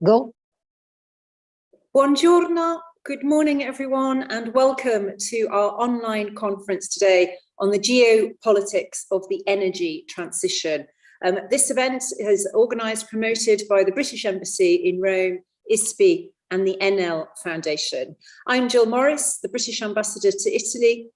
Go. Buongiorno, good morning everyone, and welcome to our online conference today on the geopolitics of the energy transition. This event is organised, promoted by the British Embassy in Rome, ISPI and the Enel Foundation. I'm Jill Morris, the British Ambassador to Italy,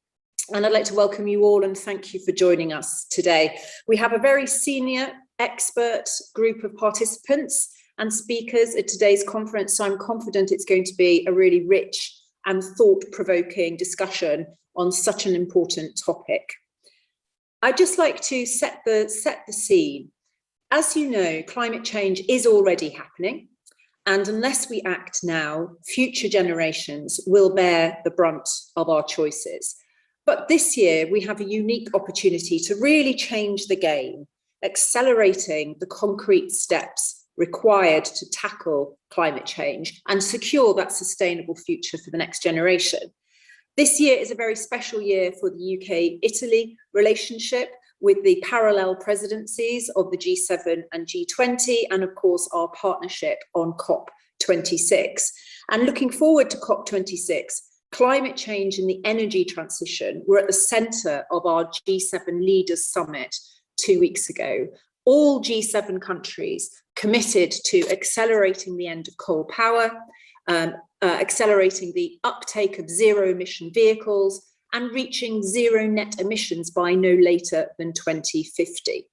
and I'd like to welcome you all and thank you for joining us today. We have a very senior expert group of participants and speakers at today's conference, so I'm confident it's going to be a really rich and thought-provoking discussion on such an important topic. I'd just like to set the scene. As you know, climate change is already happening, and unless we act now, future generations will bear the brunt of our choices. But this year, we have a unique opportunity to really change the game, accelerating the concrete steps required to tackle climate change and secure that sustainable future for the next generation. This year is a very special year for the UK-Italy relationship, with the parallel presidencies of the G7 and G20, and of course our partnership on COP26. And looking forward to COP26, climate change and the energy transition were at the centre of our G7 Leaders Summit 2 weeks ago. All G7 countries committed to accelerating the end of coal power, accelerating the uptake of zero-emission vehicles, and reaching zero net emissions by no later than 2050.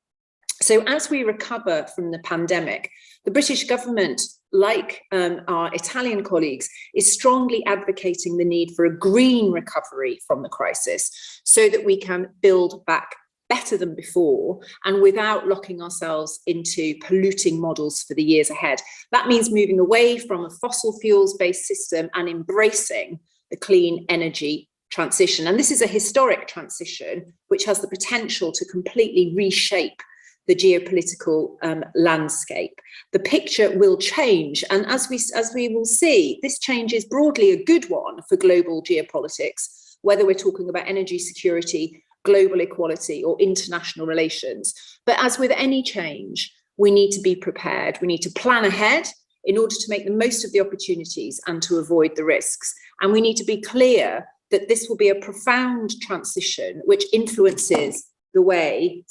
So as we recover from the pandemic, the British government, like our Italian colleagues, is strongly advocating the need for a green recovery from the crisis so that we can build back better than before and without locking ourselves into polluting models for the years ahead. That means moving away from a fossil fuels-based system and embracing the clean energy transition. And this is a historic transition which has the potential to completely reshape the geopolitical landscape. The picture will change, and as we will see, this change is broadly a good one for global geopolitics, whether we're talking about energy security, global equality, or international relations. But as with any change, we need to be prepared. We need to plan ahead in order to make the most of the opportunities and to avoid the risks. And we need to be clear that this will be a profound transition which influences the way,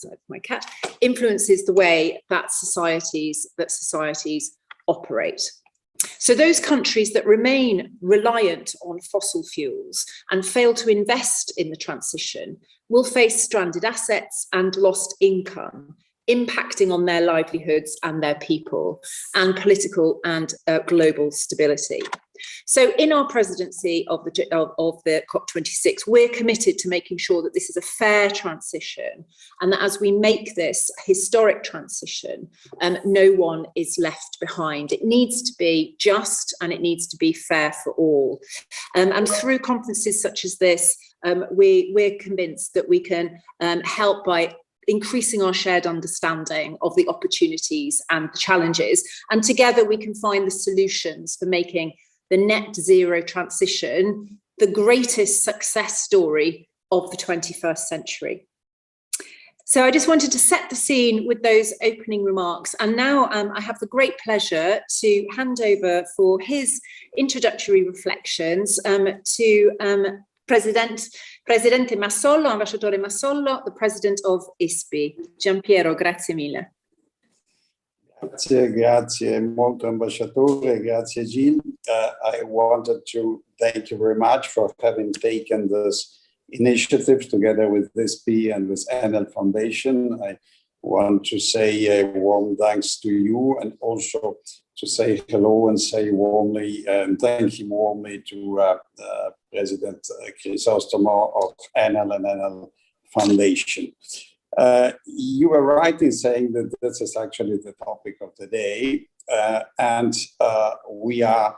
influences the way that societies operate. So those countries that remain reliant on fossil fuels and fail to invest in the transition will face stranded assets and lost income, impacting on their livelihoods and their people, and political and global stability. So in our presidency of the COP26, we're committed to making sure that this is a fair transition, and that as we make this historic transition, no one is left behind. It needs to be just and it needs to be fair for all. And through conferences such as this, we're convinced that we can help by increasing our shared understanding of the opportunities and the challenges, and together we can find the solutions for making the net zero transition the greatest success story of the 21st century. So I just wanted to set the scene with those opening remarks, and now I have the great pleasure to hand over for his introductory reflections to Presidente Massolo, Ambasciatore Massolo, the President of ISPI. Giampiero, grazie mille. Grazie molto, Ambasciatore, grazie Jill. I wanted to thank you very much for having taken this initiative together with ISPI and with Enel Foundation. I want to say a warm thanks to you, and also to say hello and say warmly and thank him warmly to President Crisostomo of Enel and Enel Foundation. You were right in saying that this is actually the topic of the day, and we are,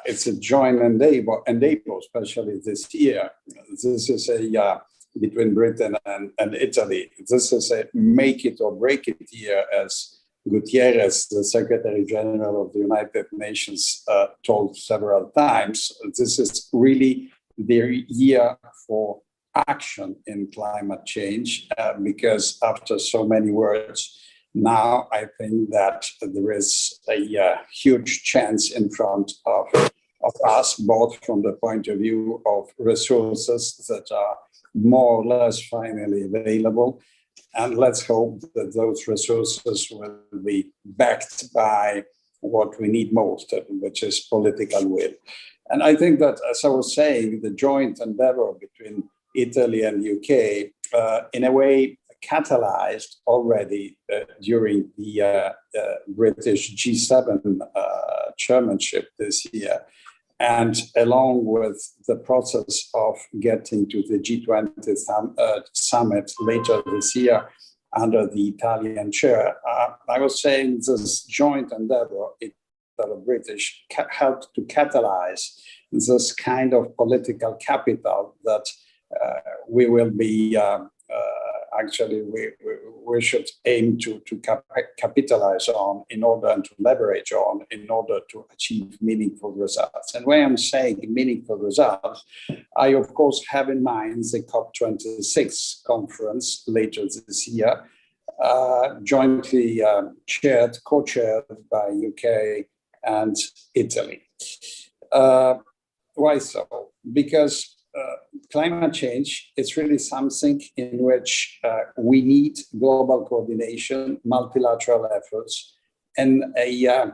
it's a joint endeavor, especially this year. This is a between Britain and Italy. This is a make it or break it year, as Gutierrez, the Secretary General of the United Nations, told several times. This is really the year for action in climate change, because after so many words, now I think that there is a huge chance in front of us, both from the point of view of resources that are more or less finally available. And let's hope that those resources will be backed by what we need most, which is political will. And I think that, as I was saying, the joint endeavor between Italy and UK, in a way, catalyzed already during the British G7 chairmanship this year, and along with the process of getting to the G20 summit later this year under the Italian chair, I was saying this joint endeavor, British, helped to catalyze this kind of political capital that we will be actually we should aim to capitalize on in order and to leverage on in order to achieve meaningful results. And when I'm saying meaningful results, I of course have in mind the COP26 conference later this year, jointly co-chaired by UK and Italy. Why so? Because climate change is really something in which we need global coordination, multilateral efforts, and a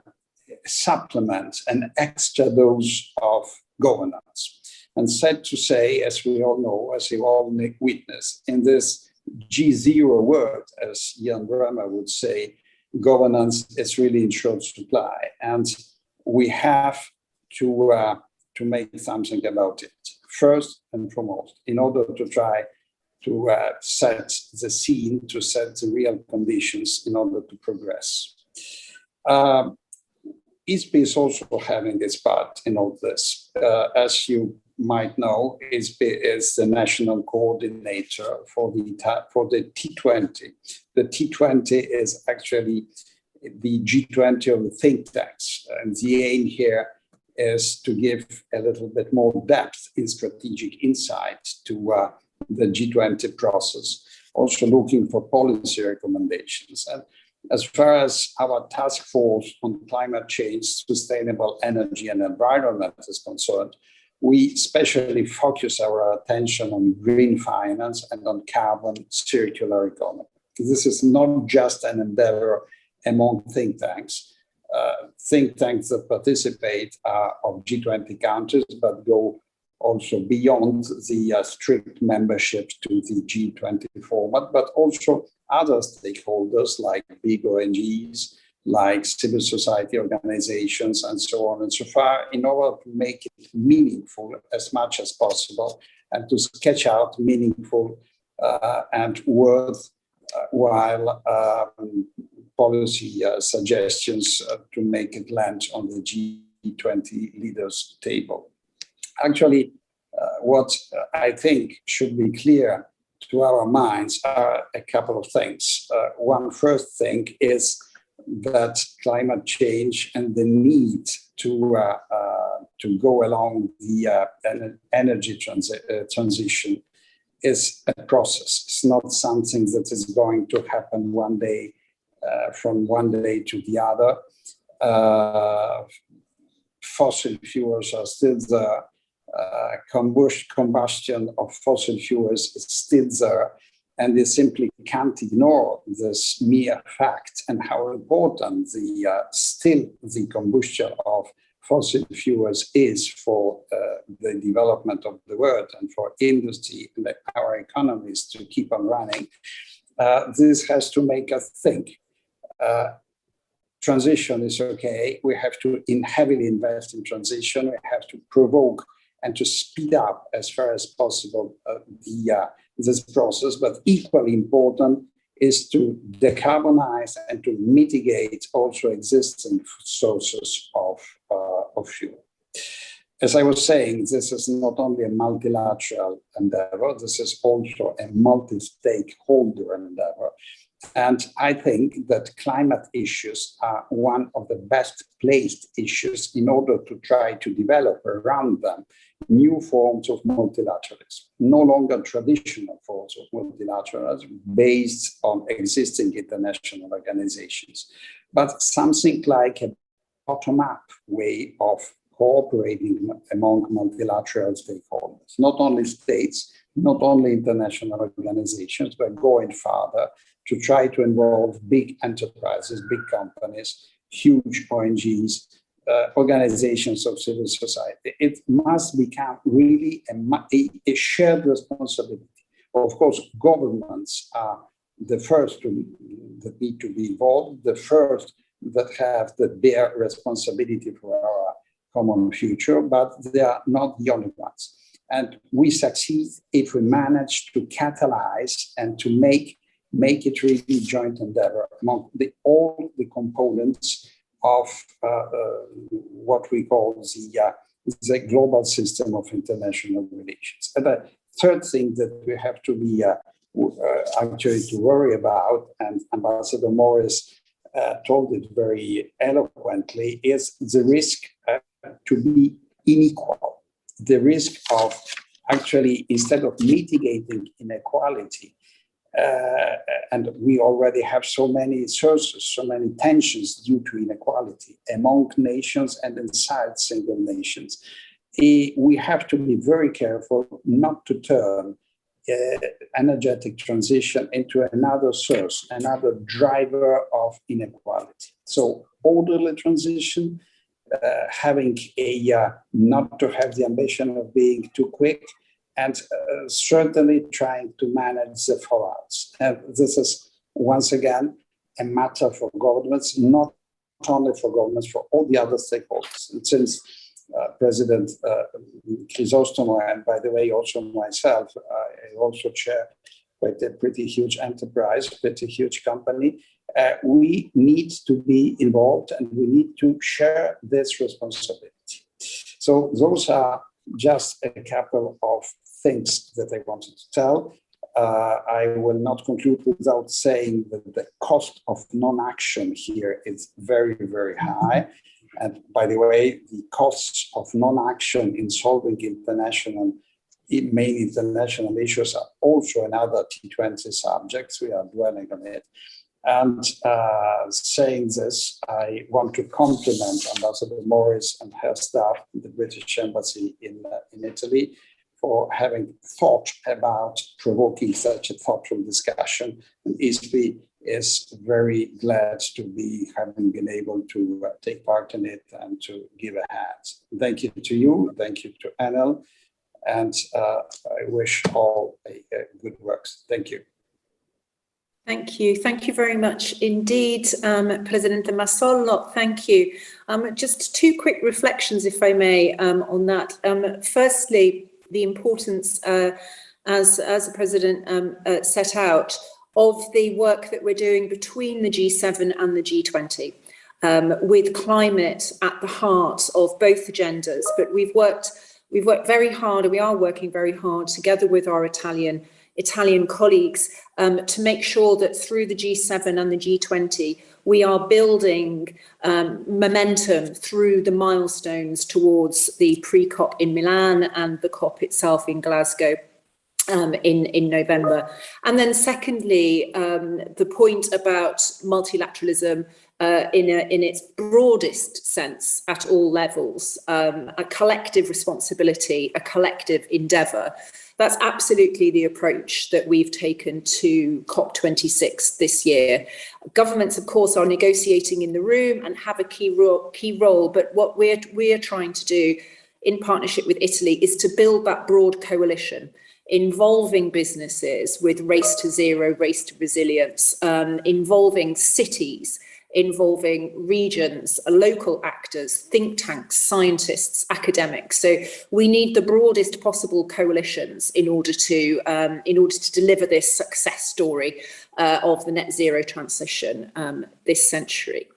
supplement, an extra dose of governance. And sad to say, as we all know, as you all witness, in this G0 world, as Jan Bremer would say, governance is really in short supply. And we have to make something about it. First and foremost, in order to try to set the scene, to set the real conditions in order to progress. ISPI is also having its part in all this. As you might know, ISPI is the national coordinator for the T20. The T20 is actually the G20 of the think tanks, and the aim here is to give a little bit more depth in strategic insight to the G20 process, also looking for policy recommendations. And as far as our task force on climate change, sustainable energy and environment is concerned, we especially focus our attention on green finance and on carbon circular economy. This is not just an endeavor among think tanks. Think tanks that participate are of G20 countries, but go also beyond the strict membership to the G20 format, but also other stakeholders like big ONGs, like civil society organizations, and so on and so far, in order to make it meaningful as much as possible and to sketch out meaningful and worthwhile policy suggestions to make it land on the G20 leaders' table. Actually, what I think should be clear to our minds are a couple of things. One first thing is that climate change and the need to go along the energy transition is a process. It's not something that is going to happen one day, from one day to the other. Fossil fuels are still there. Combustion of fossil fuels is still there. And they simply can't ignore this mere fact and how important the combustion of fossil fuels is for the development of the world and for industry and our economies to keep on running. This has to make us think. Transition is okay. We have to heavily invest in transition. We have to provoke and to speed up as far as possible this process. But equally important is to decarbonize and to mitigate also existing sources of fuel. As I was saying, this is not only a multilateral endeavor, this is also a multi-stakeholder endeavor. And I think that climate issues are one of the best placed issues in order to try to develop around them new forms of multilateralism, no longer traditional forms of multilateralism based on existing international organizations, but something like a bottom-up way of cooperating among multilateral stakeholders, not only states, not only international organizations, but going further to try to involve big enterprises, big companies, huge ONGs, organizations of civil society. It must become really a shared responsibility. Of course, governments are the first that need to be involved, the first that have the bare responsibility for our common future, but they are not the only ones. And we succeed if we manage to catalyze and to make it really joint endeavor among all the components of what we call the global system of international relations. And the third thing that we have to be actually to worry about, and Ambassador Morris told it very eloquently, is the risk to be unequal. The risk of actually, instead of mitigating inequality, and we already have so many sources, so many tensions due to inequality among nations and inside single nations. We have to be very careful not to turn energetic transition into another source, another driver of inequality. So orderly transition, having not to have the ambition of being too quick, and certainly trying to manage the fallouts. And this is, once again, a matter for governments, not only for governments, for all the other stakeholders. And since President Chrysostomo, and by the way, also myself, I also chair quite a pretty huge enterprise, pretty huge company, we need to be involved and we need to share this responsibility. So those are just a couple of things that I wanted to tell. I will not conclude without saying that the cost of non-action here is very, very high. And by the way, the costs of non-action in solving main international issues are also another T20 subjects. We are dwelling on it. And saying this, I want to compliment Ambassador Morris and her staff in the British Embassy in Italy for having thought about provoking such a thoughtful discussion. And ISPI is very glad to be having been able to take part in it and to give a hand. Thank you to you, thank you to Enel, and I wish all a good works. Thank you. Thank you. Thank you very much indeed, President Massolo. Thank you. Just two quick reflections, if I may, on that. Firstly, the importance, as the President set out, of the work that we're doing between the G7 and the G20, with climate at the heart of both agendas. But we've worked very hard, and we are working very hard together with our Italian colleagues to make sure that through the G7 and the G20, we are building momentum through the milestones towards the pre-COP in Milan and the COP itself in Glasgow in November. And then secondly, the point about multilateralism in its broadest sense at all levels, a collective responsibility, a collective endeavour. That's absolutely the approach that we've taken to COP26 this year. Governments, of course, are negotiating in the room and have a key role, but what we're trying to do in partnership with Italy is to build that broad coalition involving businesses with race to zero, race to resilience, involving cities, involving regions, local actors, think tanks, scientists, academics. So we need the broadest possible coalitions in order to deliver this success story of the net zero transition this century.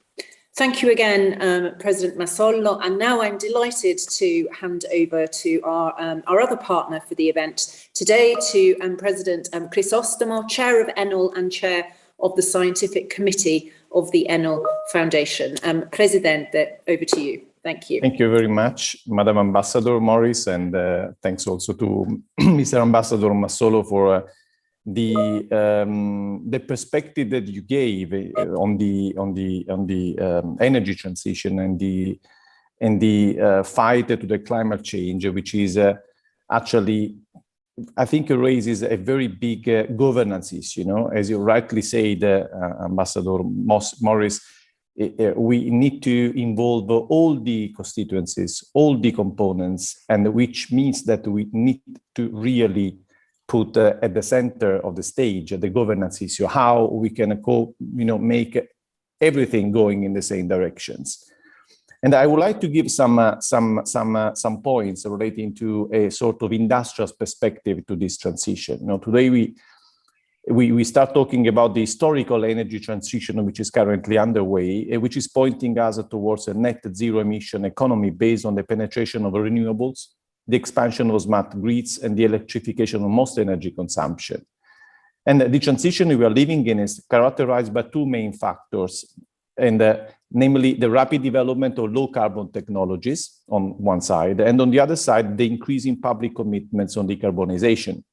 Thank you again, President Massolo. And now I'm delighted to hand over to our other partner for the event today, to President Chrysostomo, Chair of Enel and Chair of the Scientific Committee of the Enel Foundation. Presidente, over to you. Thank you. Thank you very much, Madam Ambassador Morris, and thanks also to Mr. Ambassador Massolo for the perspective that you gave on the energy transition and the fight to the climate change, which is actually, I think, it raises a very big governance issue. You know, as you rightly said, Ambassador Morris, we need to involve all the constituencies, all the components, and which means that we need to really put at the center of the stage the governance issue, how we can make everything going in the same directions. And I would like to give some points relating to a sort of industrial perspective to this transition. You know, today we start talking about the historical energy transition, which is currently underway, which is pointing us towards a net zero emission economy based on the penetration of renewables, the expansion of smart grids, and the electrification of most energy consumption. And the transition we are living in is characterized by two main factors, and namely the rapid development of low carbon technologies on one side, and on the other side, the increasing public commitments on decarbonization.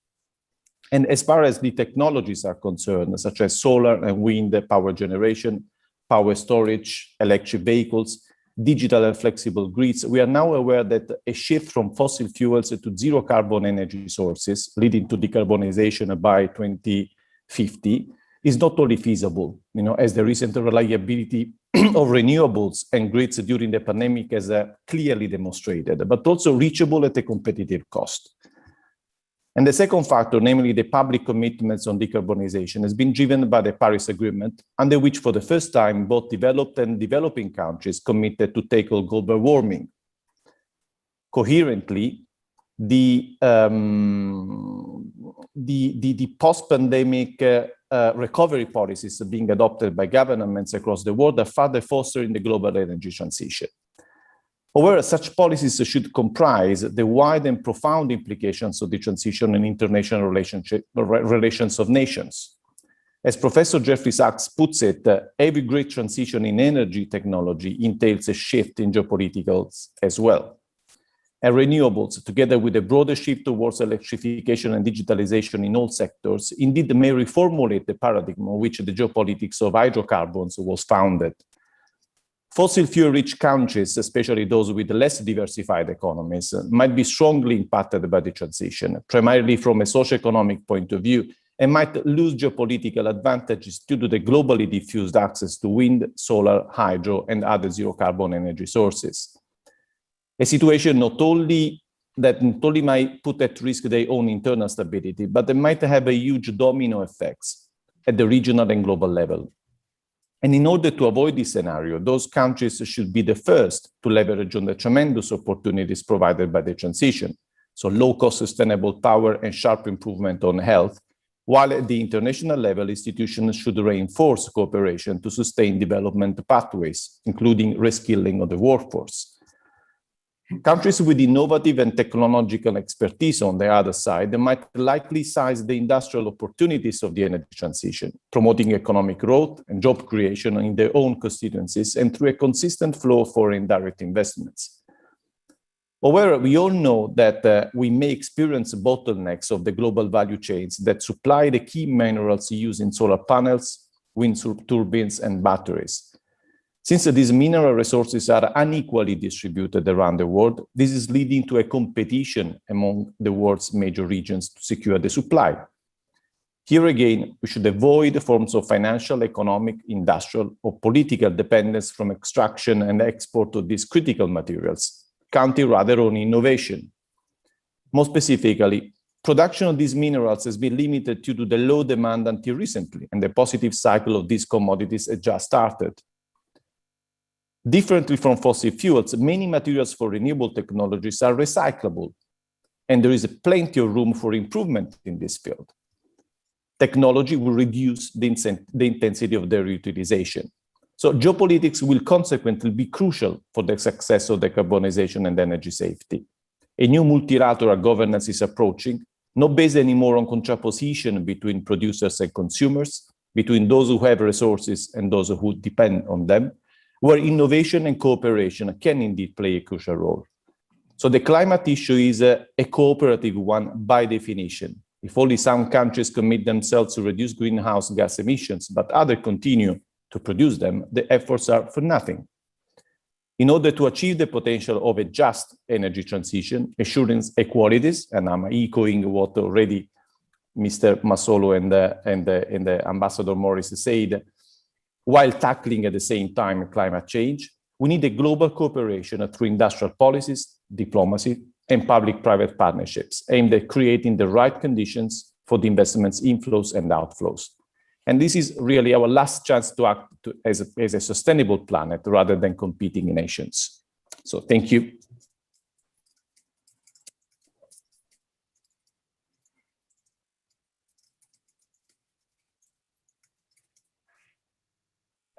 And as far as the technologies are concerned, such as solar and wind power generation, power storage, electric vehicles, digital and flexible grids, we are now aware that a shift from fossil fuels to zero carbon energy sources, leading to decarbonization by 2050, is not only feasible, you know, as the recent reliability of renewables and grids during the pandemic has clearly demonstrated, but also reachable at a competitive cost. And the second factor, namely the public commitments on decarbonization, has been driven by the Paris Agreement, under which for the first time, both developed and developing countries committed to tackle global warming. Coherently, the post-pandemic recovery policies being adopted by governments across the world are further fostering the global energy transition. However, such policies should comprise the wide and profound implications of the transition in international relations of nations. As Professor Jeffrey Sachs puts it, every great transition in energy technology entails a shift in geopolitics as well. And renewables, together with a broader shift towards electrification and digitalization in all sectors, indeed may reformulate the paradigm on which the geopolitics of hydrocarbons was founded. Fossil fuel-rich countries, especially those with less diversified economies, might be strongly impacted by the transition, primarily from a socio-economic point of view, and might lose geopolitical advantages due to the globally diffused access to wind, solar, hydro, and other zero-carbon energy sources. A situation not only might put at risk their own internal stability, but they might have a huge domino effects at the regional and global level. And in order to avoid this scenario, those countries should be the first to leverage on the tremendous opportunities provided by the transition. So low-cost sustainable power and sharp improvement on health, while at the international level, institutions should reinforce cooperation to sustain development pathways, including reskilling of the workforce. Countries with innovative and technological expertise on the other side might likely seize the industrial opportunities of the energy transition, promoting economic growth and job creation in their own constituencies and through a consistent flow of foreign direct investments. However, we all know that we may experience bottlenecks of the global value chains that supply the key minerals used in solar panels, wind turbines, and batteries. Since these mineral resources are unequally distributed around the world, this is leading to a competition among the world's major regions to secure the supply. Here again, we should avoid forms of financial, economic, industrial, or political dependence from extraction and export of these critical materials, counting rather on innovation. More specifically, production of these minerals has been limited due to the low demand until recently, and the positive cycle of these commodities has just started. Differently from fossil fuels, many materials for renewable technologies are recyclable, and there is plenty of room for improvement in this field. Technology will reduce the intensity of their utilization. So geopolitics will consequently be crucial for the success of decarbonization and energy safety. A new multilateral governance is approaching, not based anymore on contraposition between producers and consumers, between those who have resources and those who depend on them, where innovation and cooperation can indeed play a crucial role. So the climate issue is a cooperative one by definition, If only some countries commit themselves to reduce greenhouse gas emissions, but others continue to produce them, the efforts are for nothing. In order to achieve the potential of a just energy transition, ensuring equalities, and I'm echoing what already Mr. Massolo and the Ambassador Morris said, while tackling at the same time climate change, we need a global cooperation through industrial policies, diplomacy, and public-private partnerships aimed at creating the right conditions for the investments inflows and outflows. And this is really our last chance to act as a sustainable planet rather than competing nations. So thank you.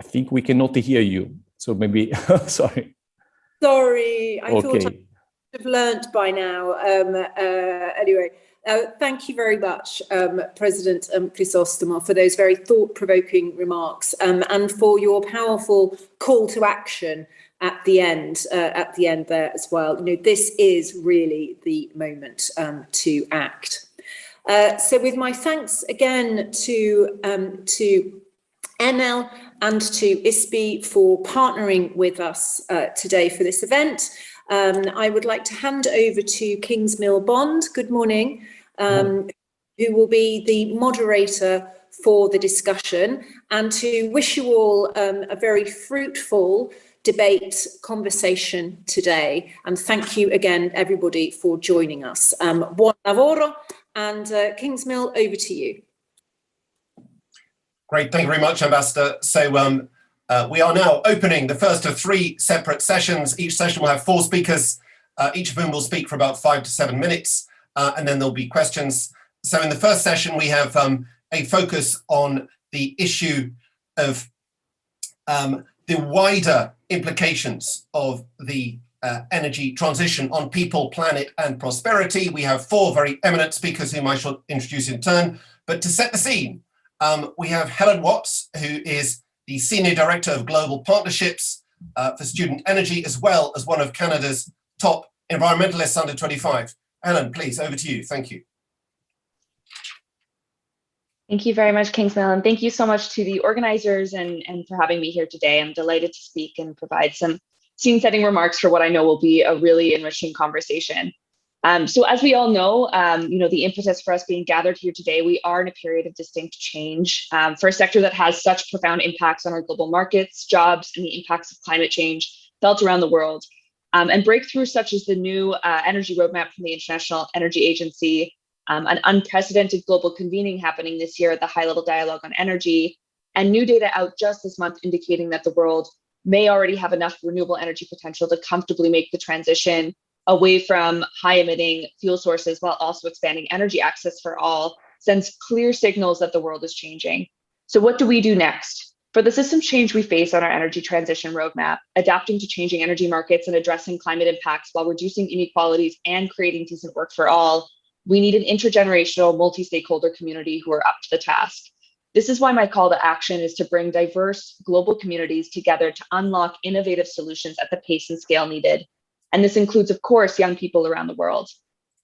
I think we cannot hear you. So maybe, sorry. Sorry, I Okay. thought I would have learnt by now. Anyway, thank you very much, President Chrysostomou, for those very thought-provoking remarks and for your powerful call to action at the end there as well. You know, this is really the moment to act. So with my thanks again to Enel and to ISPI for partnering with us today for this event. I would like to hand over to Kingsmill Bond, good morning, who will be the moderator for the discussion, and to wish you all a very fruitful debate conversation today. And thank you again, everybody, for joining us. Buon lavoro, and Kingsmill, over to you. Great, thank you very much, Ambassador. So we are now opening the first of 3 separate sessions. Each session will have 4 speakers, each of whom will speak for about 5 to 7 minutes, and then there'll be questions. So in the first session, we have a focus on the issue of the wider implications of the energy transition on people, planet, and prosperity. We have 4 very eminent speakers whom I shall introduce in turn. But to set the scene, we have Helen Watts, who is the Senior Director of Global Partnerships for Student Energy, as well as one of Canada's top environmentalists under 25. Helen, please, over to you. Thank you. Thank you very much, Kingsmill, and thank you so much to the organizers and for having me here today. I'm delighted to speak and provide some scene-setting remarks for what I know will be a really enriching conversation. So as we all know, the impetus for us being gathered here today, we are in a period of distinct change for a sector that has such profound impacts on our global markets, jobs, and the impacts of climate change felt around the world. And breakthroughs such as the new energy roadmap from the International Energy Agency, an unprecedented global convening happening this year at the High-Level Dialogue on Energy, and new data out just this month indicating that the world may already have enough renewable energy potential to comfortably make the transition away from high-emitting fuel sources while also expanding energy access for all, sends clear signals that the world is changing. So what do we do next? For the system change we face on our energy transition roadmap, adapting to changing energy markets and addressing climate impacts while reducing inequalities and creating decent work for all, we need an intergenerational, multi-stakeholder community who are up to the task. This is why my call to action is to bring diverse global communities together to unlock innovative solutions at the pace and scale needed. And this includes, of course, young people around the world.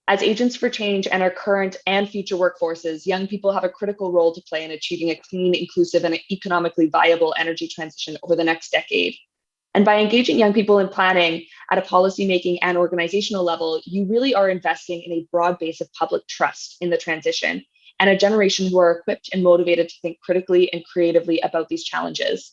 As agents for change and our current and future workforces, young people have a critical role to play in achieving a clean, inclusive, and economically viable energy transition over the next decade. And by engaging young people in planning at a policymaking and organizational level, you really are investing in a broad base of public trust in the transition and a generation who are equipped and motivated to think critically and creatively about these challenges.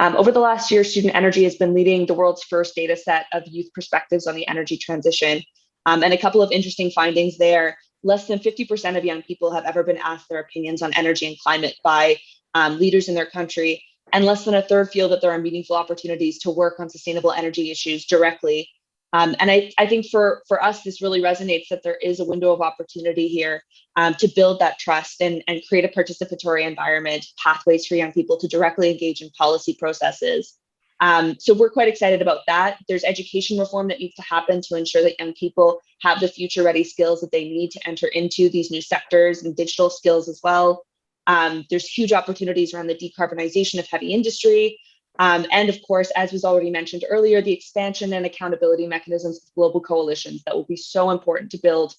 Over the last year, Student Energy has been leading the world's first data set of youth perspectives on the energy transition. And a couple of interesting findings there. Less than 50% of young people have ever been asked their opinions on energy and climate by leaders in their country. And less than a third feel that there are meaningful opportunities to work on sustainable energy issues directly. And I think for us, this really resonates that there is a window of opportunity here to build that trust and create a participatory environment, pathways for young people to directly engage in policy processes. So we're quite excited about that. There's education reform that needs to happen to ensure that young people have the future-ready skills that they need to enter into these new sectors, and digital skills as well. There's huge opportunities around the decarbonization of heavy industry, And of course, as was already mentioned earlier, the expansion and accountability mechanisms of global coalitions that will be so important to build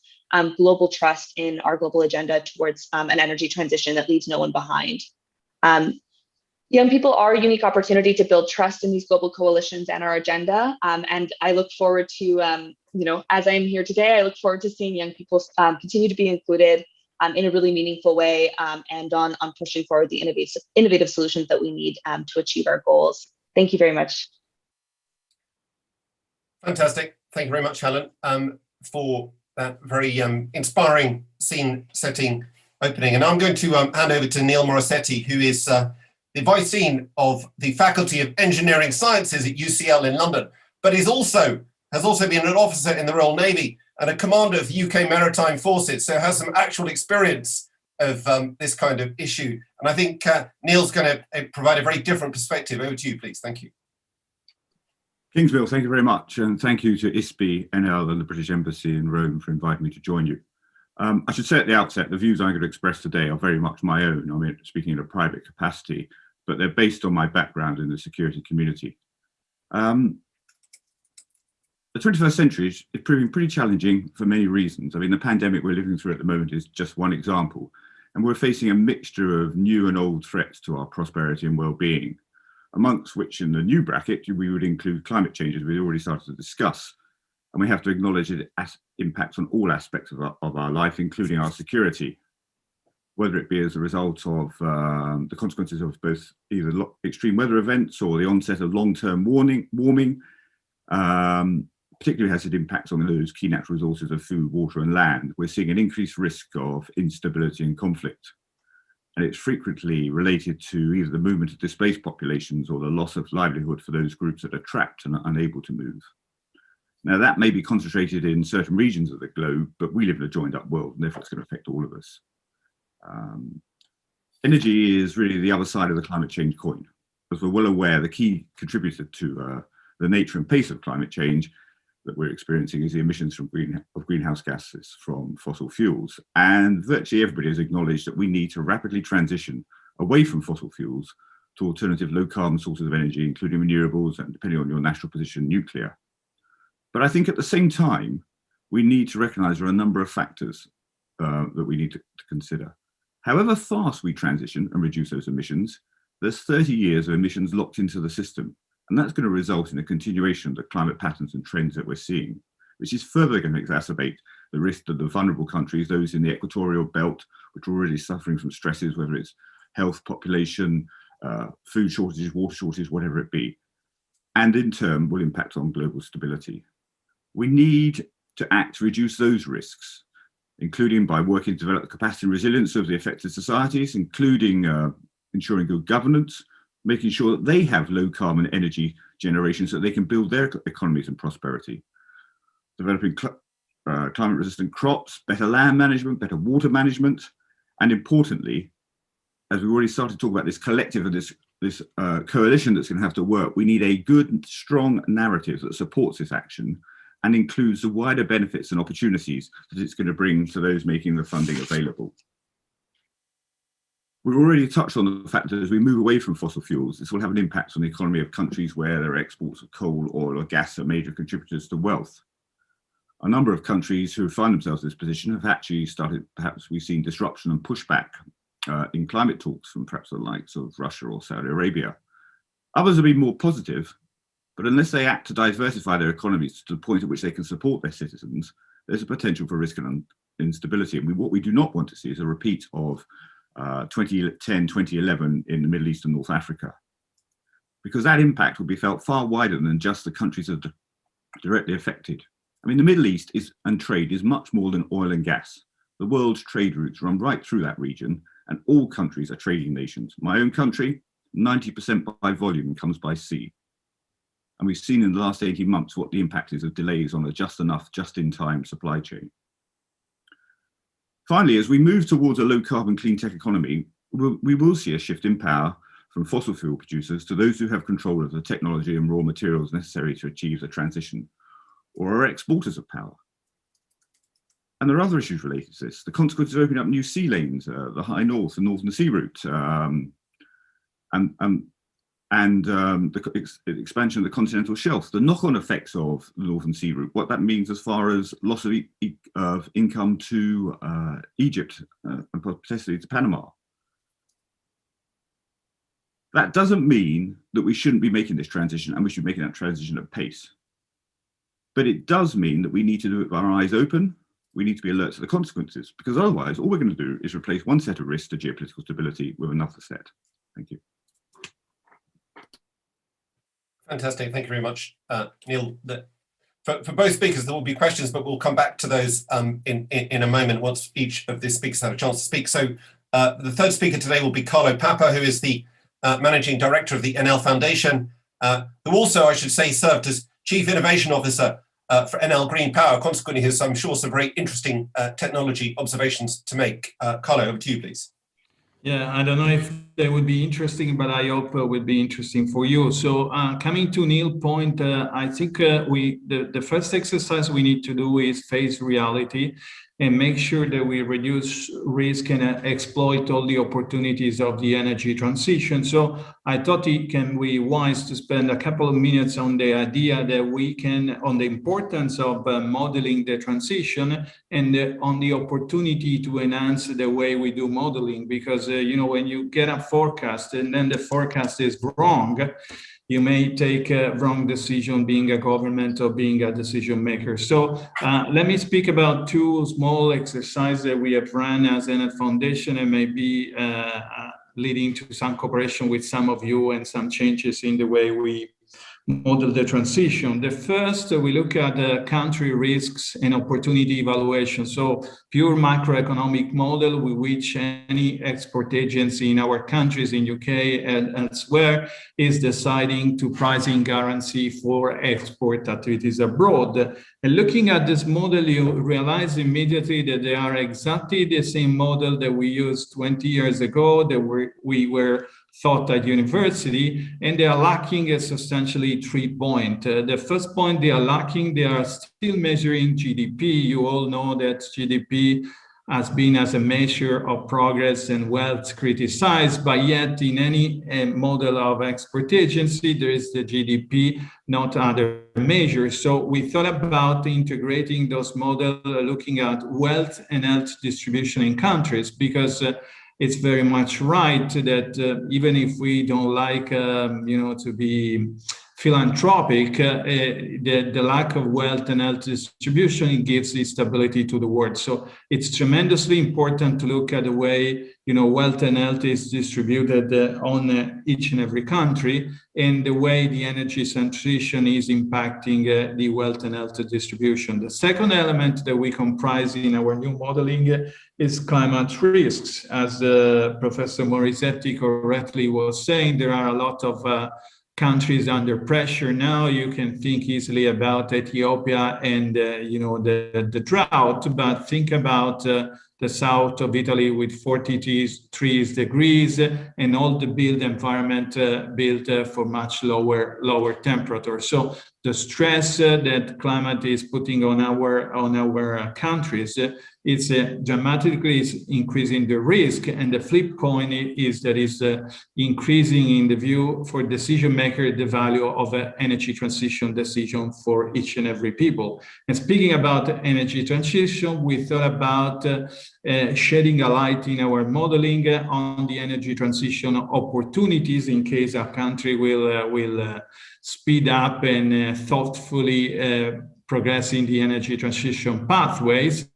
global trust in our global agenda towards an energy transition that leaves no one behind. Young people are a unique opportunity to build trust in these global coalitions and our agenda. And I look forward to, as I am here today, I look forward to seeing young people continue to be included in a really meaningful way and on pushing forward the innovative solutions that we need to achieve our goals. Thank you very much. Fantastic. Thank you very much, Helen, for that very inspiring scene-setting opening. And I'm going to hand over to Neil Moracetti, who is the Vice Dean of the Faculty of Engineering Sciences at UCL in London, but has also been an officer in the Royal Navy and a commander of the UK Maritime Forces, so has some actual experience of this kind of issue. And I think Neil's going to provide a very different perspective. Over to you, please. Thank you. Kingsmill, thank you very much. And thank you to ISPI, NL and the British Embassy in Rome for inviting me to join you. I should say at the outset, the views I'm going to express today are very much my own. I mean, speaking in a private capacity, but they're based on my background in the security community. The 21st century is proving pretty challenging for many reasons. I mean, the pandemic we're living through at the moment is just one example, and we're facing a mixture of new and old threats to our prosperity and well-being, amongst which in the new bracket, we would include climate change, as we've already started to discuss. And we have to acknowledge it impacts on all aspects of our life, including our security, whether it be as a result of the consequences of both either extreme weather events or the onset of long-term warming, particularly has it impacts on those key natural resources of food, water and land. We're seeing an increased risk of instability and conflict. And it's frequently related to either the movement of displaced populations or the loss of livelihood for those groups that are trapped and are unable to move. Now, that may be concentrated in certain regions of the globe, but we live in a joined up world, and therefore it's going to affect all of us. Energy is really the other side of the climate change coin. As we're well aware, the key contributor to the nature and pace of climate change that we're experiencing is the emissions of greenhouse gases from fossil fuels. And virtually everybody has acknowledged that we need to rapidly transition away from fossil fuels to alternative low carbon sources of energy, including renewables and, depending on your national position, nuclear. But I think at the same time, we need to recognize there are a number of factors that we need to consider. However fast we transition and reduce those emissions, there's 30 years of emissions locked into the system. And that's going to result in a continuation of the climate patterns and trends that we're seeing, which is further going to exacerbate the risk that the vulnerable countries, those in the equatorial belt, which are already suffering from stresses, whether it's health, population, food shortages, water shortages, whatever it be, and in turn will impact on global stability. We need to act to reduce those risks, including by working to develop the capacity and resilience of the affected societies, including ensuring good governance, making sure that they have low carbon energy generation so that they can build their economies and prosperity, developing climate resistant crops, better land management, better water management, and importantly, as we've already started to talk about this collective and this coalition that's going to have to work, we need a good, strong narrative that supports this action and includes the wider benefits and opportunities that it's going to bring to those making the funding available. We've already touched on the fact that as we move away from fossil fuels, this will have an impact on the economy of countries where their exports of coal, oil or gas are major contributors to wealth. A number of countries who find themselves in this position have actually started, perhaps we've seen disruption and pushback in climate talks from perhaps the likes of Russia or Saudi Arabia. Others have been more positive, but unless they act to diversify their economies to the point at which they can support their citizens, there's a potential for risk and instability. And what we do not want to see is a repeat of 2010, 2011 in the Middle East and North Africa, because that impact will be felt far wider than just the countries that are directly affected. I mean, the Middle East and trade is much more than oil and gas. The world's trade routes run right through that region, and all countries are trading nations. My own country, 90% by volume comes by sea. And we've seen in the last 18 months what the impact is of delays on a just enough, just-in-time supply chain. Finally, as we move towards a low-carbon clean tech economy, we will see a shift in power from fossil fuel producers to those who have control of the technology and raw materials necessary to achieve the transition, or are exporters of power. And there are other issues related to this. The consequences of opening up new sea lanes, the High North and Northern Sea Route, and and the expansion of the continental shelf, the knock-on effects of the Northern Sea Route, what that means as far as loss of income to Egypt and potentially to Panama. That doesn't mean that we shouldn't be making this transition, and we should be making that transition at pace. But it does mean that we need to do it with our eyes open. We need to be alert to the consequences, because otherwise all we're going to do is replace one set of risks to geopolitical stability with another set. Thank you. Fantastic. Thank you very much, Neil. For both speakers, there will be questions, but we'll come back to those in a moment once each of the speakers have a chance to speak. So the third speaker today will be Carlo Papa, who is the Managing Director of the NL Foundation, who also, I should say, served as Chief Innovation Officer for NL Green Power. Consequently, has, I'm sure, some very interesting technology observations to make. Carlo, over to you, please. Yeah, I don't know if they would be interesting, but I hope it will be interesting for you. So coming to Neil's point, I think the first exercise we need to do is face reality and make sure that we reduce risk and exploit all the opportunities of the energy transition. So I thought it can be wise to spend a couple of minutes on the idea that we can, on the importance of modeling the transition and on the opportunity to enhance the way we do modeling. Because, you know, when you get a forecast and then the forecast is wrong, you may take a wrong decision being a government or being a decision maker. So let me speak about two small exercises that we have run as a foundation and maybe leading to some cooperation with some of you and some changes in the way we model the transition. The first, we look at the country risks and opportunity evaluation. So pure macroeconomic model with which any export agency in our countries, in UK and elsewhere, is deciding to pricing guarantee for export activities abroad. And looking at this model, you realize immediately that they are exactly the same model that we used 20 years ago, that we were taught at university, and they are lacking substantially 3 points. The first point they are lacking, they are still measuring GDP. You all know that GDP has been as a measure of progress and wealth criticized, but yet in any model of export agency, there is the GDP, not other measures. So we thought about integrating those models, looking at wealth and health distribution in countries, because it's very much right that even if we don't like, to be philanthropic, the lack of wealth and health distribution gives stability to the world. So it's tremendously important to look at the way, wealth and health is distributed on each and every country, and the way the energy transition is impacting the wealth and health distribution. The second element that we comprise in our new modeling is climate risks. As Professor Moracetti correctly was saying, there are a lot of countries under pressure now. You can think easily about Ethiopia and the drought, but think about the south of Italy with 43 degrees and all the built environment built for much lower temperature. So the stress that climate is putting on our countries, it's dramatically increasing the risk, and the flip coin is that is increasing in the view for decision maker the value of an energy transition decision for each and every people. And speaking about energy transition, we thought about shedding a light in our modeling on the energy transition opportunities in case a country will speed up and thoughtfully progress in the energy transition pathways.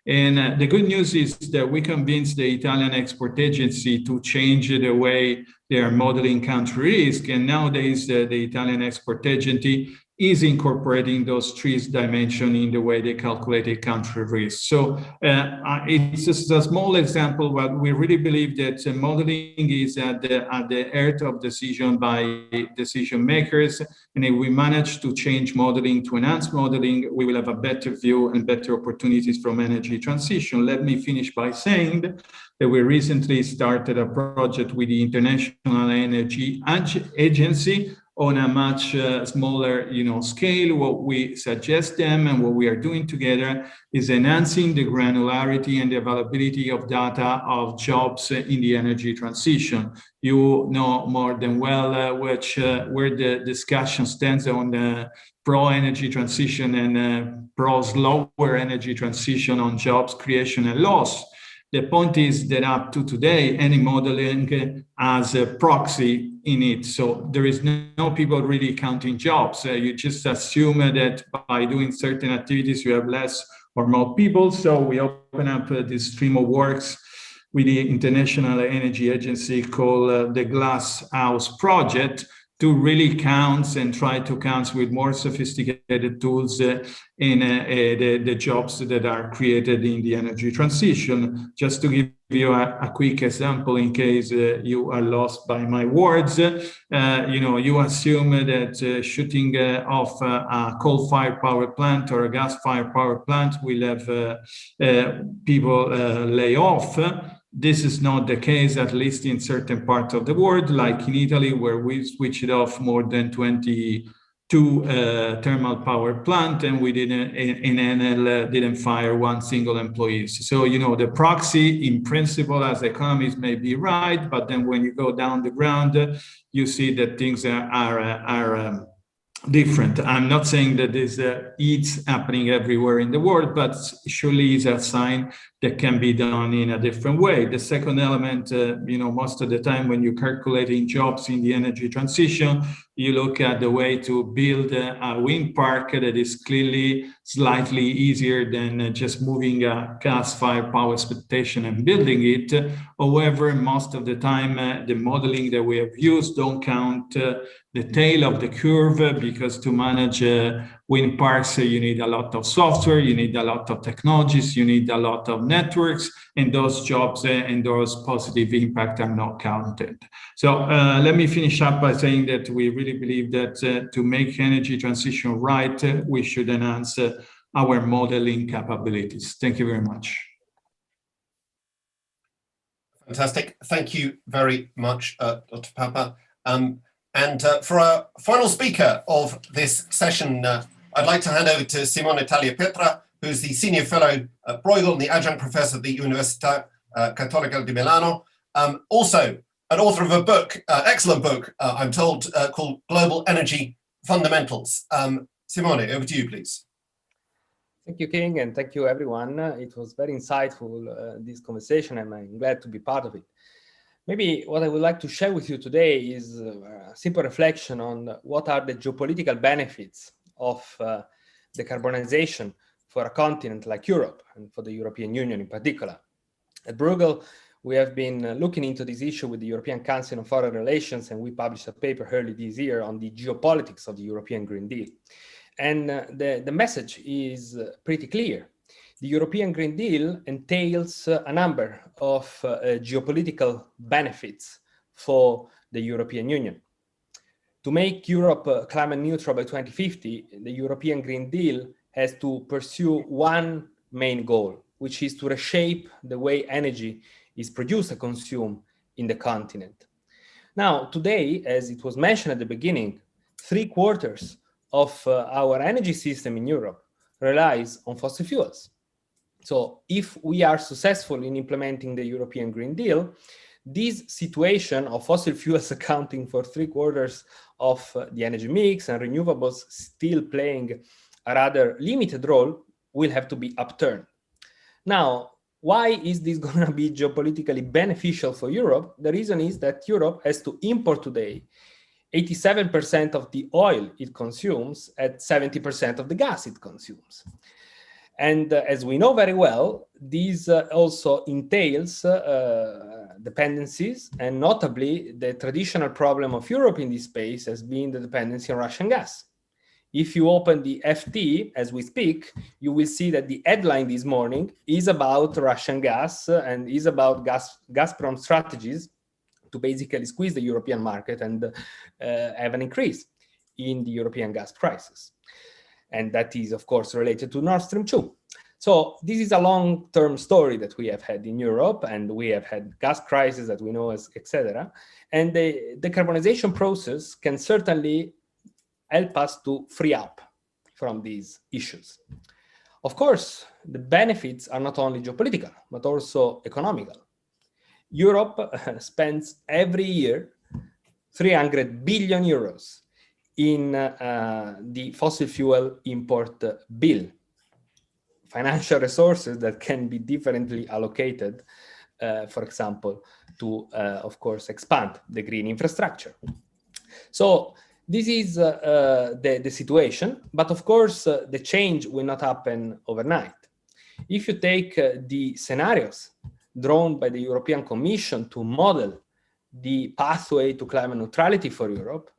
And the good news is that we convinced the Italian Export Agency to change the way they are modeling country risk. And nowadays, the Italian Export Agency is incorporating those 3 dimensions in the way they calculated country risk. So it's just a small example, but we really believe that modeling is at the heart of decision by decision makers. And if we manage to change modeling, to enhance modeling, we will have a better view and better opportunities from energy transition. Let me finish by saying that we recently started a project with the International Energy Agency on a much smaller, scale. What we suggest them and what we are doing together is enhancing the granularity and the availability of data of jobs in the energy transition. You know more than well where the discussion stands on the pro-energy transition and pro-slower energy transition on jobs creation and loss. The point is that up to today, any modeling has a proxy in it. So there is no people really counting jobs. You just assume that by doing certain activities, you have less or more people. So we open up this stream of works with the International Energy Agency called the Glass House Project, to really count and try to count with more sophisticated tools in the jobs that are created in the energy transition. Just to give you a quick example, in case you are lost by my words, you assume that shutting off a coal-fired power plant or a gas-fired power plant will have people lay off. This is not the case, at least in certain parts of the world, like in Italy, where we switched off more than 22 thermal power plant, and we didn't, in Enel, didn't fire one single employee. So, the proxy in principle as economists may be right, but then when you go down the ground, you see that things are different. I'm not saying that this it's happening everywhere in the world, but surely is a sign that can be done in a different way. The second element, most of the time when you're calculating jobs in the energy transition, you look at the way to build a wind park that is clearly slightly easier than just moving a gas-fired power station and building it. However, most of the time, the modeling that we have used don't count the tail of the curve, because to manage wind parks, you need a lot of software, you need a lot of technologies, you need a lot of networks, and those jobs and those positive impact are not counted. So let me finish up by saying that we really believe that to make energy transition right, we should enhance our modeling capabilities. Thank you very much. Fantastic. Thank you very much, Dr. Papa. And for our final speaker of this session, I'd like to hand over to Simone Tagliapietra, who's the Senior Fellow at Bruegel and the Adjunct Professor at the Università Cattolica di Milano. Also, an author of a book, excellent book, I'm told, called Global Energy Fundamentals. Simone, over to you, please. Thank you, King, and thank you, everyone. It was very insightful, this conversation, and I'm glad to be part of it. Maybe what I would like to share with you today is a simple reflection on what are the geopolitical benefits of decarbonization for a continent like Europe, and for the European Union in particular. At Bruegel, we have been looking into this issue with the European Council on Foreign Relations, and we published a paper early this year on the geopolitics of the European Green Deal. And the message is pretty clear. The European Green Deal entails a number of geopolitical benefits for the European Union. To make Europe climate neutral by 2050, the European Green Deal has to pursue one main goal, which is to reshape the way energy is produced and consumed in the continent. Now, today, as it was mentioned at the beginning, 3/4 of our energy system in Europe relies on fossil fuels. So if we are successful in implementing the European Green Deal, this situation of fossil fuels accounting for 3/4 of the energy mix and renewables still playing a rather limited role will have to be upturned. Now, why is this going to be geopolitically beneficial for Europe? The reason is that Europe has to import today 87% of the oil it consumes at 70% of the gas it consumes. And as we know very well, this also entails dependencies, and notably the traditional problem of Europe in this space has been the dependency on Russian gas. If you open the FT as we speak, you will see that the headline this morning is about Russian gas and is about Gazprom strategies to basically squeeze the European market and have an increase in the European gas prices. And that is, of course, related to Nord Stream 2. So this is a long-term story that we have had in Europe, and we have had gas crisis that we know as, etc. And the decarbonization process can certainly help us to free up from these issues. Of course, the benefits are not only geopolitical, but also economical. Europe spends every year 300 billion euros in the fossil fuel import bill. Financial resources that can be differently allocated, for example, to, of course, expand the green infrastructure. So this is the situation, but of course, the change will not happen overnight. If you take the scenarios drawn by the European Commission to model the pathway to climate neutrality for Europe,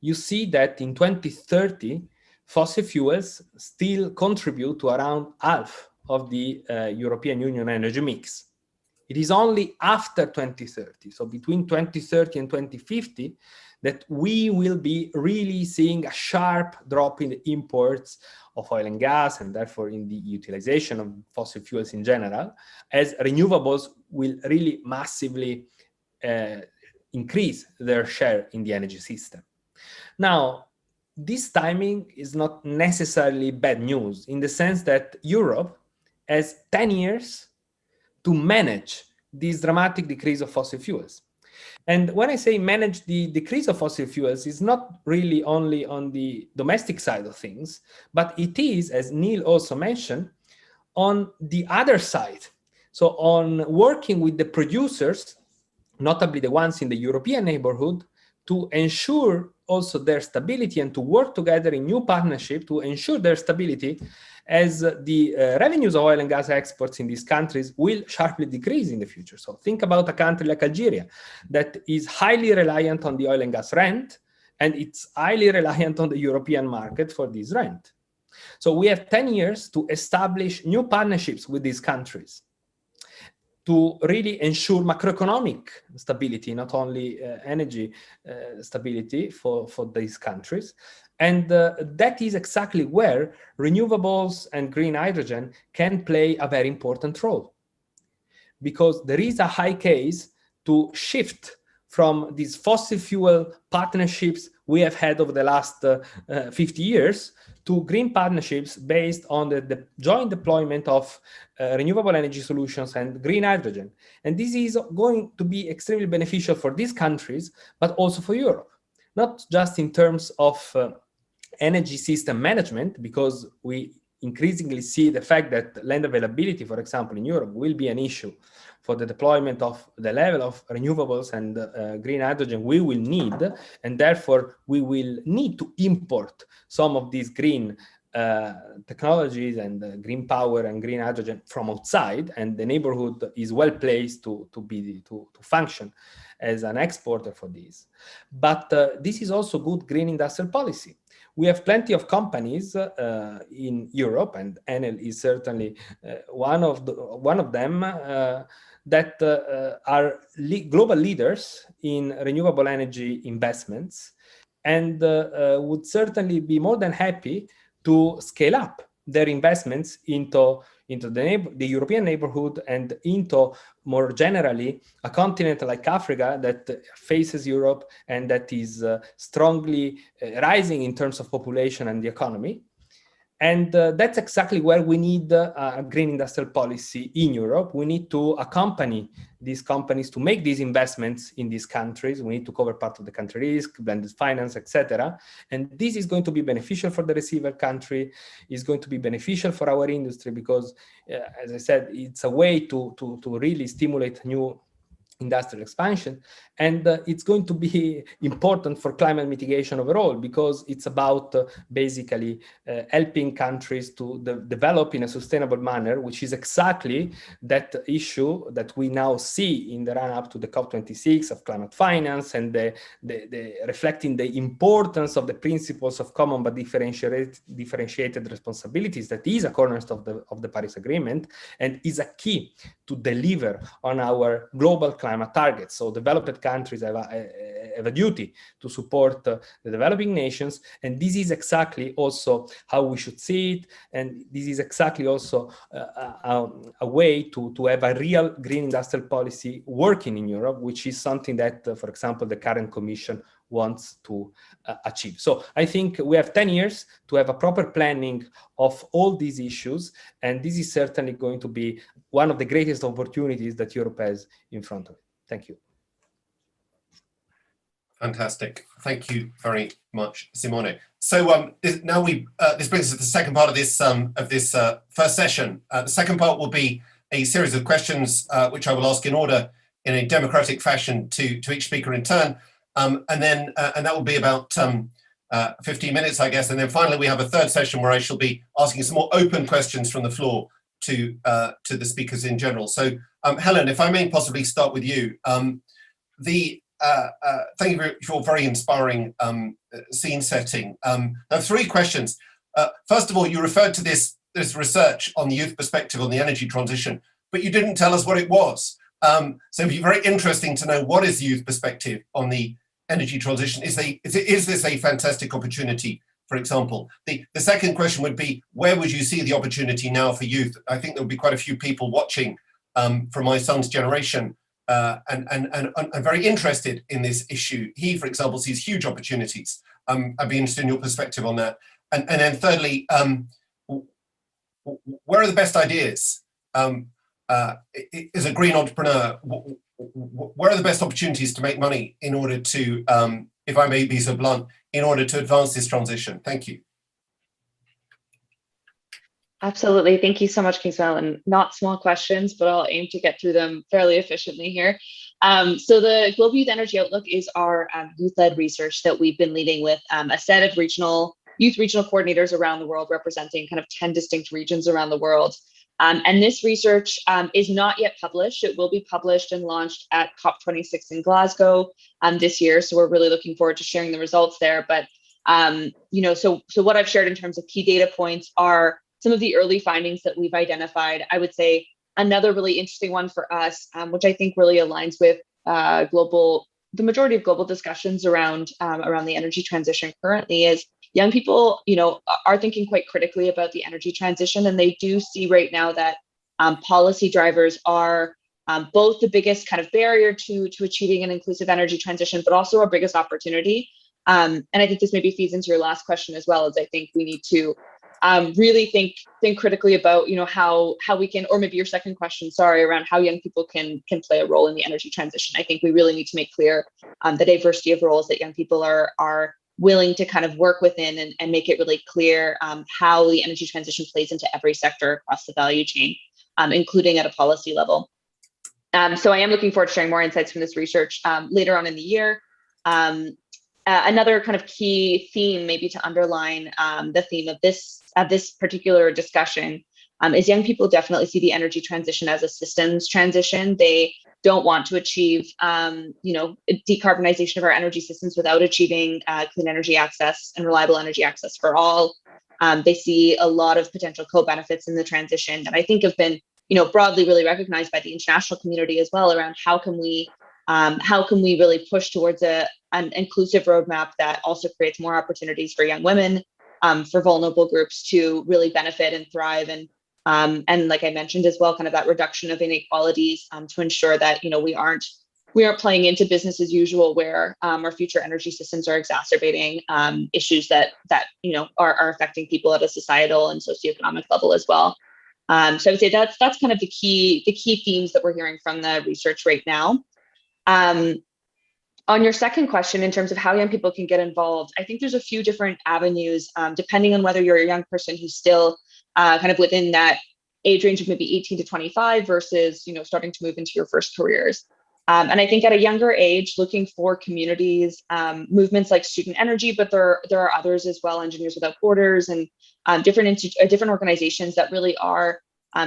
you see that in 2030, fossil fuels still contribute to around half of the European Union energy mix. It is only after 2030, so between 2030 and 2050, that we will be really seeing a sharp drop in the imports of oil and gas, and therefore in the utilization of fossil fuels in general, as renewables will really massively increase their share in the energy system. Now, this timing is not necessarily bad news in the sense that Europe has 10 years to manage this dramatic decrease of fossil fuels. And when I say manage the decrease of fossil fuels, it's not really only on the domestic side of things, but it is, as Neil also mentioned, on the other side. So on working with the producers, notably the ones in the European neighborhood, to ensure also their stability and to work together in new partnership to ensure their stability, as the revenues of oil and gas exports in these countries will sharply decrease in the future. So think about a country like Algeria that is highly reliant on the oil and gas rent, and it's highly reliant on the European market for this rent. So we have 10 years to establish new partnerships with these countries to really ensure macroeconomic stability, not only energy stability for these countries. And that is exactly where renewables and green hydrogen can play a very important role. Because there is a high case to shift from these fossil fuel partnerships we have had over the last 50 years to green partnerships based on the joint deployment of renewable energy solutions and green hydrogen. And this is going to be extremely beneficial for these countries, but also for Europe, not just in terms of energy system management, because we increasingly see the fact that land availability, for example, in Europe will be an issue for the deployment of the level of renewables and green hydrogen we will need, and therefore we will need to import some of these green technologies and green power and green hydrogen from outside, and the neighborhood is well placed to function as an exporter for these. But this is also good green industrial policy. We have plenty of companies in Europe, and Enel is certainly one of them, that are global leaders in renewable energy investments, and would certainly be more than happy to scale up their investments into the European neighborhood and into, more generally, a continent like Africa that faces Europe and that is strongly rising in terms of population and the economy. And that's exactly where we need a green industrial policy in Europe. We need to accompany these companies to make these investments in these countries. We need to cover part of the country risk, blended finance, etc. And this is going to be beneficial for the receiver country. It's going to be beneficial for our industry because, as I said, it's a way to really stimulate new industrial expansion. And it's going to be important for climate mitigation overall, because it's about basically helping countries to develop in a sustainable manner, which is exactly that issue that we now see in the run-up to the COP26 of climate finance, and the reflecting the importance of the principles of common but differentiated responsibilities. That is a cornerstone of the Paris Agreement, and is a key to deliver on our global climate targets. So developed countries have have a duty to support the developing nations, and this is exactly also how we should see it, and this is exactly also a way to have a real green industrial policy working in Europe, which is something that, for example, the current Commission wants to achieve. So I think we have 10 years to have a proper planning of all these issues, and this is certainly going to be one of the greatest opportunities that Europe has in front of it. Thank you. Fantastic. Thank you very much, Simone. So now this brings us to the second part of this first session. The second part will be a series of questions which I will ask in order in a democratic fashion to each speaker in turn. And that will be about 15 minutes, I guess. And then finally, we have a third session where I shall be asking some more open questions from the floor to the speakers in general. So, Helen, if I may possibly start with you. Thank you for your very inspiring scene setting. I have three questions. First of all, you referred to this research on the youth perspective on the energy transition, but you didn't tell us what it was. So it'd be very interesting to know, what is the youth perspective on the energy transition? Is this a fantastic opportunity, for example? The second question would be, where would you see the opportunity now for youth? I think there would be quite a few people watching from my son's generation and very interested in this issue. He, for example, sees huge opportunities. I'd be interested in your perspective on that. And then thirdly, where are the best ideas? As a green entrepreneur, where are the best opportunities to make money in order to, if I may be so blunt, in order to advance this transition? Thank you. Absolutely. Thank you so much, Kingswell. And not small questions, but I'll aim to get through them fairly efficiently here. So the Global Youth Energy Outlook is our youth-led research that we've been leading with a set of youth regional coordinators around the world, representing kind of 10 distinct regions around the world. And this research is not yet published. It will be published and launched at COP26 in Glasgow this year. So we're really looking forward to sharing the results there. But, so what I've shared in terms of key data points are some of the early findings that we've identified. I would say another really interesting one for us, which I think really aligns with the majority of global discussions around the energy transition currently, is young people, are thinking quite critically about the energy transition, and they do see right now that policy drivers are both the biggest kind of barrier to achieving an inclusive energy transition, but also our biggest opportunity. And I think this maybe feeds into your last question as well, as I think we need to really think critically about, how we can, or maybe your second question, sorry, around how young people can play a role in the energy transition. I think we really need to make clear the diversity of roles that young people are willing to kind of work within, and make it really clear how the energy transition plays into every sector across the value chain, including at a policy level. So I am looking forward to sharing more insights from this research later on in the year. Another kind of key theme, maybe to underline the theme of this particular discussion, is young people definitely see the energy transition as a systems transition. They don't want to achieve, decarbonization of our energy systems without achieving clean energy access and reliable energy access for all. They see a lot of potential co-benefits in the transition that I think have been, broadly really recognized by the international community as well, around how can we really push towards an inclusive roadmap that also creates more opportunities for young women, for vulnerable groups to really benefit and thrive, and like I mentioned as well, kind of that reduction of inequalities, to ensure that we aren't playing into business as usual, where our future energy systems are exacerbating issues that are affecting people at a societal and socioeconomic level as well. So I would say that's kind of the key themes that we're hearing from the research right now. On your second question, in terms of how young people can get involved, I think there's a few different avenues, depending on whether you're a young person who's still kind of within that age range of maybe 18 to 25 versus, starting to move into your first careers. And I think at a younger age, looking for communities, movements like Student Energy, but there are others as well, Engineers Without Borders, and different organizations that really are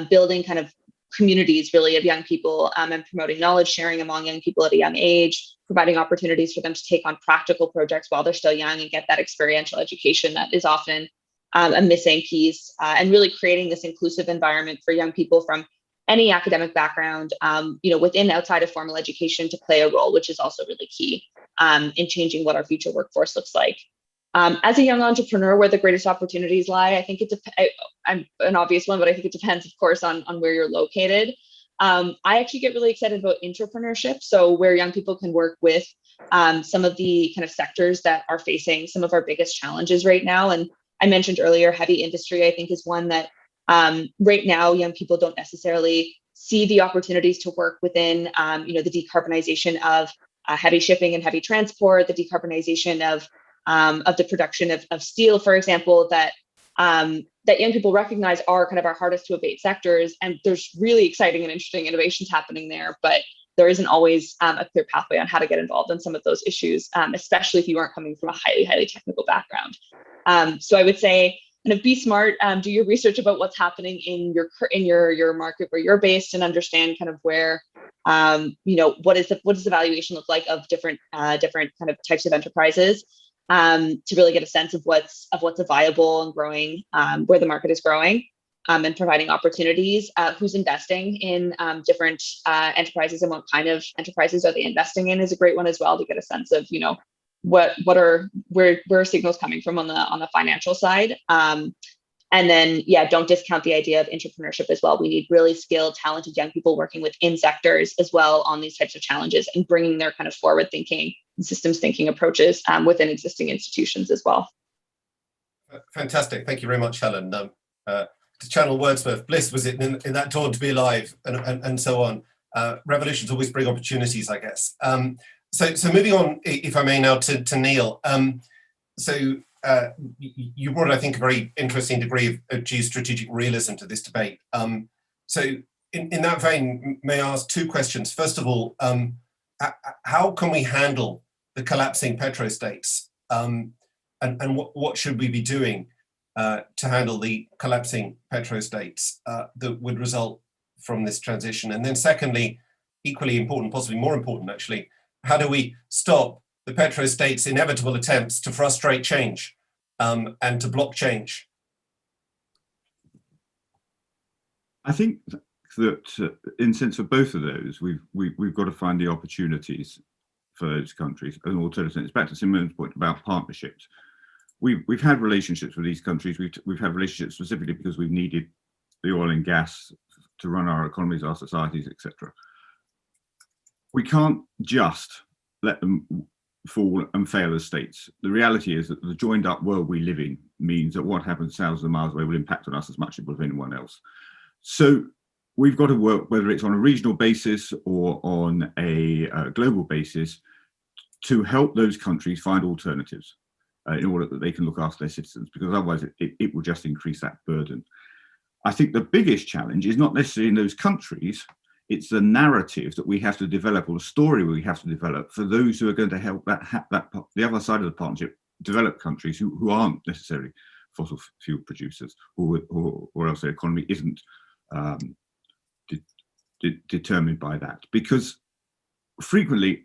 building kind of communities really of young people, and promoting knowledge sharing among young people at a young age, providing opportunities for them to take on practical projects while they're still young and get that experiential education that is often a missing piece, and really creating this inclusive environment for young people from any academic background, within outside of formal education to play a role, which is also really key in changing what our future workforce looks like. As a young entrepreneur, where the greatest opportunities lie, I think I'm an obvious one, but I think it depends, of course, on where you're located. I actually get really excited about entrepreneurship, so where young people can work with some of the kind of sectors that are facing some of our biggest challenges right now. And I mentioned earlier, heavy industry, I think, is one that right now young people don't necessarily see the opportunities to work within, the decarbonization of heavy shipping and heavy transport, the decarbonization of the production of steel, for example, that young people recognize are kind of our hardest to abate sectors. And there's really exciting and interesting innovations happening there, but there isn't always a clear pathway on how to get involved in some of those issues, especially if you aren't coming from a highly, highly technical background. So I would say, kind of be smart, do your research about what's happening in your market where you're based, and understand kind of where, what does the valuation look like of different kind of types of enterprises, to really get a sense of what's a viable and growing, where the market is growing, and providing opportunities, who's investing in different enterprises, and what kind of enterprises are they investing in is a great one as well, to get a sense of, where are signals coming from on the financial side. And then, don't discount the idea of entrepreneurship as well. We need really skilled, talented young people working within sectors as well on these types of challenges, and bringing their kind of forward thinking and systems thinking approaches within existing institutions as well. Fantastic. Thank you very much, Helen. To channel Wordsworth, bliss was it in that dawn to be alive, and so on. Revolutions always bring opportunities, I guess. So moving on, if I may now, to Neil. You brought, I think, a very interesting degree of geostrategic realism to this debate. So in that vein, may I ask two questions? First of all, how can we handle the collapsing petrostates? And what should we be doing to handle the collapsing petrostates that would result from this transition? And then secondly, equally important, possibly more important actually, how do we stop the petrostates' inevitable attempts to frustrate change and to block change? I think that in sense of both of those, we've got to find the opportunities for those countries. An alternative sense, back to Simone's point about partnerships. We've had relationships with these countries. We've had relationships specifically because we've needed the oil and gas to run our economies, our societies, etc. We can't just let them fall and fail as states. The reality is that the joined up world we live in means that what happens thousands of miles away will impact on us as much as it will anyone else. So we've got to work, whether it's on a regional basis or on a global basis, to help those countries find alternatives in order that they can look after their citizens, because otherwise it will just increase that burden. I think the biggest challenge is not necessarily in those countries, it's the narrative that we have to develop, or the story we have to develop for those who are going to help the other side of the partnership, developed countries who aren't necessarily fossil fuel producers, or else their economy isn't determined by that. Because frequently,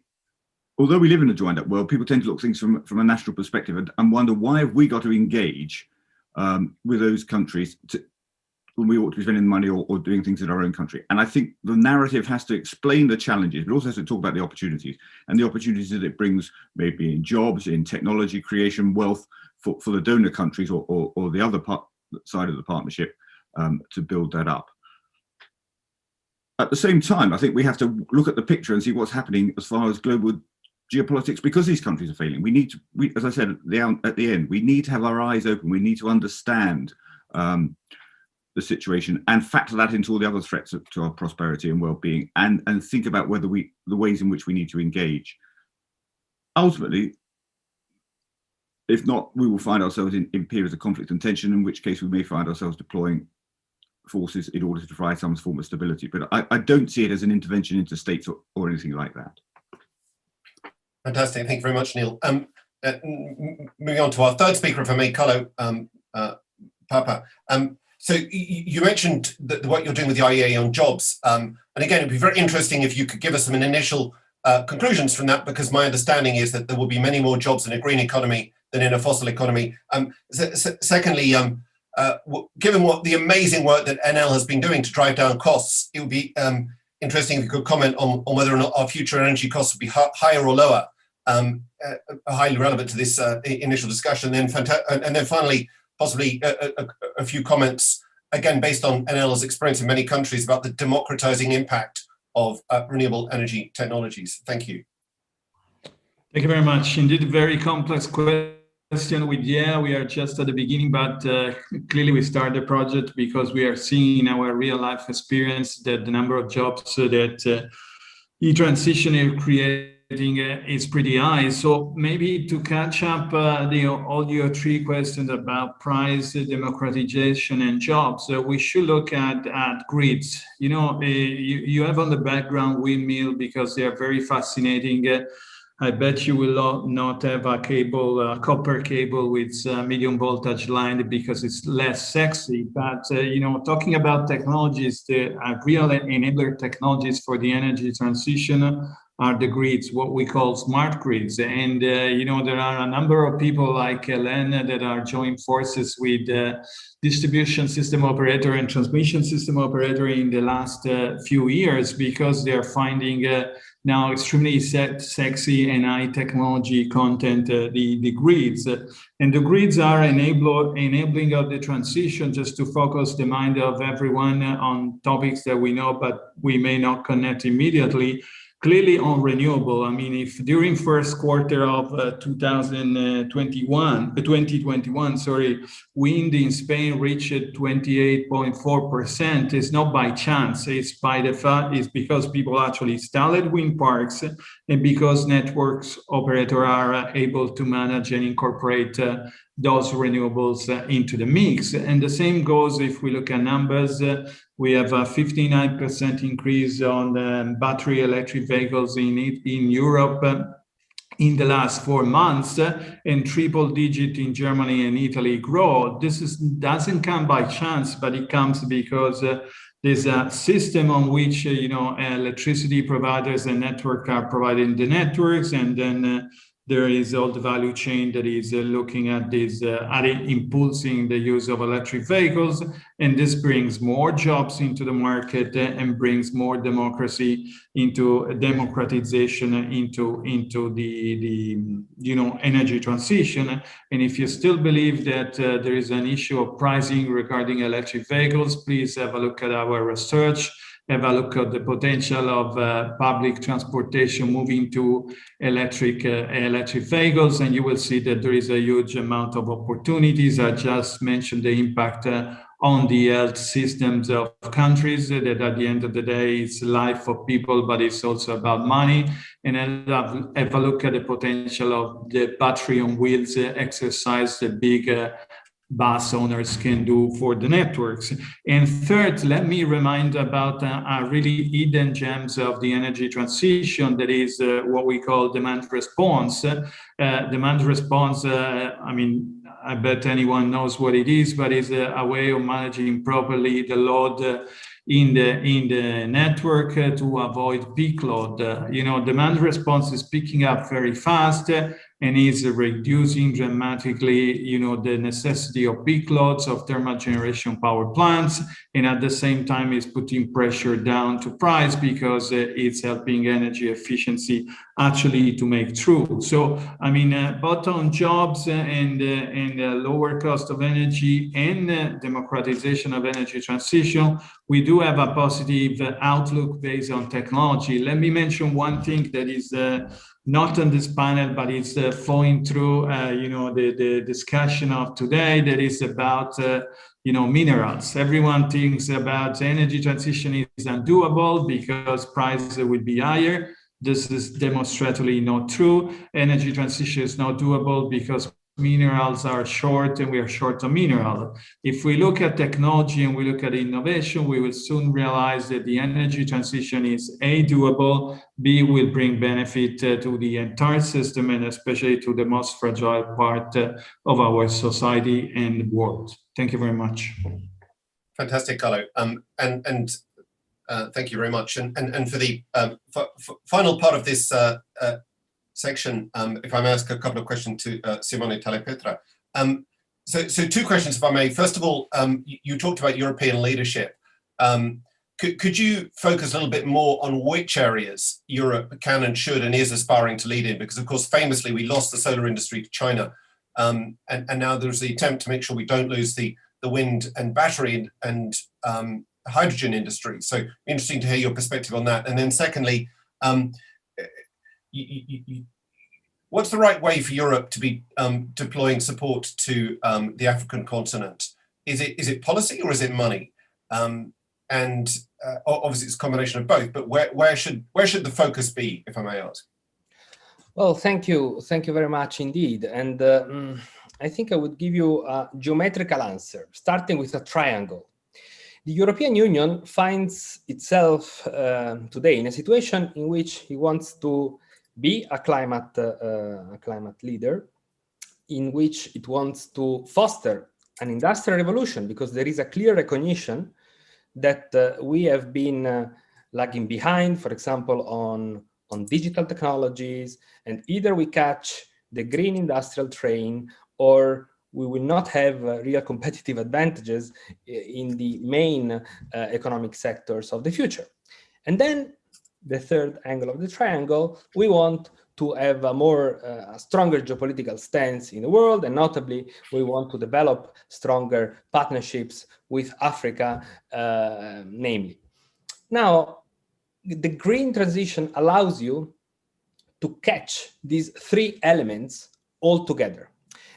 although we live in a joined up world, people tend to look at things from a national perspective and wonder, why have we got to engage with those countries when we ought to be spending money or doing things in our own country? And I think the narrative has to explain the challenges, but also has to talk about the opportunities, and the opportunities that it brings, maybe in jobs, in technology creation, wealth for the donor countries or the other side of the partnership to build that up. At the same time, I think we have to look at the picture and see what's happening as far as global geopolitics, because these countries are failing. As I said at the end, we need to have our eyes open. We need to understand the situation and factor that into all the other threats to our prosperity and well-being, and think about whether the ways in which we need to engage. Ultimately, if not, we will find ourselves in periods of conflict and tension, in which case we may find ourselves deploying forces in order to provide some form of stability. But I don't see it as an intervention into states or anything like that. Fantastic. Thank you very much, Neil. Moving on to our third speaker, if I may, Carlo Papa. So you mentioned what you're doing with the IEA on jobs. And again, it'd be very interesting if you could give us some initial conclusions from that, because my understanding is that there will be many more jobs in a green economy than in a fossil economy. Secondly, given what the amazing work that Enel has been doing to drive down costs, it would be interesting if you could comment on whether or not our future energy costs would be higher or lower, highly relevant to this initial discussion. And then finally, possibly a few comments, again, based on Enel's experience in many countries about the democratizing impact of renewable energy technologies. Thank you. Thank you very much. Indeed, a very complex question. We are just at the beginning, but clearly we started the project because we are seeing in our real life experience that the number of jobs that e-transition is creating is pretty high. So maybe to catch up all your three questions about price, democratization, and jobs, we should look at grids. You know, you have on the background windmill because they are very fascinating. I bet you will not have a copper cable with medium voltage line because it's less sexy. But you know, talking about technologies, the real enabler technologies for the energy transition are the grids, what we call smart grids. And you know, there are a number of people like Helen that are joining forces with distribution system operator and transmission system operator in the last few years because they are finding now extremely sexy and high technology content, the grids. And the grids are enabling of the transition, just to focus the mind of everyone on topics that we know, but we may not connect immediately. Clearly on renewable, I mean, if during first quarter of 2021, wind in Spain reached 28.4%, it's not by chance, it's by the fact, it's because people actually installed wind parks and because networks operators are able to manage and incorporate those renewables into the mix. And the same goes if we look at numbers. We have a 59% increase on battery electric vehicles in Europe in the last 4 months, and triple digit in Germany and Italy grow. This doesn't come by chance, but it comes because there's a system on which electricity providers and network are providing the networks, and then there is all the value chain that is looking at this, impulsing the use of electric vehicles, and this brings more jobs into the market and brings more democratization into the energy transition. And if you still believe that there is an issue of pricing regarding electric vehicles, please have a look at our research. Have a look at the potential of public transportation moving to electric vehicles, and you will see that there is a huge amount of opportunities. I just mentioned the impact on the health systems of countries, that at the end of the day, it's life of people, but it's also about money. And have a look at the potential of the battery on wheels exercise, the big bus owners can do for the networks. And third, let me remind about a really hidden gems of the energy transition, that is what we call demand response. Demand response, I mean, I bet anyone knows what it is, but it's a way of managing properly the load in the network to avoid peak load. Demand response is picking up very fast and is reducing dramatically, the necessity of peak loads of thermal generation power plants, and at the same time is putting pressure down to price because it's helping energy efficiency actually to make through. So, I mean, both on jobs and lower cost of energy and democratization of energy transition, we do have a positive outlook based on technology. Let me mention one thing that is not on this panel, but it's flowing through, the discussion of today, that is about, minerals. Everyone thinks about energy transition is undoable because prices will be higher. This is demonstrably not true. Energy transition is not doable because minerals are short and we are short on mineral. If we look at technology and we look at innovation, we will soon realize that the energy transition is A, doable, B, will bring benefit to the entire system and especially to the most fragile part of our society and world. Thank you very much. Fantastic, Carlo. Thank you very much. And for the final part of this section, if I may ask a couple of questions to Simone Talepetra. So two questions, if I may. First of all, you talked about European leadership. Could you focus a little bit more on which areas Europe can and should and is aspiring to lead in? Because, of course, famously, we lost the solar industry to China. And now there's the attempt to make sure we don't lose the wind and battery and hydrogen industry. So interesting to hear your perspective on that. And then secondly, what's the right way for Europe to be deploying support to the African continent? Is it policy or is it money? And obviously it's a combination of both, but where should the focus be, if I may ask? Well, thank you very much indeed. And I think I would give you a geometrical answer, starting with a triangle. The European Union finds itself today in a situation in which it wants to be a climate leader, in which it wants to foster an industrial revolution, because there is a clear recognition that we have been lagging behind, for example, on digital technologies, and either we catch the green industrial train or we will not have real competitive advantages in the main economic sectors of the future. And then the third angle of the triangle, we want to have a stronger geopolitical stance in the world, and notably, we want to develop stronger partnerships with Africa, namely. Now, the green transition allows you to catch these three elements all together.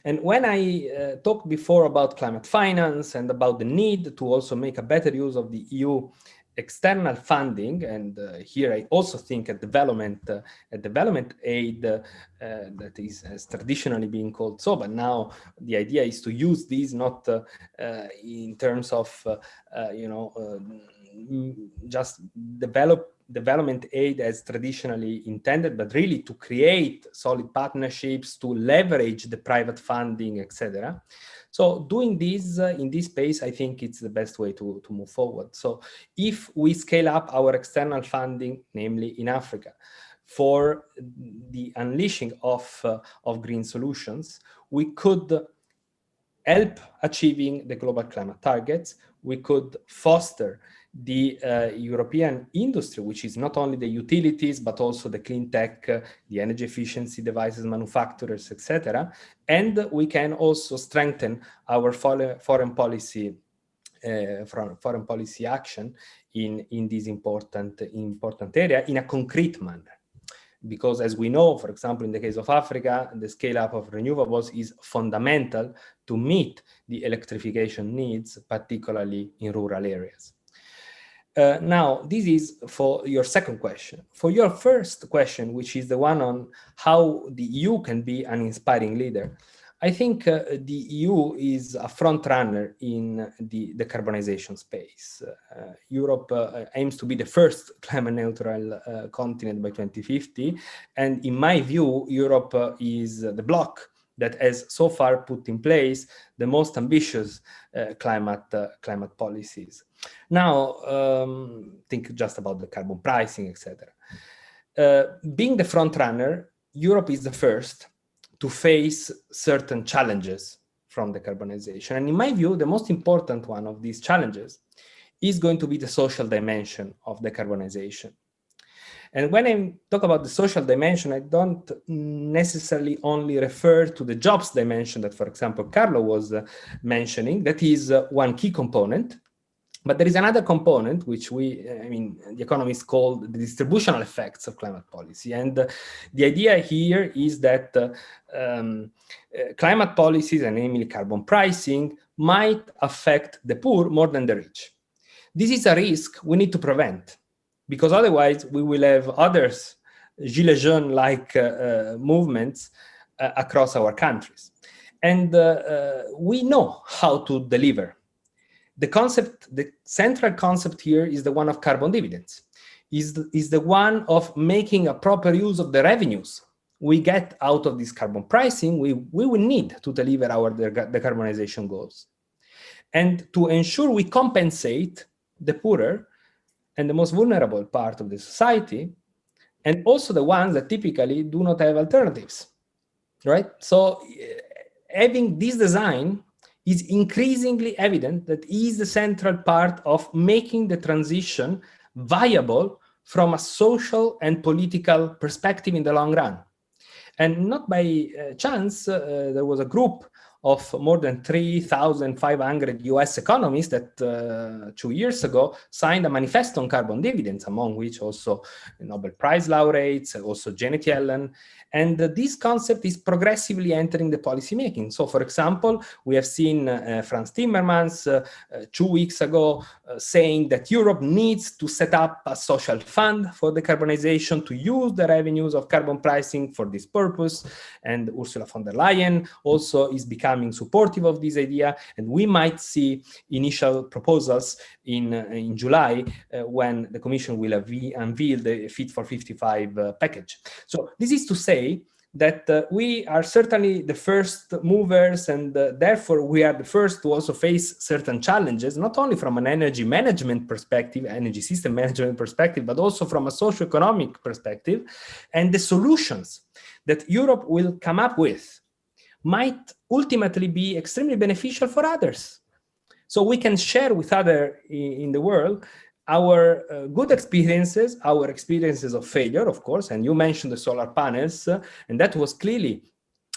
And when I talked before about climate finance and about the need to also make a better use of the EU external funding, and here I also think a development aid that has traditionally been called so, but now the idea is to use these not in terms of just development aid as traditionally intended, but really to create solid partnerships, to leverage the private funding, etc. So doing this in this space, I think it's the best way to move forward. So if we scale up our external funding, namely in Africa, for the unleashing of green solutions, we could help achieving the global climate targets. We could foster the European industry, which is not only the utilities, but also the clean tech, the energy efficiency devices manufacturers, etc. And we can also strengthen our foreign policy action in this important area in a concrete manner. Because as we know, for example, in the case of Africa, the scale up of renewables is fundamental to meet the electrification needs, particularly in rural areas. Now, this is for your second question. For your first question, which is the one on how the EU can be an inspiring leader, I think the EU is a front runner in the decarbonization space. Europe aims to be the first climate neutral continent by 2050. And in my view, Europe is the bloc that has so far put in place the most ambitious climate policies. Now, think just about the carbon pricing, etc. Being the front runner, Europe is the first to face certain challenges from decarbonization. And in my view, the most important one of these challenges is going to be the social dimension of decarbonization. And when I talk about the social dimension, I don't necessarily only refer to the jobs dimension that, for example, Carlo was mentioning. That is one key component. But there is another component, which the economists call the distributional effects of climate policy. And the idea here is that climate policies, and namely carbon pricing, might affect the poor more than the rich. This is a risk we need to prevent, because otherwise we will have others, gilets jaunes-like movements across our countries. And we know how to deliver. The central concept here is the one of carbon dividends, is the one of making a proper use of the revenues we get out of this carbon pricing. We will need to deliver our decarbonization goals. And to ensure we compensate the poorer and the most vulnerable part of the society, and also the ones that typically do not have alternatives, right? So having this design is increasingly evident that is the central part of making the transition viable from a social and political perspective in the long run. And not by chance, there was a group of more than 3,500 US economists that 2 years ago signed a manifesto on carbon dividends, among which also Nobel Prize laureates, also Janet Yellen. And this concept is progressively entering the policymaking. So, for example, we have seen Franz Timmermans 2 weeks ago saying that Europe needs to set up a social fund for decarbonization to use the revenues of carbon pricing for this purpose. And Ursula von der Leyen also is becoming supportive of this idea. And we might see initial proposals in July when the Commission will unveil the Fit for 55 package. So this is to say that we are certainly the first movers, and therefore we are the first to also face certain challenges, not only from an energy management perspective, energy system management perspective, but also from a socio-economic perspective. And the solutions that Europe will come up with might ultimately be extremely beneficial for others. So we can share with others in the world our good experiences, our experiences of failure, of course, and you mentioned the solar panels, and that was clearly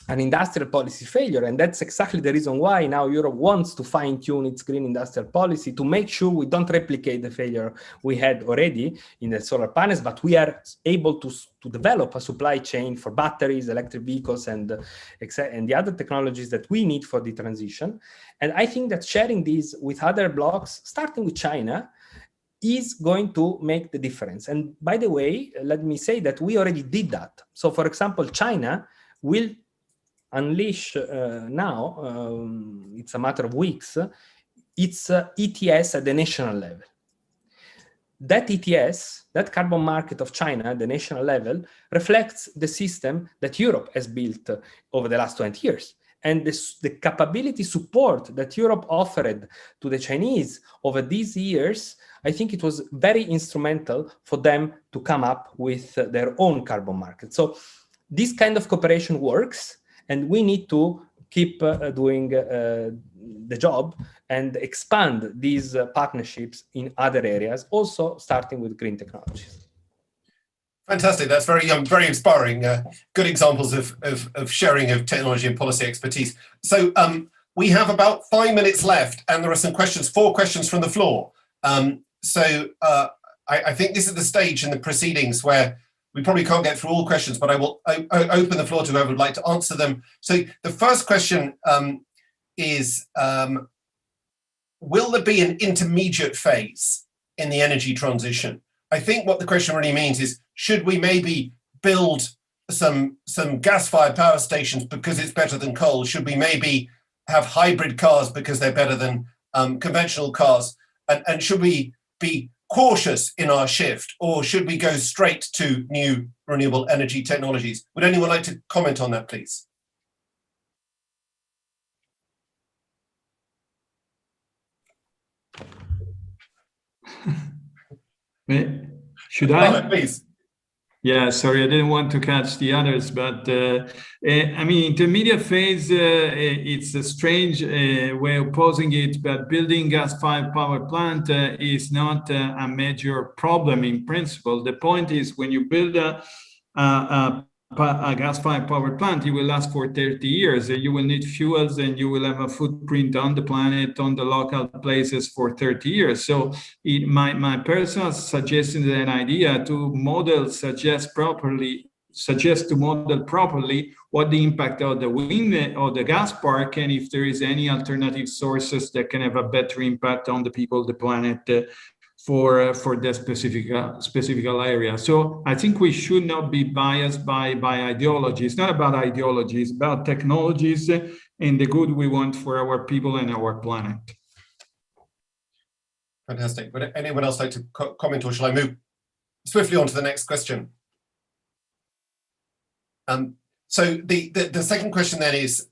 an industrial policy failure. And that's exactly the reason why now Europe wants to fine-tune its green industrial policy to make sure we don't replicate the failure we had already in the solar panels, but we are able to develop a supply chain for batteries, electric vehicles, and the other technologies that we need for the transition. And I think that sharing these with other blocs, starting with China, is going to make the difference. And by the way, let me say that we already did that. So for example, China will unleash now, it's a matter of weeks, its ETS at the national level. That ETS, that carbon market of China at the national level, reflects the system that Europe has built over the last 20 years. And the capability support that Europe offered to the Chinese over these years, I think it was very instrumental for them to come up with their own carbon market. So this kind of cooperation works, and we need to keep doing the job and expand these partnerships in other areas, also starting with green technologies. Fantastic. That's very very inspiring. Good examples of sharing of technology and policy expertise. So we have about 5 minutes left, and there are some questions, 4 questions from the floor. I think this is the stage in the proceedings where we probably can't get through all questions, but I will open the floor to whoever would like to answer them. So the first question is, will there be an intermediate phase in the energy transition? I think what the question really means is, should we maybe build some gas-fired power stations because it's better than coal? Should we maybe have hybrid cars because they're better than conventional cars? And should we be cautious in our shift, or should we go straight to new renewable energy technologies? Would anyone like to comment on that, please? Should I? Please. Yeah, sorry, I didn't want to catch the others, but I mean, intermediate phase, it's a strange way of posing it, but building gas-fired power plant is not a major problem in principle. The point is, when you build a gas-fired power plant, it will last for 30 years. You will need fuels, and you will have a footprint on the planet, on the local places for 30 years. So my personal suggestion and idea to model suggest to model properly what the impact of the wind or the gas park, and if there is any alternative sources that can have a better impact on the people, the planet, for the specific area. So I think we should not be biased by ideology. It's not about ideology, it's about technologies and the good we want for our people and our planet. Fantastic. Would anyone else like to comment, or shall I move swiftly on to the next question? So the second question then is,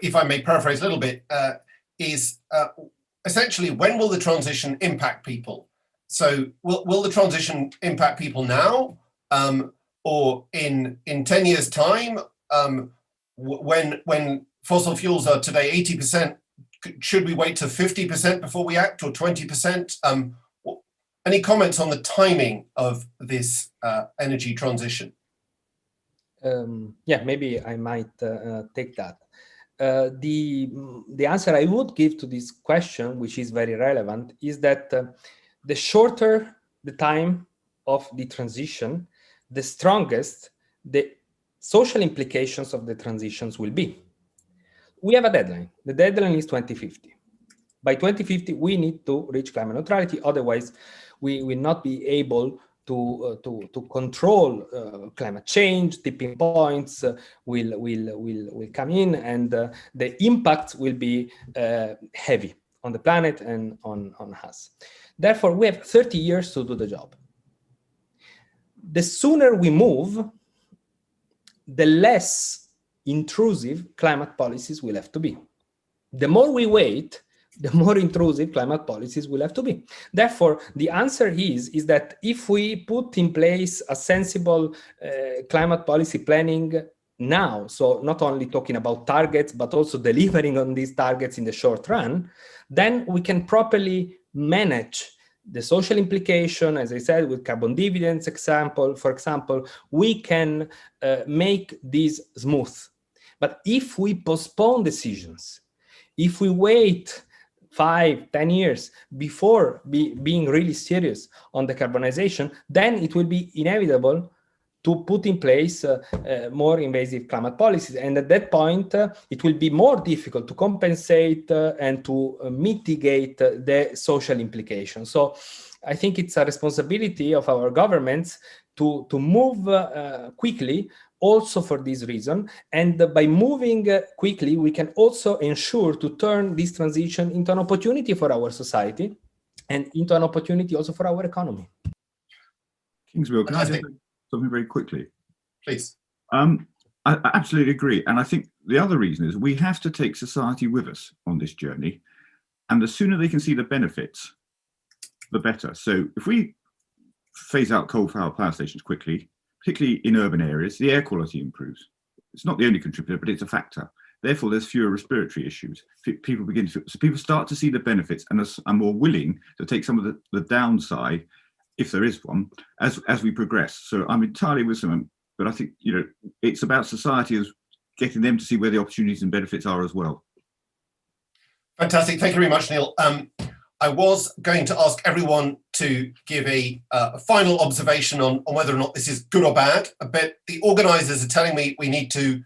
if I may paraphrase a little bit, is essentially, when will the transition impact people? So will the transition impact people now, or in 10 years' time, when fossil fuels are today 80% Should we wait to 50% before we act, or 20%? Any comments on the timing of this energy transition? Yeah, maybe I might take that. The answer I would give to this question, which is very relevant, is that the shorter the time of the transition, the strongest the social implications of the transitions will be. We have a deadline. The deadline is 2050. By 2050, we need to reach climate neutrality. Otherwise, we will not be able to control climate change. Tipping points will come in, and the impact will be heavy on the planet and on us. Therefore, we have 30 years to do the job. The sooner we move, the less intrusive climate policies will have to be. The more we wait, the more intrusive climate policies will have to be. Therefore, the answer is that if we put in place a sensible climate policy planning now, so not only talking about targets, but also delivering on these targets in the short run, then we can properly manage the social implication, as I said, with carbon dividends example, for example, we can make this smooth. But if we postpone decisions, if we wait 5, 10 years before being really serious on decarbonization, then it will be inevitable to put in place more invasive climate policies. And at that point, it will be more difficult to compensate and to mitigate the social implications. So I think it's a responsibility of our governments to move quickly, also for this reason. And by moving quickly, we can also ensure to turn this transition into an opportunity for our society and into an opportunity also for our economy. Kingsmill, can I just something very quickly? Please. I absolutely agree. And I think the other reason is we have to take society with us on this journey. And the sooner they can see the benefits, the better. So if we phase out coal-fired power stations quickly, particularly in urban areas, the air quality improves. It's not the only contributor, but it's a factor. Therefore, there's fewer respiratory issues. People begin to, so people start to see the benefits and are more willing to take some of the downside, if there is one, as we progress. So I'm entirely with someone, but I think, you know, it's about society as getting them to see where the opportunities and benefits are as well. Fantastic. Thank you very much, Neil. I was going to ask everyone to give a final observation on whether or not this is good or bad, but the organisers are telling me we need to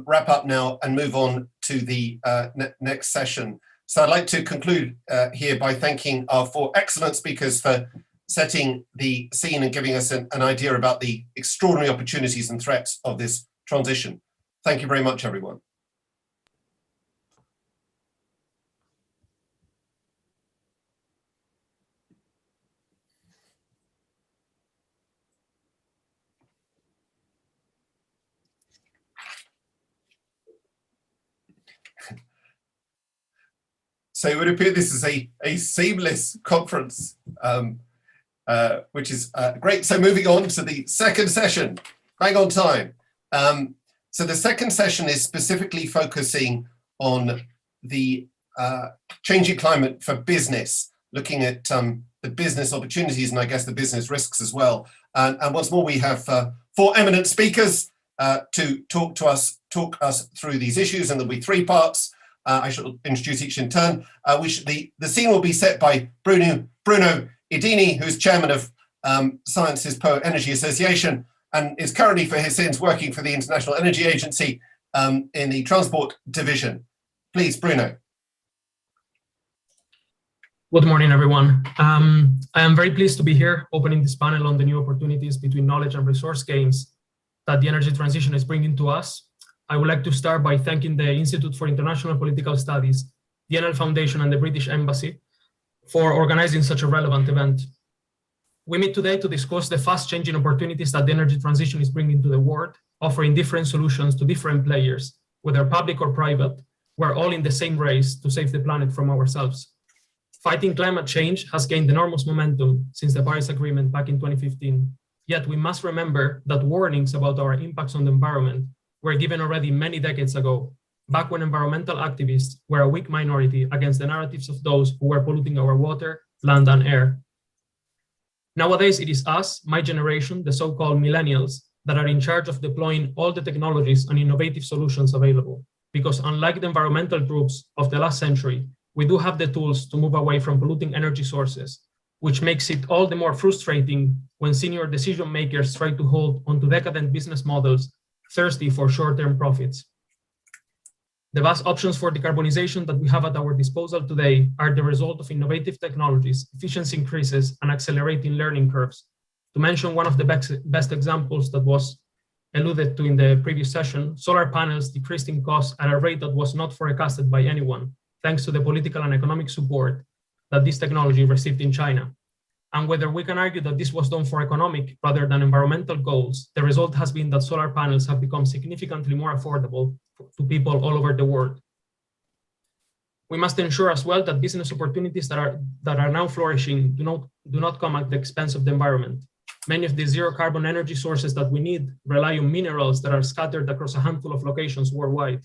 wrap up now and move on to the next session. So I'd like to conclude here by thanking our 4 excellent speakers for setting the scene and giving us an idea about the extraordinary opportunities and threats of this transition. Thank you very much, everyone. So it would appear this is a seamless conference, which is great. So moving on to the second session, bang on time. So the second session is specifically focusing on the changing climate for business, looking at the business opportunities and I guess the business risks as well. And once more, we have 4 eminent speakers to talk us through these issues, and there'll be 3 parts. I shall introduce each in turn. The scene will be set by Bruno Idini, who's chairman of Sciences Po Energy Association and is currently, for his sins, working for the International Energy Agency in the transport division. Please, Bruno. Good morning, everyone. I am very pleased to be here opening this panel on the new opportunities between knowledge and resource gains that the energy transition is bringing to us. I would like to start by thanking the Institute for International Political Studies, the NL Foundation, and the British Embassy for organizing such a relevant event. We meet today to discuss the fast-changing opportunities that the energy transition is bringing to the world, offering different solutions to different players, whether public or private. We're all in the same race to save the planet from ourselves. Fighting climate change has gained enormous momentum since the Paris Agreement back in 2015. Yet we must remember that warnings about our impacts on the environment were given already many decades ago, back when environmental activists were a weak minority against the narratives of those who were polluting our water, land, and air. Nowadays, it is us, my generation, the so-called millennials, that are in charge of deploying all the technologies and innovative solutions available. Because unlike the environmental groups of the last century, we do have the tools to move away from polluting energy sources, which makes it all the more frustrating when senior decision makers try to hold onto decadent business models thirsty for short-term profits. The vast options for decarbonization that we have at our disposal today are the result of innovative technologies, efficiency increases, and accelerating learning curves. To mention one of the best examples that was alluded to in the previous session, solar panels decreased in cost at a rate that was not forecasted by anyone, thanks to the political and economic support that this technology received in China. And whether we can argue that this was done for economic rather than environmental goals, the result has been that solar panels have become significantly more affordable to people all over the world. We must ensure as well that business opportunities that are now flourishing do not come at the expense of the environment. Many of the zero carbon energy sources that we need rely on minerals that are scattered across a handful of locations worldwide.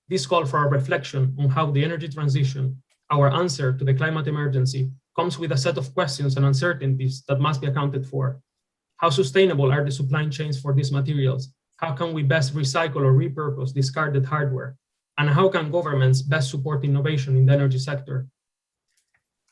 This call for a reflection on how the energy transition, our answer to the climate emergency, comes with a set of questions and uncertainties that must be accounted for. How sustainable are the supply chains for these materials? How can we best recycle or repurpose discarded hardware? And how can governments best support innovation in the energy sector?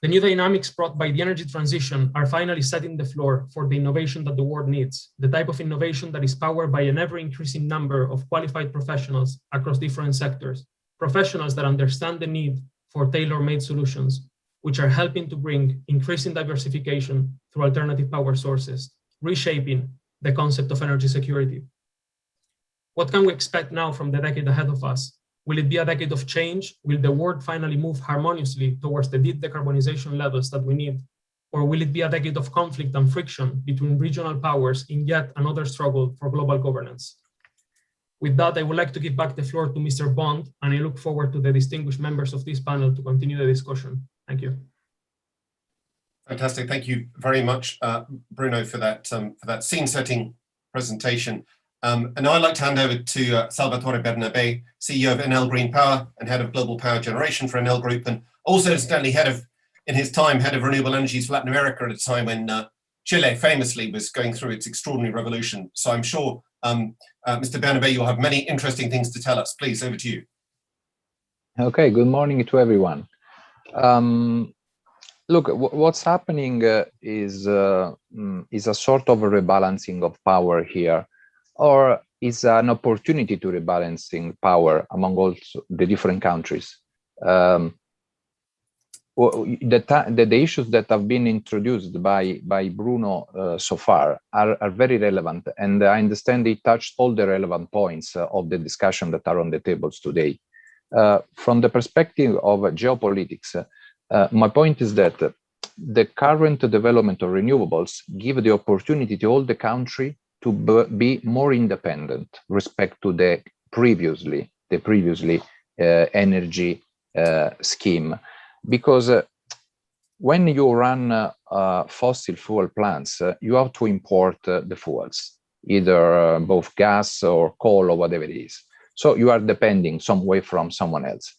The new dynamics brought by the energy transition are finally setting the floor for the innovation that the world needs, the type of innovation that is powered by an ever-increasing number of qualified professionals across different sectors, professionals that understand the need for tailor-made solutions, which are helping to bring increasing diversification through alternative power sources, reshaping the concept of energy security. What can we expect now from the decade ahead of us? Will it be a decade of change? Will the world finally move harmoniously towards the deep decarbonization levels that we need? Or will it be a decade of conflict and friction between regional powers in yet another struggle for global governance? With that, I would like to give back the floor to Mr. Bond, and I look forward to the distinguished members of this panel to continue the discussion. Thank you. Fantastic. Thank you very much, Bruno, for that scene-setting presentation. And now I'd like to hand over to Salvatore Bernabé, CEO of Enel Green Power and head of global power generation for Enel Group, and also incidentally head of renewable energies for Latin America at a time when Chile famously was going through its extraordinary revolution. So I'm sure, Mr. Bernabé, you'll have many interesting things to tell us. Please, over to you. Okay, good morning to everyone. Look, what's happening is a sort of a rebalancing of power here, or is an opportunity to rebalancing power among all the different countries. The issues that have been introduced by Bruno so far are very relevant, and I understand he touched all the relevant points of the discussion that are on the tables today. From the perspective of geopolitics, my point is that the current development of renewables give the opportunity to all the country to be more independent respect to the previously energy scheme, because when you run fossil fuel plants, you have to import the fuels, either both gas or coal or whatever it is. So you are depending some way from someone else.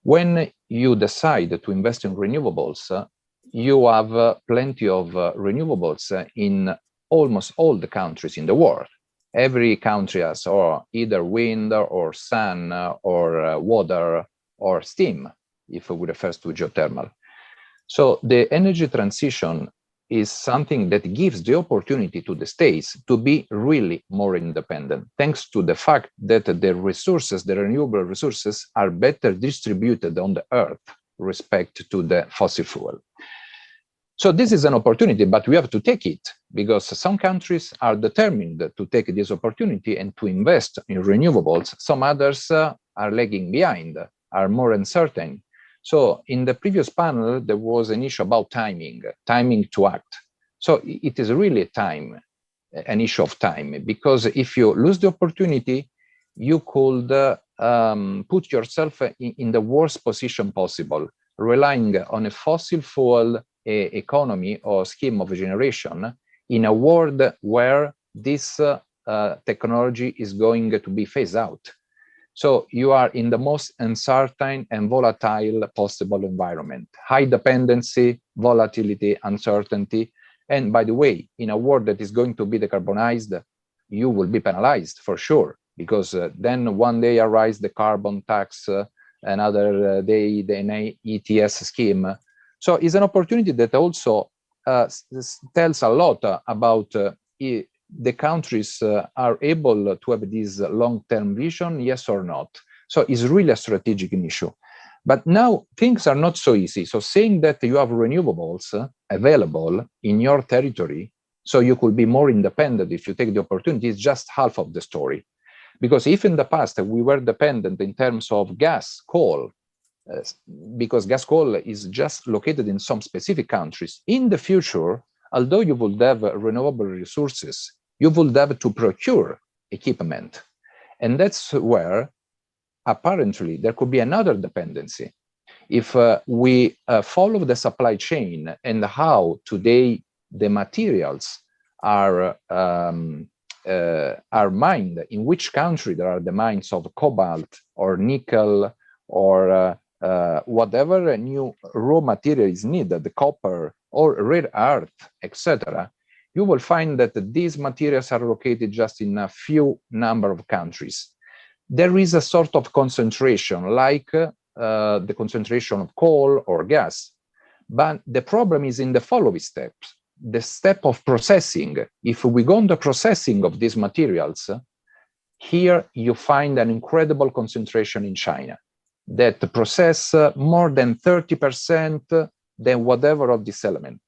When you decide to invest in renewables, you have plenty of renewables in almost all the countries in the world. Every country has either wind or sun or water or steam, if we refer to geothermal. So the energy transition is something that gives the opportunity to the states to be really more independent, thanks to the fact that the resources, the renewable resources, are better distributed on the earth respect to the fossil fuel. So this is an opportunity, but we have to take it, because some countries are determined to take this opportunity and to invest in renewables. Some others are lagging behind, are more uncertain. So in the previous panel, there was an issue about timing to act. So it is really an issue of time, because if you lose the opportunity, you could put yourself in the worst position possible, relying on a fossil fuel economy or scheme of generation in a world where this technology is going to be phased out. So you are in the most uncertain and volatile possible environment. High dependency, volatility, uncertainty. And by the way, in a world that is going to be decarbonized, you will be penalized for sure, because then one day arise the carbon tax, another day the ETS scheme. So it's an opportunity that also tells a lot about the countries are able to have this long-term vision, yes or not. So it's really a strategic issue. But now things are not so easy. So saying that you have renewables available in your territory, so you could be more independent if you take the opportunity, is just half of the story. Because if in the past we were dependent in terms of gas, coal, because gas coal is just located in some specific countries, in the future, although you would have renewable resources, you would have to procure equipment. And that's where apparently there could be another dependency. If we follow the supply chain and how today the materials are mined, in which country there are the mines of cobalt or nickel or whatever new raw material is needed, the copper or rare earth, etc., you will find that these materials are located just in a few number of countries. There is a sort of concentration, like the concentration of coal or gas. But the problem is in the following steps, the step of processing. If we go on the processing of these materials, here you find an incredible concentration in China that process more than 30% than whatever of this element.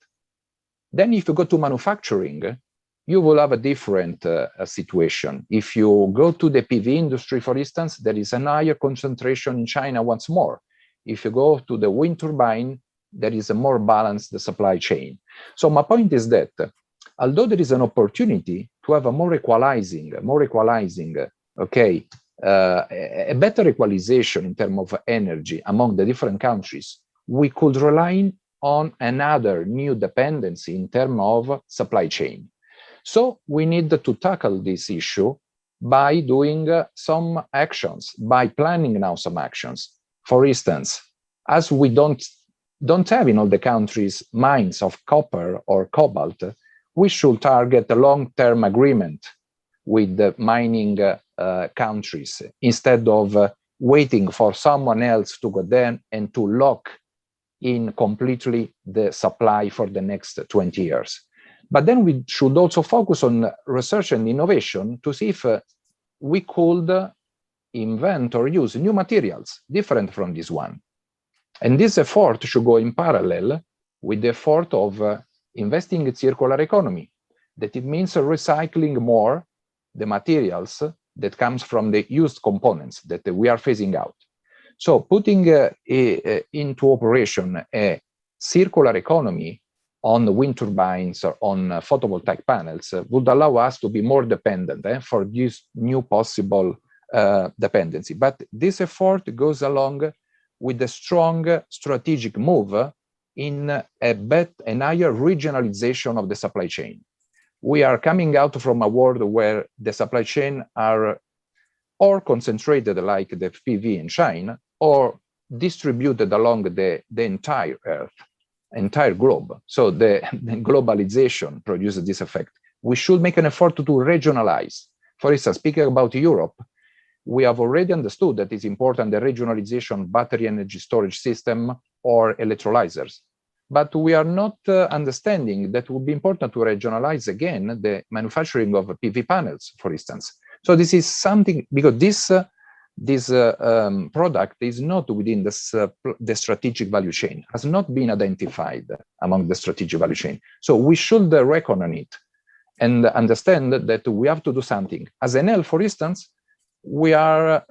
Then if you go to manufacturing, you will have a different situation. If you go to the PV industry, for instance, there is a higher concentration in China once more. If you go to the wind turbine, there is a more balanced supply chain. So my point is that although there is an opportunity to have a more equalizing, a better equalization in terms of energy among the different countries, we could rely on another new dependency in terms of supply chain. So we need to tackle this issue by doing some actions, by planning now some actions. For instance, as we don't have in all the countries mines of copper or cobalt, we should target a long-term agreement with the mining countries instead of waiting for someone else to go there and to lock in completely the supply for the next 20 years. But then we should also focus on research and innovation to see if we could invent or use new materials different from this one. And this effort should go in parallel with the effort of investing in circular economy. That it means recycling more the materials that comes from the used components that we are phasing out. So putting into operation a circular economy on the wind turbines or on photovoltaic panels would allow us to be more dependent for this new possible dependency. But this effort goes along with a strong strategic move in a higher regionalization of the supply chain. We are coming out from a world where the supply chain are or concentrated like the PV in China or distributed along the entire Earth, entire globe. So the globalization produces this effect. We should make an effort to regionalize. For instance, speaking about Europe, we have already understood that it's important the regionalization of battery energy storage system or electrolyzers. But we are not understanding that it would be important to regionalize again the manufacturing of PV panels, for instance. So this is something, because this product is not within the strategic value chain, has not been identified among the strategic value chain. So we should reckon on it and understand that we have to do something. As Enel, for instance, we are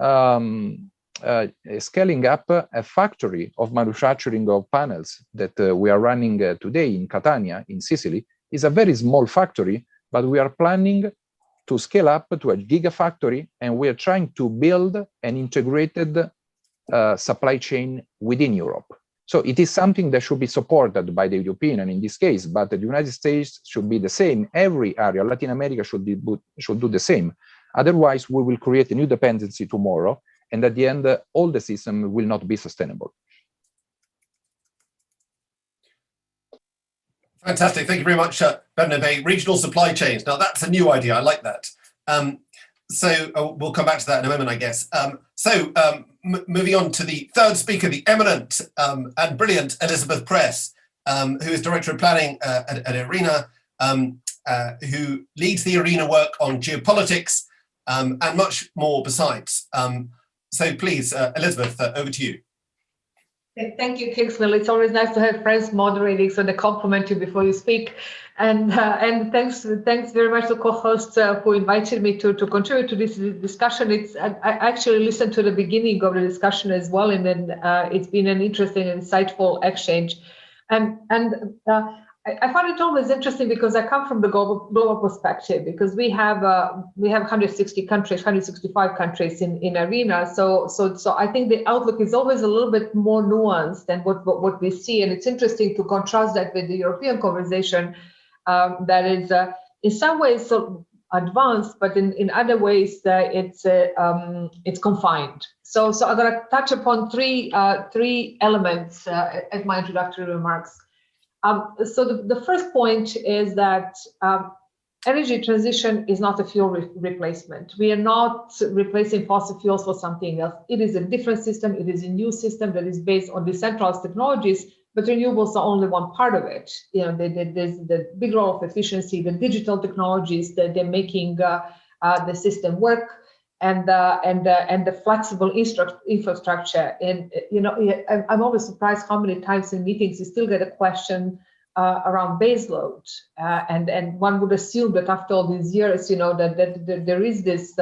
scaling up a factory of manufacturing of panels that we are running today in Catania, in Sicily. It's a very small factory, but we are planning to scale up to a gigafactory, and we are trying to build an integrated supply chain within Europe. So it is something that should be supported by the European, and in this case, but the United States should be the same. Every area, Latin America should do the same. Otherwise, we will create a new dependency tomorrow, And at the end, all the system will not be sustainable. Fantastic. Thank you very much, Bernabe. Regional supply chains. Now, that's a new idea. I like that. We'll come back to that in a moment, I guess. Moving on to the third speaker, the eminent and brilliant Elizabeth Press, who is Director of Planning at IRENA, who leads the IRENA work on geopolitics and much more besides. So please, Elizabeth, over to you. Thank you, Kingsmill. It's always nice to have friends moderating, so they compliment you before you speak. And thanks very much to co-hosts who invited me to contribute to this discussion. I actually listened to the beginning of the discussion as well, and then it's been an interesting and insightful exchange. I find it always interesting because I come from the global perspective, because we have 160 countries, 165 countries in IRENA. So I think the outlook is always a little bit more nuanced than what we see, and it's interesting to contrast that with the European conversation that is in some ways so advanced, but in other ways it's confined. So I'm going to touch upon three elements as my introductory remarks. So the first point is that energy transition is not a fuel replacement. We are not replacing fossil fuels for something else. It is a different system. It is a new system that is based on decentralized technologies, but renewables are only one part of it. There's the big role of efficiency, the digital technologies that they're making the system work, and the flexible infrastructure. And I'm always surprised how many times in meetings you still get a question around baseload, and one would assume that after all these years, that there is this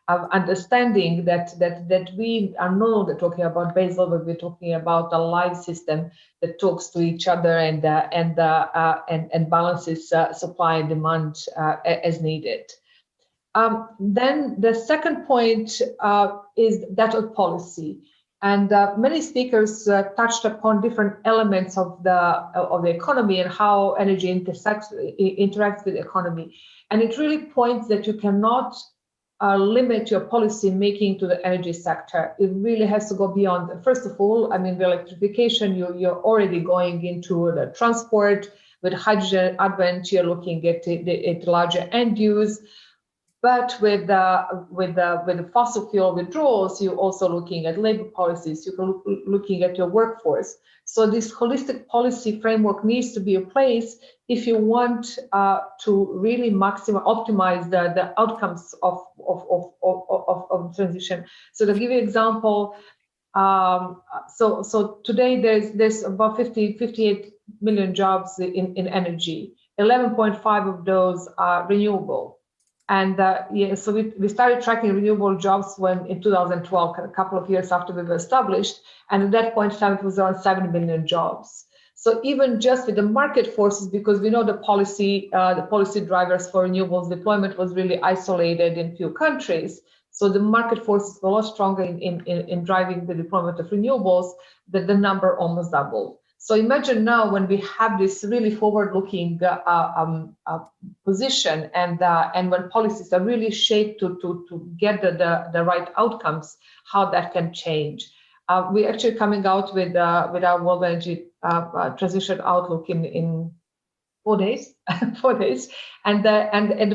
understanding that we are no longer talking about baseload, but we're talking about a live system that talks to each other and balances supply and demand as needed. Then the second point is that of policy, and many speakers touched upon different elements of the economy and how energy interacts with the economy, and it really points that you cannot limit your policy making to the energy sector. It really has to go beyond. First of all, I mean, the electrification. You're already going into the transport with hydrogen advent. You're looking at larger end use. But with the fossil fuel withdrawals, you're also looking at labor policies. You're looking at your workforce. So this holistic policy framework needs to be in place if you want to really optimize the outcomes of transition. So to give you an example, so today there's about 58 million jobs in energy. 11.5 of those are renewable. And so we started tracking renewable jobs in 2012, a couple of years after we were established. And at that point in time, it was around 7 million jobs. So even just with the market forces, because we know the policy drivers for renewables deployment was really isolated in few countries. So the market forces were a lot stronger in driving the deployment of renewables, that the number almost doubled. So imagine now when we have this really forward-looking position, and when policies are really shaped to get the right outcomes, how that can change. We're actually coming out with our World Energy Transition Outlook in 4 days, 4 days, and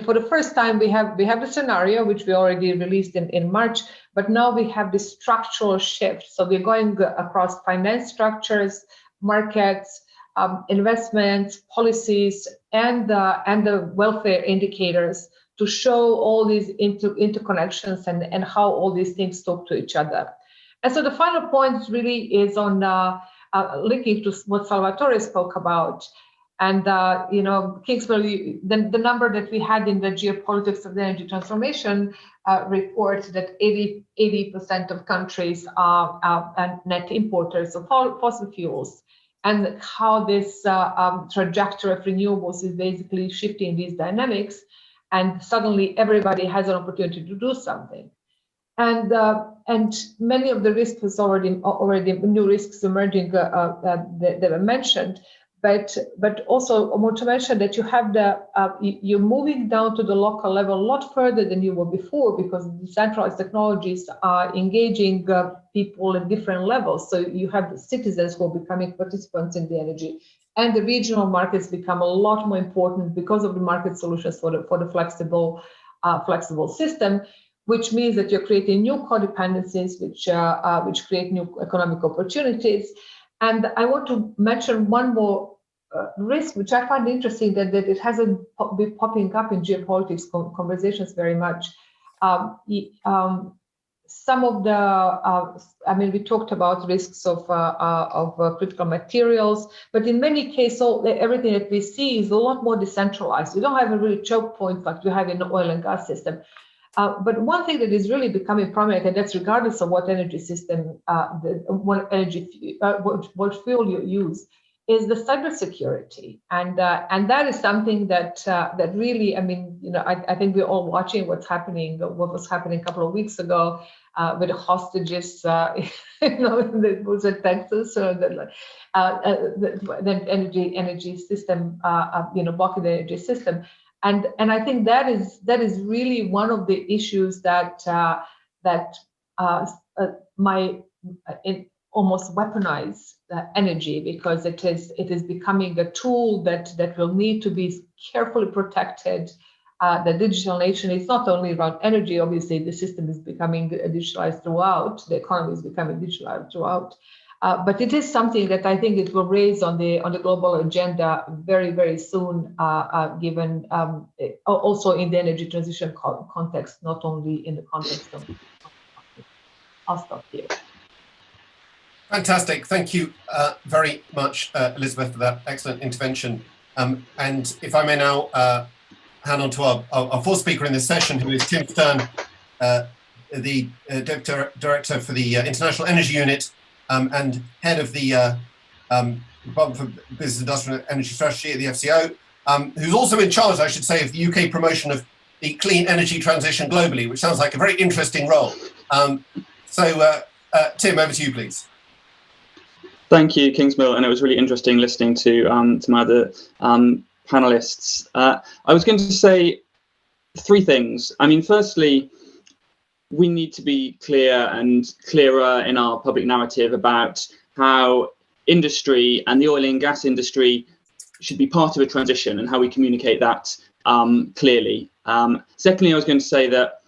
for the first time we have the scenario which we already released in March, but now we have this structural shift. So we're going across finance structures, markets, investments, policies, and the welfare indicators to show all these interconnections and how all these things talk to each other. And so the final point really is on linking to what Salvatore spoke about. And Kingsmill, the number that we had in the Geopolitics of the Energy Transformation report, that 80% of countries are net importers of fossil fuels, and how this trajectory of renewables is basically shifting these dynamics, and suddenly everybody has an opportunity to do something. And many of the risks was already new risks emerging that were mentioned. but also I want to mention that you have you're moving down to the local level a lot further than you were before, because decentralized technologies are engaging people at different levels. So you have the citizens who are becoming participants in the energy, and the regional markets become a lot more important because of the market solutions for the flexible system, which means that you're creating new codependencies, which create new economic opportunities. And I want to mention one more risk, which I find interesting, that it hasn't been popping up in geopolitics conversations very much. Some of the, I mean, we talked about risks of critical materials, but in many cases, everything that we see is a lot more decentralized. We don't have a really choke point like you have in the oil and gas system. But one thing that is really becoming prominent, and that's regardless of what energy system, what fuel you use, is the cybersecurity, and that is something that really, I mean, you know, I think we're all watching what was happening a couple of weeks ago with the hostages, you know, it was in Texas, or the energy system, you know, blocking the energy system. And I think that is really one of the issues that might almost weaponize energy, because it is becoming a tool that will need to be carefully protected. The digital nation is not only around energy. Obviously, the system is becoming digitalized throughout. The economy is becoming digitalized throughout. But it is something that I think it will raise on the global agenda very, very soon, given also in the energy transition context, not only in the context of. I'll stop here. Fantastic. Thank you very much, Elizabeth, for that excellent intervention. And if I may now hand on to our fourth speaker in this session, who is Tim Stern, the Director for the International Energy Unit, and head of the Department for Business, Industrial and Energy Strategy at the FCO, who's also in charge, I should say, of the UK promotion of the clean energy transition globally, which sounds like a very interesting role. Tim, over to you, please. Thank you, Kingsmill, and it was really interesting listening to my other panelists. I was going to say three things. I mean, firstly, we need to be clear and clearer in our public narrative about how industry and the oil and gas industry should be part of a transition, and how we communicate that clearly. Secondly, I was going to say that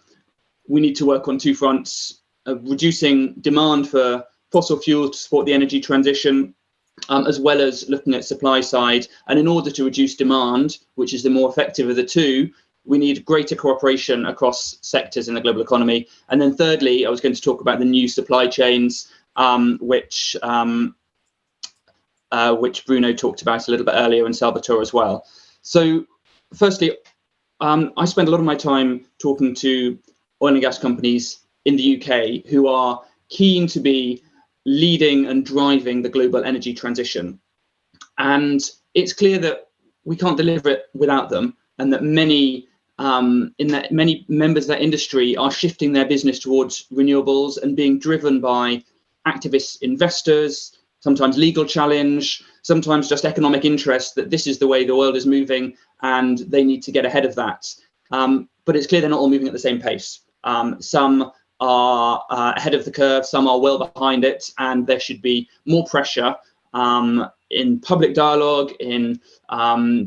we need to work on two fronts: reducing demand for fossil fuels to support the energy transition, as well as looking at supply side. And in order to reduce demand, which is the more effective of the two, we need greater cooperation across sectors in the global economy. And then thirdly, I was going to talk about the new supply chains, which Bruno talked about a little bit earlier, and Salvatore as well. So firstly, I spend a lot of my time talking to oil and gas companies in the UK who are keen to be leading and driving the global energy transition. And it's clear that we can't deliver it without them, and that many members of that industry are shifting their business towards renewables and being driven by activist investors, sometimes legal challenge, sometimes just economic interest, that this is the way the world is moving and they need to get ahead of that. But it's clear they're not all moving at the same pace. Some are ahead of the curve, some are well behind it, and there should be more pressure in public dialogue, in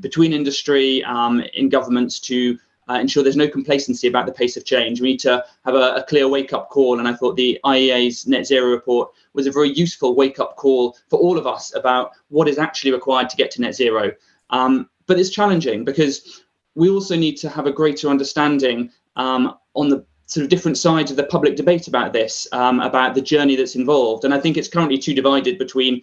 between industry, in governments, to ensure there's no complacency about the pace of change. We need to have a clear wake-up call, and I thought the IEA's net zero report was a very useful wake-up call for all of us about what is actually required to get to net zero. But it's challenging because we also need to have a greater understanding on the sort of different sides of the public debate about this, about the journey that's involved. And I think it's currently too divided between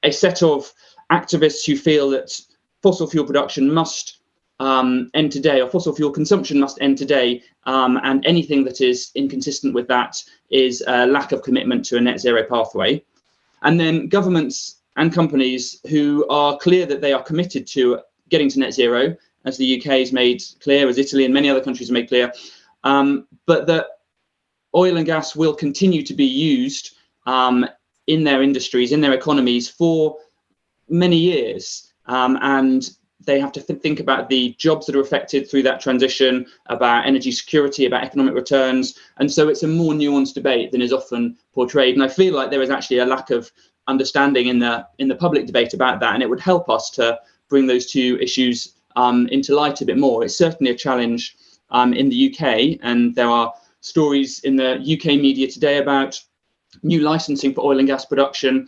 a set of activists who feel that fossil fuel production must end today, or fossil fuel consumption must end today, and anything that is inconsistent with that is a lack of commitment to a net zero pathway. And then governments and companies who are clear that they are committed to getting to net zero, as the UK has made clear, as Italy and many other countries have made clear, but that oil and gas will continue to be used in their industries, in their economies for many years. and they have to think about the jobs that are affected through that transition, about energy security, about economic returns. And so it's a more nuanced debate than is often portrayed. And I feel like there is actually a lack of understanding in the public debate about that. And it would help us to bring those two issues into light a bit more. It's certainly a challenge in the UK. And there are stories in the UK media today about new licensing for oil and gas production,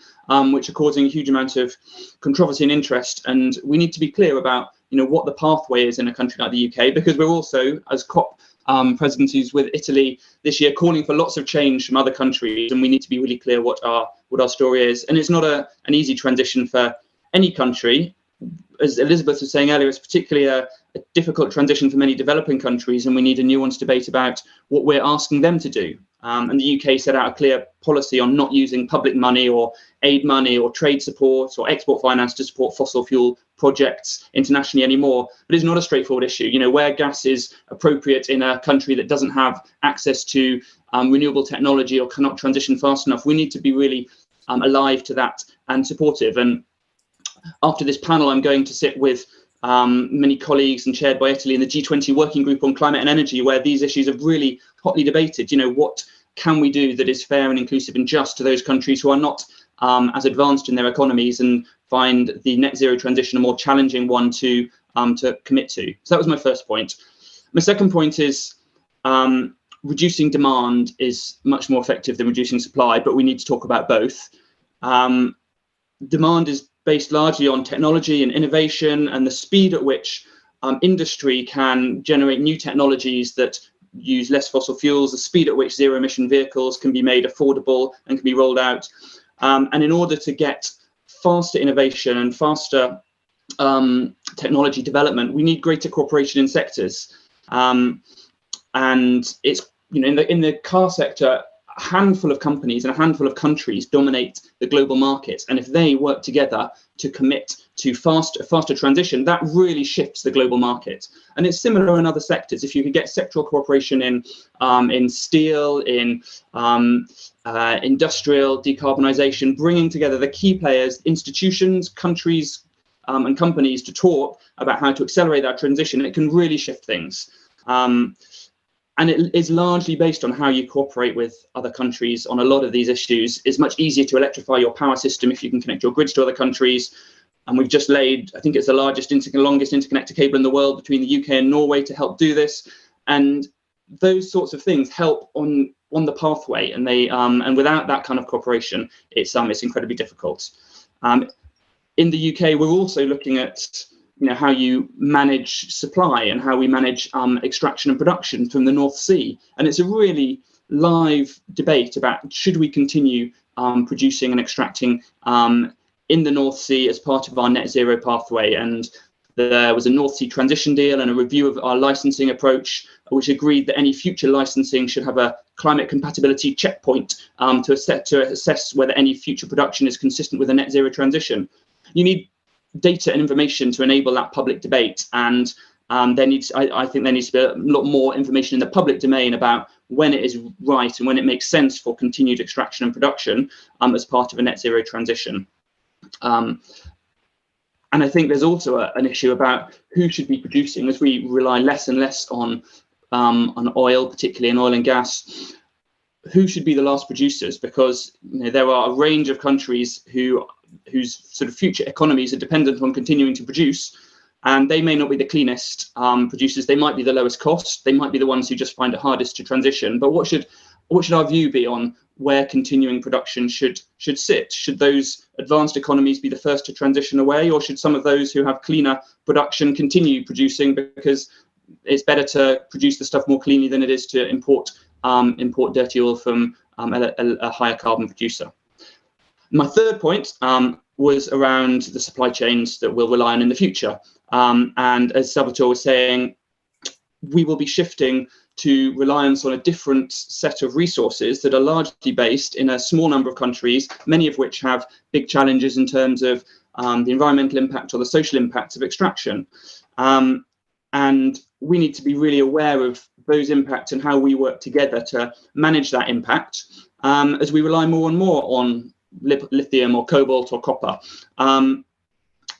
which are causing a huge amount of controversy and interest. And we need to be clear about, what the pathway is in a country like the UK, because we're also, as COP presidencies with Italy this year, calling for lots of change from other countries, and we need to be really clear what our story is. And it's not an easy transition for any country. As Elizabeth was saying earlier, it's particularly a difficult transition for many developing countries, and we need a nuanced debate about what we're asking them to do. And the UK set out a clear policy on not using public money or aid money or trade support or export finance to support fossil fuel projects internationally anymore. But it's not a straightforward issue. Where gas is appropriate in a country that doesn't have access to renewable technology or cannot transition fast enough, we need to be really alive to that and supportive. And after this panel, I'm going to sit with many colleagues and chaired by Italy in the G20 working group on climate and energy, where these issues are really hotly debated. What can we do that is fair and inclusive and just to those countries who are not as advanced in their economies and find the net zero transition a more challenging one to commit to. So that was my first point. My second point is reducing demand is much more effective than reducing supply, but we need to talk about both. Demand is based largely on technology and innovation and the speed at which industry can generate new technologies that use less fossil fuels, the speed at which zero emission vehicles can be made affordable and can be rolled out. And in order to get faster innovation and faster technology development, we need greater cooperation in sectors. And it's, in the car sector, a handful of companies and a handful of countries dominate the global market. And if they work together to commit to faster transition, that really shifts the global market. And it's similar in other sectors. If you could get sectoral cooperation in steel, in industrial decarbonisation, bringing together the key players, institutions, countries, and companies to talk about how to accelerate that transition, it can really shift things. And it is largely based on how you cooperate with other countries on a lot of these issues. It's much easier to electrify your power system if you can connect your grids to other countries. And we've just laid, I think it's the longest interconnector cable in the world between the UK and Norway to help do this. And those sorts of things help on the pathway. And they and without that kind of cooperation, it's incredibly difficult. In the UK, we're also looking at how you manage supply and how we manage extraction and production from the North Sea. And it's a really live debate about should we continue producing and extracting in the North Sea as part of our net zero pathway. And there was a North Sea transition deal and a review of our licensing approach, which agreed that any future licensing should have a climate compatibility checkpoint to assess whether any future production is consistent with a net zero transition. You need data and information to enable that public debate, and I think there needs to be a lot more information in the public domain about when it is right and when it makes sense for continued extraction and production as part of a net zero transition. And I think there's also an issue about who should be producing as we rely less and less on oil, particularly in oil and gas. Who should be the last producers? Because there are a range of countries whose sort of future economies are dependent on continuing to produce, and they may not be the cleanest producers. They might be the lowest cost. They might be the ones who just find it hardest to transition. But what should our view be on where continuing production should sit? Should those advanced economies be the first to transition away, or should some of those who have cleaner production continue producing because it's better to produce the stuff more cleanly than it is to import dirty oil from a higher carbon producer? My third point was around the supply chains that we'll rely on in the future. And as Salvatore was saying, we will be shifting to reliance on a different set of resources that are largely based in a small number of countries, many of which have big challenges in terms of the environmental impact or the social impacts of extraction. And we need to be really aware of those impacts and how we work together to manage that impact as we rely more and more on lithium or cobalt or copper.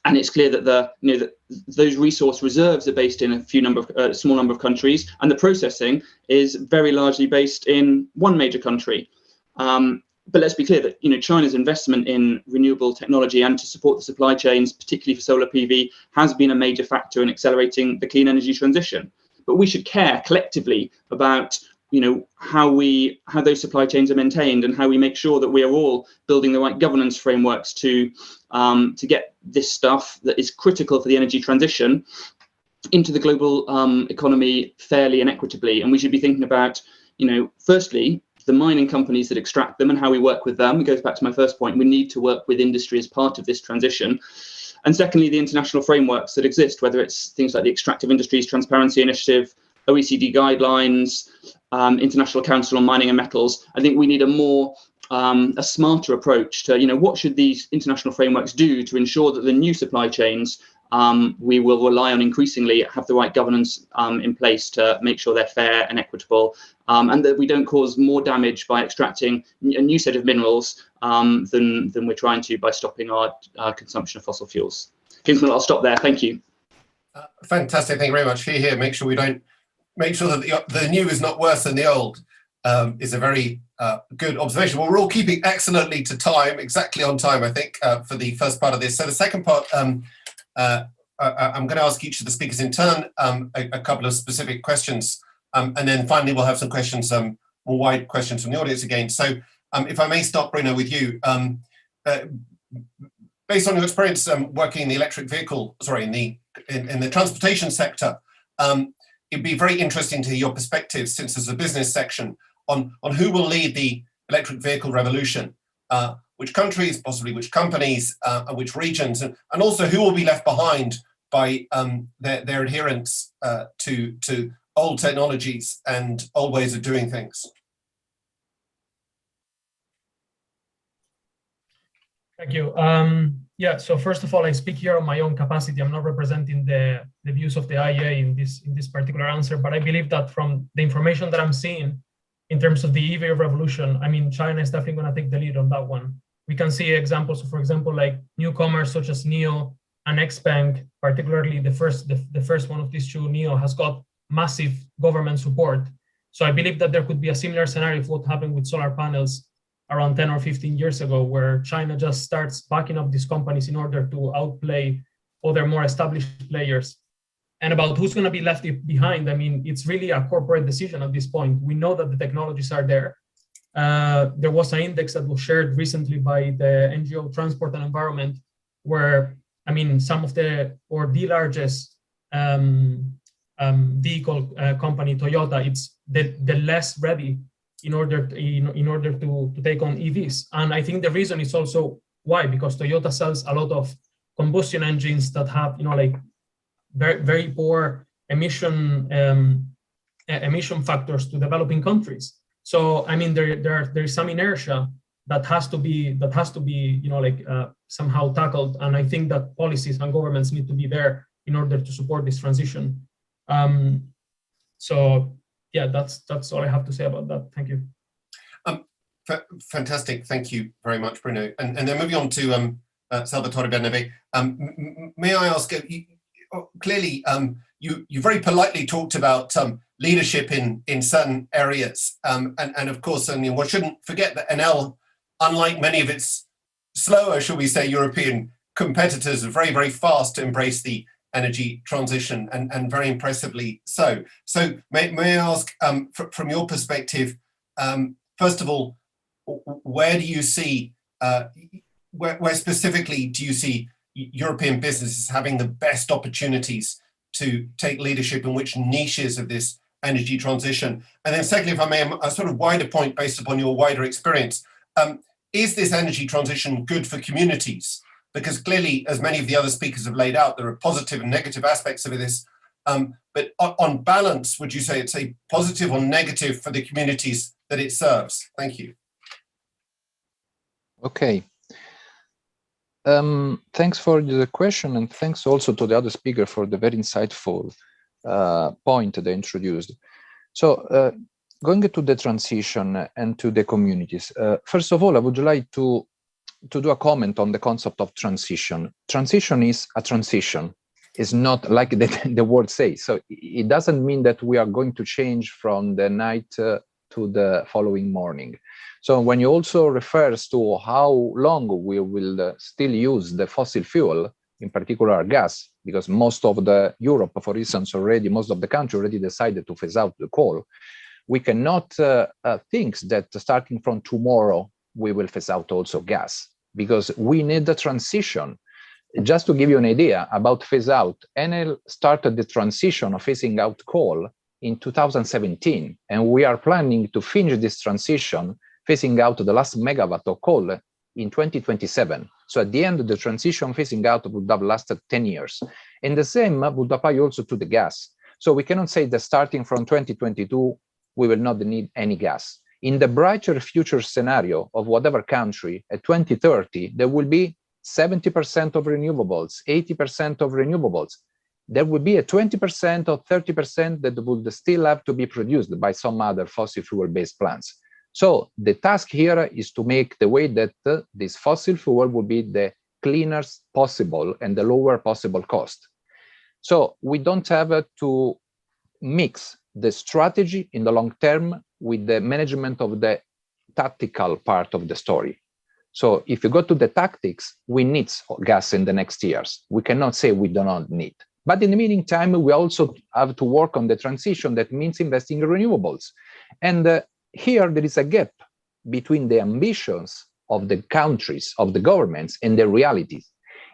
and it's clear that that those resource reserves are based in a small number of countries, and the processing is very largely based in one major country. But let's be clear that China's investment in renewable technology and to support the supply chains, particularly for solar PV, has been a major factor in accelerating the clean energy transition. But we should care collectively about how those supply chains are maintained and how we make sure that we are all building the right governance frameworks to get this stuff that is critical for the energy transition into the global economy fairly and equitably. And we should be thinking about, firstly, the mining companies that extract them and how we work with them. It goes back to my first point. We need to work with industry as part of this transition. And secondly, the international frameworks that exist, whether it's things like the Extractive Industries Transparency Initiative, OECD guidelines, International Council on Mining and Metals. I think we need a smarter approach to, what should these international frameworks do to ensure that the new supply chains we will rely on increasingly have the right governance in place to make sure they're fair and equitable, and that we don't cause more damage by extracting a new set of minerals than we're trying to by stopping our consumption of fossil fuels. Kingsman, I'll stop there. Thank you. Fantastic. Thank you very much. Here, make sure that the new is not worse than the old. Is a very good observation. Well, we're all keeping excellently to time, exactly on time, I think, for the first part of this. So the second part, I'm going to ask each of the speakers in turn a couple of specific questions, and then finally we'll have some questions, more wide questions from the audience again. So if I may start, Bruno, with you. Based on your experience working in the electric vehicle, in the transportation sector, it'd be very interesting to hear your perspective, since there's a business section, on who will lead the electric vehicle revolution, which countries, possibly which companies, and which regions, and also who will be left behind by their adherence to old technologies and old ways of doing things. Thank you. Yeah, so first of all, I speak here on my own capacity. I'm not representing the views of the IEA in this particular answer, but I believe that from the information that I'm seeing in terms of the EV revolution, I mean, China is definitely going to take the lead on that one. We can see examples, for example, like newcomers such as NIO and XPeng, particularly the first one of these two, NIO, has got massive government support. So I believe that there could be a similar scenario of what happened with solar panels around 10 or 15 years ago, where China just starts backing up these companies in order to outplay other more established players. And about who's going to be left behind, I mean, it's really a corporate decision at this point. We know that the technologies are there. There was an index that was shared recently by the NGO Transport and Environment, where, I mean, some of the largest vehicle company, Toyota, it's the less ready in order to take on EVs. And I think the reason is also why, because Toyota sells a lot of combustion engines that have, like very, very poor emission factors to developing countries. So I mean, there is some inertia that has to be somehow tackled, and I think that policies and governments need to be there in order to support this transition. So yeah, that's all I have to say about that. Thank you. Fantastic. Thank you very much, Bruno. And then moving on to Salvatore Bernabé. May I ask? Clearly, you very politely talked about leadership in certain areas, and of course, one shouldn't forget that Enel, unlike many of its slower, shall we say, European competitors, are very, very fast to embrace the energy transition, and very impressively so. So may I ask, from your perspective, first of all, where do you see, where specifically do you see European businesses having the best opportunities to take leadership in which niches of this energy transition? And then secondly, if I may, a sort of wider point based upon your wider experience, is this energy transition good for communities? Because clearly, as many of the other speakers have laid out, there are positive and negative aspects of this. But on balance, would you say it's a positive or negative for the communities that it serves? Thank you. Okay. Thanks for the question, and thanks also to the other speaker for the very insightful point they introduced. So going to the transition and to the communities, first of all, I would like to to do a comment on the concept of transition. Transition is a transition. It's not like the word says. So it doesn't mean that we are going to change from the night to the following morning. So when you also refers to how long we will still use the fossil fuel, in particular gas, because most of the Europe, for instance, already, most of the country already decided to phase out the coal, we cannot think that starting from tomorrow, we will phase out also gas, because we need the transition. Just to give you an idea about phase out, Enel started the transition of phasing out coal in 2017, and we are planning to finish this transition phasing out the last megawatt of coal in 2027. So at the end, the transition phasing out would have lasted 10 years. And the same would apply also to the gas. So we cannot say that starting from 2022, we will not need any gas. In the brighter future scenario of whatever country, at 2030, there will be 70% of renewables, 80% of renewables. There will be a 20% or 30% that would still have to be produced by some other fossil fuel-based plants. So the task here is to make the way that this fossil fuel will be the cleanest possible and the lower possible cost. So we don't have to mix the strategy in the long term with the management of the tactical part of the story. So if you go to the tactics, we need gas in the next years. We cannot say we do not need. But in the meantime, we also have to work on the transition. That means investing in renewables. And here there is a gap between the ambitions of the countries, of the governments, and the realities.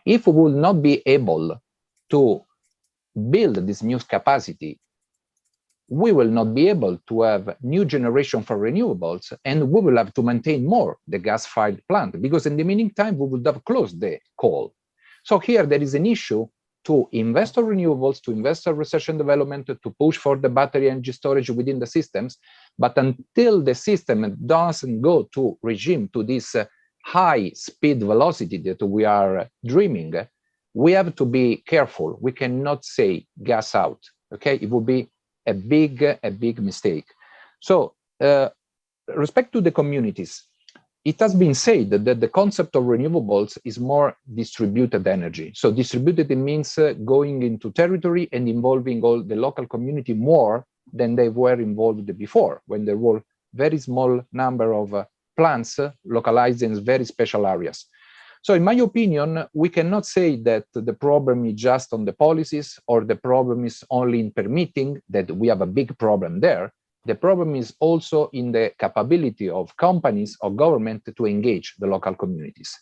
If we will not be able to build this new capacity, we will not be able to have new generation for renewables, and we will have to maintain more the gas-fired plant, because in the meantime, we would have closed the coal. So here there is an issue to invest in renewables, to invest in research and development, to push for the battery energy storage within the systems. But until the system doesn't go to regime, to this high speed velocity that we are dreaming, we have to be careful. We cannot say gas out, okay? It would be a big mistake. So respect to the communities, it has been said that the concept of renewables is more distributed energy. So distributed, it means going into territory and involving all the local community more than they were involved before, when there were very small number of plants localized in very special areas. So in my opinion, we cannot say that the problem is just on the policies, or the problem is only in permitting, that we have a big problem there. The problem is also in the capability of companies or government to engage the local communities.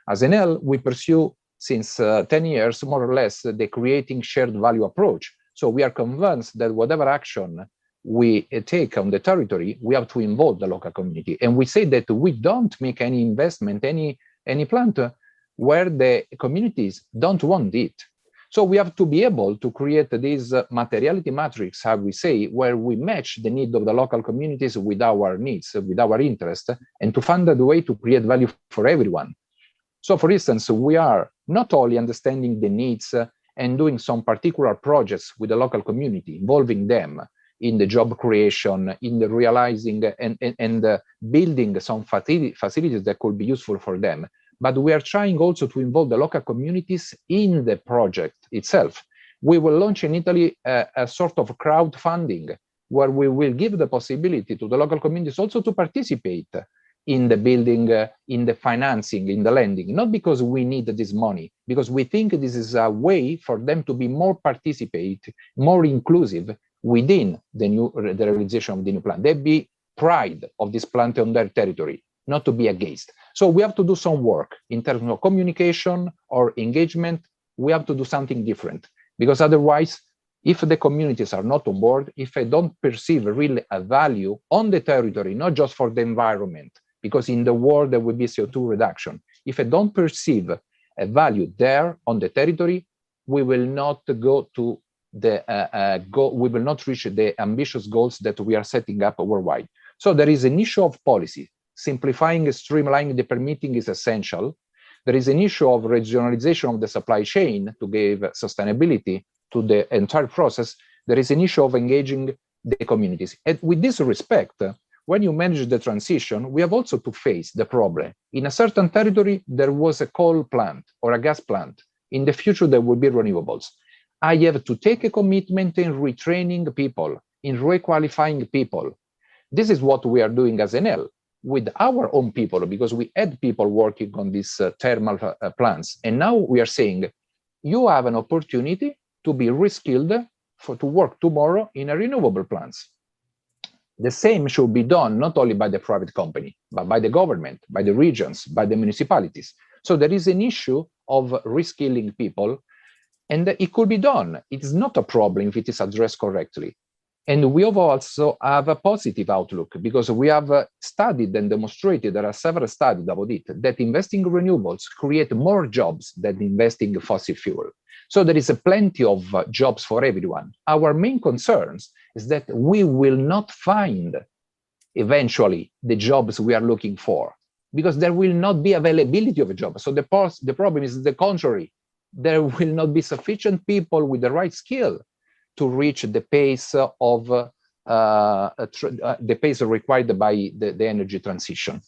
As Enel, we pursue since 10 years, more or less, the creating shared value approach. So we are convinced that whatever action we take on the territory, we have to involve the local community. And we say that we don't make any investment, any plant where the communities don't want it. So we have to be able to create this materiality matrix, how we say, where we match the need of the local communities with our needs, with our interest, and to find a way to create value for everyone. So for instance, we are not only understanding the needs and doing some particular projects with the local community, involving them in the job creation, in the realizing and building some facilities that could be useful for them. But we are trying also to involve the local communities in the project itself. We will launch in Italy a sort of crowdfunding, where we will give the possibility to the local communities also to participate in the building, in the financing, in the lending, not because we need this money, because we think this is a way for them to be more participate, more inclusive within the realization of the new plan. They be pride of this plant on their territory, not to be against. So we have to do some work in terms of communication or engagement. We have to do something different, because otherwise, if the communities are not on board, if they don't perceive really a value on the territory, not just for the environment, because in the world there will be CO2 reduction. If they don't perceive a value there on the territory, we will not go to the we will not reach the ambitious goals that we are setting up worldwide. So there is an issue of policy. Simplifying and streamlining the permitting is essential. There is an issue of regionalization of the supply chain to give sustainability to the entire process. There is an issue of engaging the communities. And with this respect, when you manage the transition, we have also to face the problem. In a certain territory, there was a coal plant or a gas plant. In the future, there will be renewables. I have to take a commitment in retraining people, in requalifying people. This is what we are doing as Enel with our own people, because we had people working on these thermal plants. And now we are saying, you have an opportunity to be reskilled to work tomorrow in a renewable plants. The same should be done not only by the private company, but by the government, by the regions, by the municipalities. So there is an issue of reskilling people, and it could be done. It is not a problem if it is addressed correctly. And we also have a positive outlook, because we have studied and demonstrated, there are several studies about it, that investing in renewables create more jobs than investing in fossil fuel. So there is plenty of jobs for everyone. Our main concerns is that we will not find eventually the jobs we are looking for, because there will not be availability of a job. So the problem is the contrary. There will not be sufficient people with the right skill to reach the pace of the pace required by the energy transition.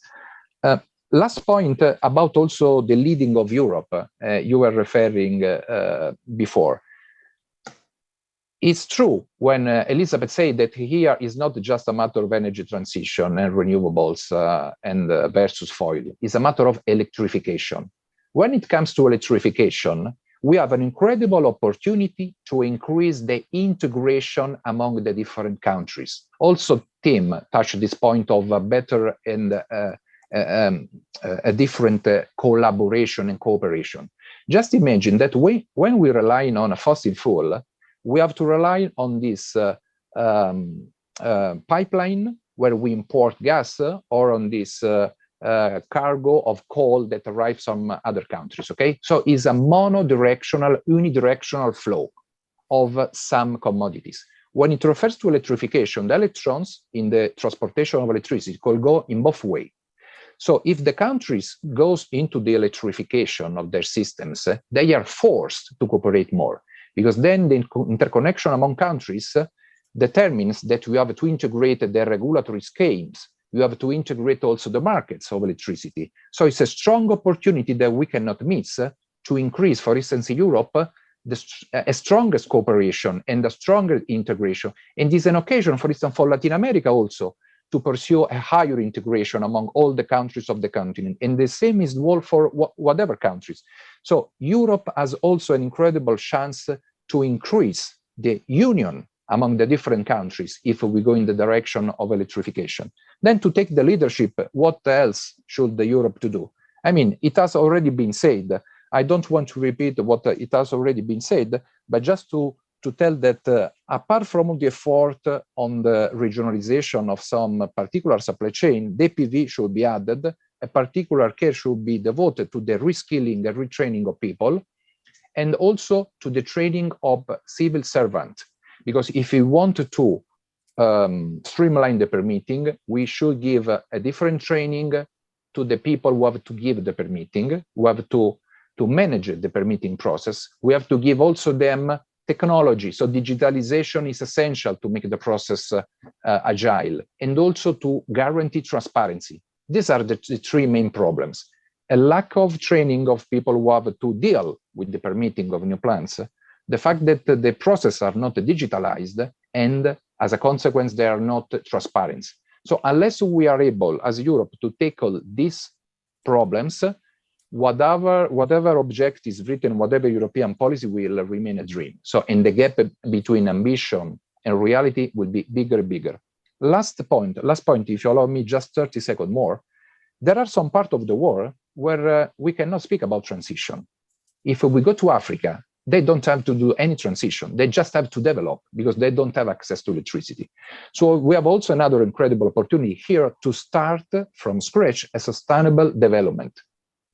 Last point about also the leading of Europe, you were referring before. It's true when Elizabeth said that here is not just a matter of energy transition and renewables and versus foil. It's a matter of electrification. When it comes to electrification, we have an incredible opportunity to increase the integration among the different countries. Also, Tim touched this point of a better and a different collaboration and cooperation. Just imagine that when we rely on a fossil fuel, we have to rely on this pipeline where we import gas, or on this cargo of coal that arrives from other countries, okay? So it's a mono-directional, unidirectional flow of some commodities. When it refers to electrification, the electrons in the transportation of electricity could go in both ways. So if the countries goes into the electrification of their systems, they are forced to cooperate more, because then the interconnection among countries determines that we have to integrate the regulatory schemes. You have to integrate also the markets of electricity. So it's a strong opportunity that we cannot miss to increase, for instance, in Europe, a strongest cooperation and a stronger integration. And this is an occasion, for instance, for Latin America also, to pursue a higher integration among all the countries of the continent. And the same is true for whatever countries. So Europe has also an incredible chance to increase the union among the different countries if we go in the direction of electrification. Then to take the leadership, what else should Europe to do? I mean, it has already been said. I don't want to repeat what it has already been said, but just to tell that apart from the effort on the regionalization of some particular supply chain, DPV should be added. A particular care should be devoted to the reskilling and retraining of people, and also to the training of civil servants. Because if we want to streamline the permitting, we should give a different training to the people who have to give the permitting, who have to manage the permitting process. We have to give also them technology. So digitalization is essential to make the process agile, and also to guarantee transparency. These are the three main problems. A lack of training of people who have to deal with the permitting of new plants, the fact that the processes are not digitalized, and as a consequence, they are not transparent. So unless we are able, as Europe, to tackle these problems, whatever object is written, whatever European policy will remain a dream. So, and the gap between ambition and reality will be bigger and bigger. Last point, if you allow me just 30 seconds more, there are some parts of the world where we cannot speak about transition. If we go to Africa, they don't have to do any transition. They just have to develop, because they don't have access to electricity. So we have also another incredible opportunity here to start from scratch a sustainable development,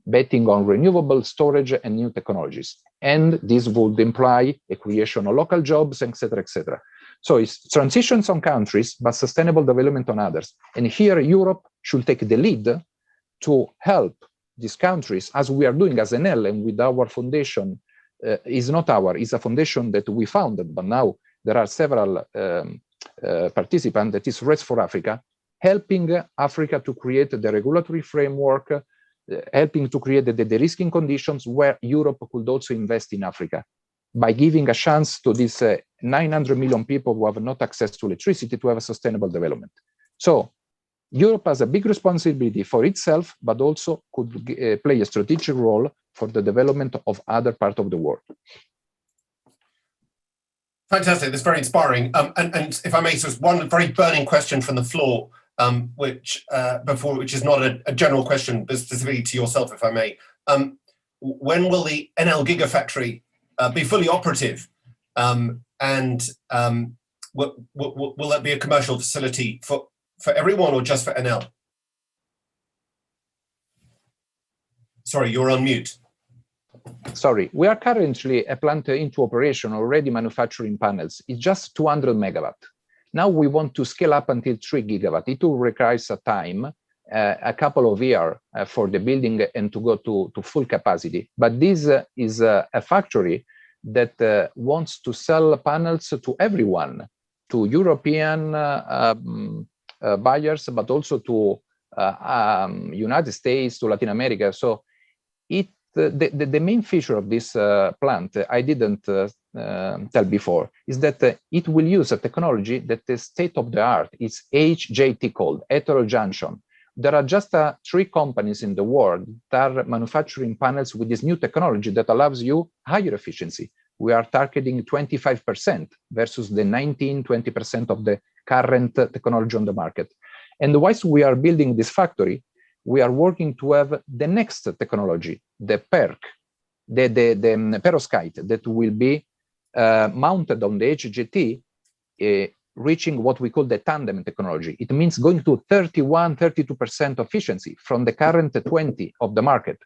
betting on renewable storage and new technologies. And this would imply a creation of local jobs, et cetera, et cetera. So it's transitions on countries, but sustainable development on others. And here Europe should take the lead to help these countries, as we are doing as Enel, and with our foundation. Is not it's a foundation that we founded, but now there are several participants, that is Race for Africa, helping Africa to create the regulatory framework, helping to create the de-risking conditions where Europe could also invest in Africa by giving a chance to these 900 million people who have not access to electricity to have a sustainable development. So Europe has a big responsibility for itself, but also could play a strategic role for the development of other parts of the world. Fantastic, that's very inspiring. And if I may, just one very burning question from the floor, which is not a general question, but specifically to yourself, if I may. When will the NL Gigafactory be fully operative? Will that be a commercial facility for everyone or just for NL? Sorry, you're on mute. Sorry, we are currently a plant into operation, already manufacturing panels. It's just 200 megawatt. Now we want to scale up until 3 gigawatt. It will require some time, a couple of years for the building and to go to full capacity. But this is a factory that wants to sell panels to everyone, to European buyers, but also to United States, to Latin America. So the main feature of this plant, I didn't tell before, is that it will use a technology that is state of the art. It's HJT called, heterojunction. There are just 3 companies in the world that are manufacturing panels with this new technology that allows you higher efficiency. We are targeting 25% versus the 19-20% of the current technology on the market. And whilst we are building this factory, we are working to have the next technology, the PERC, the perovskite that will be mounted on the HJT, reaching what we call the tandem technology. It means going to 31-32% efficiency from the current 20 of the market.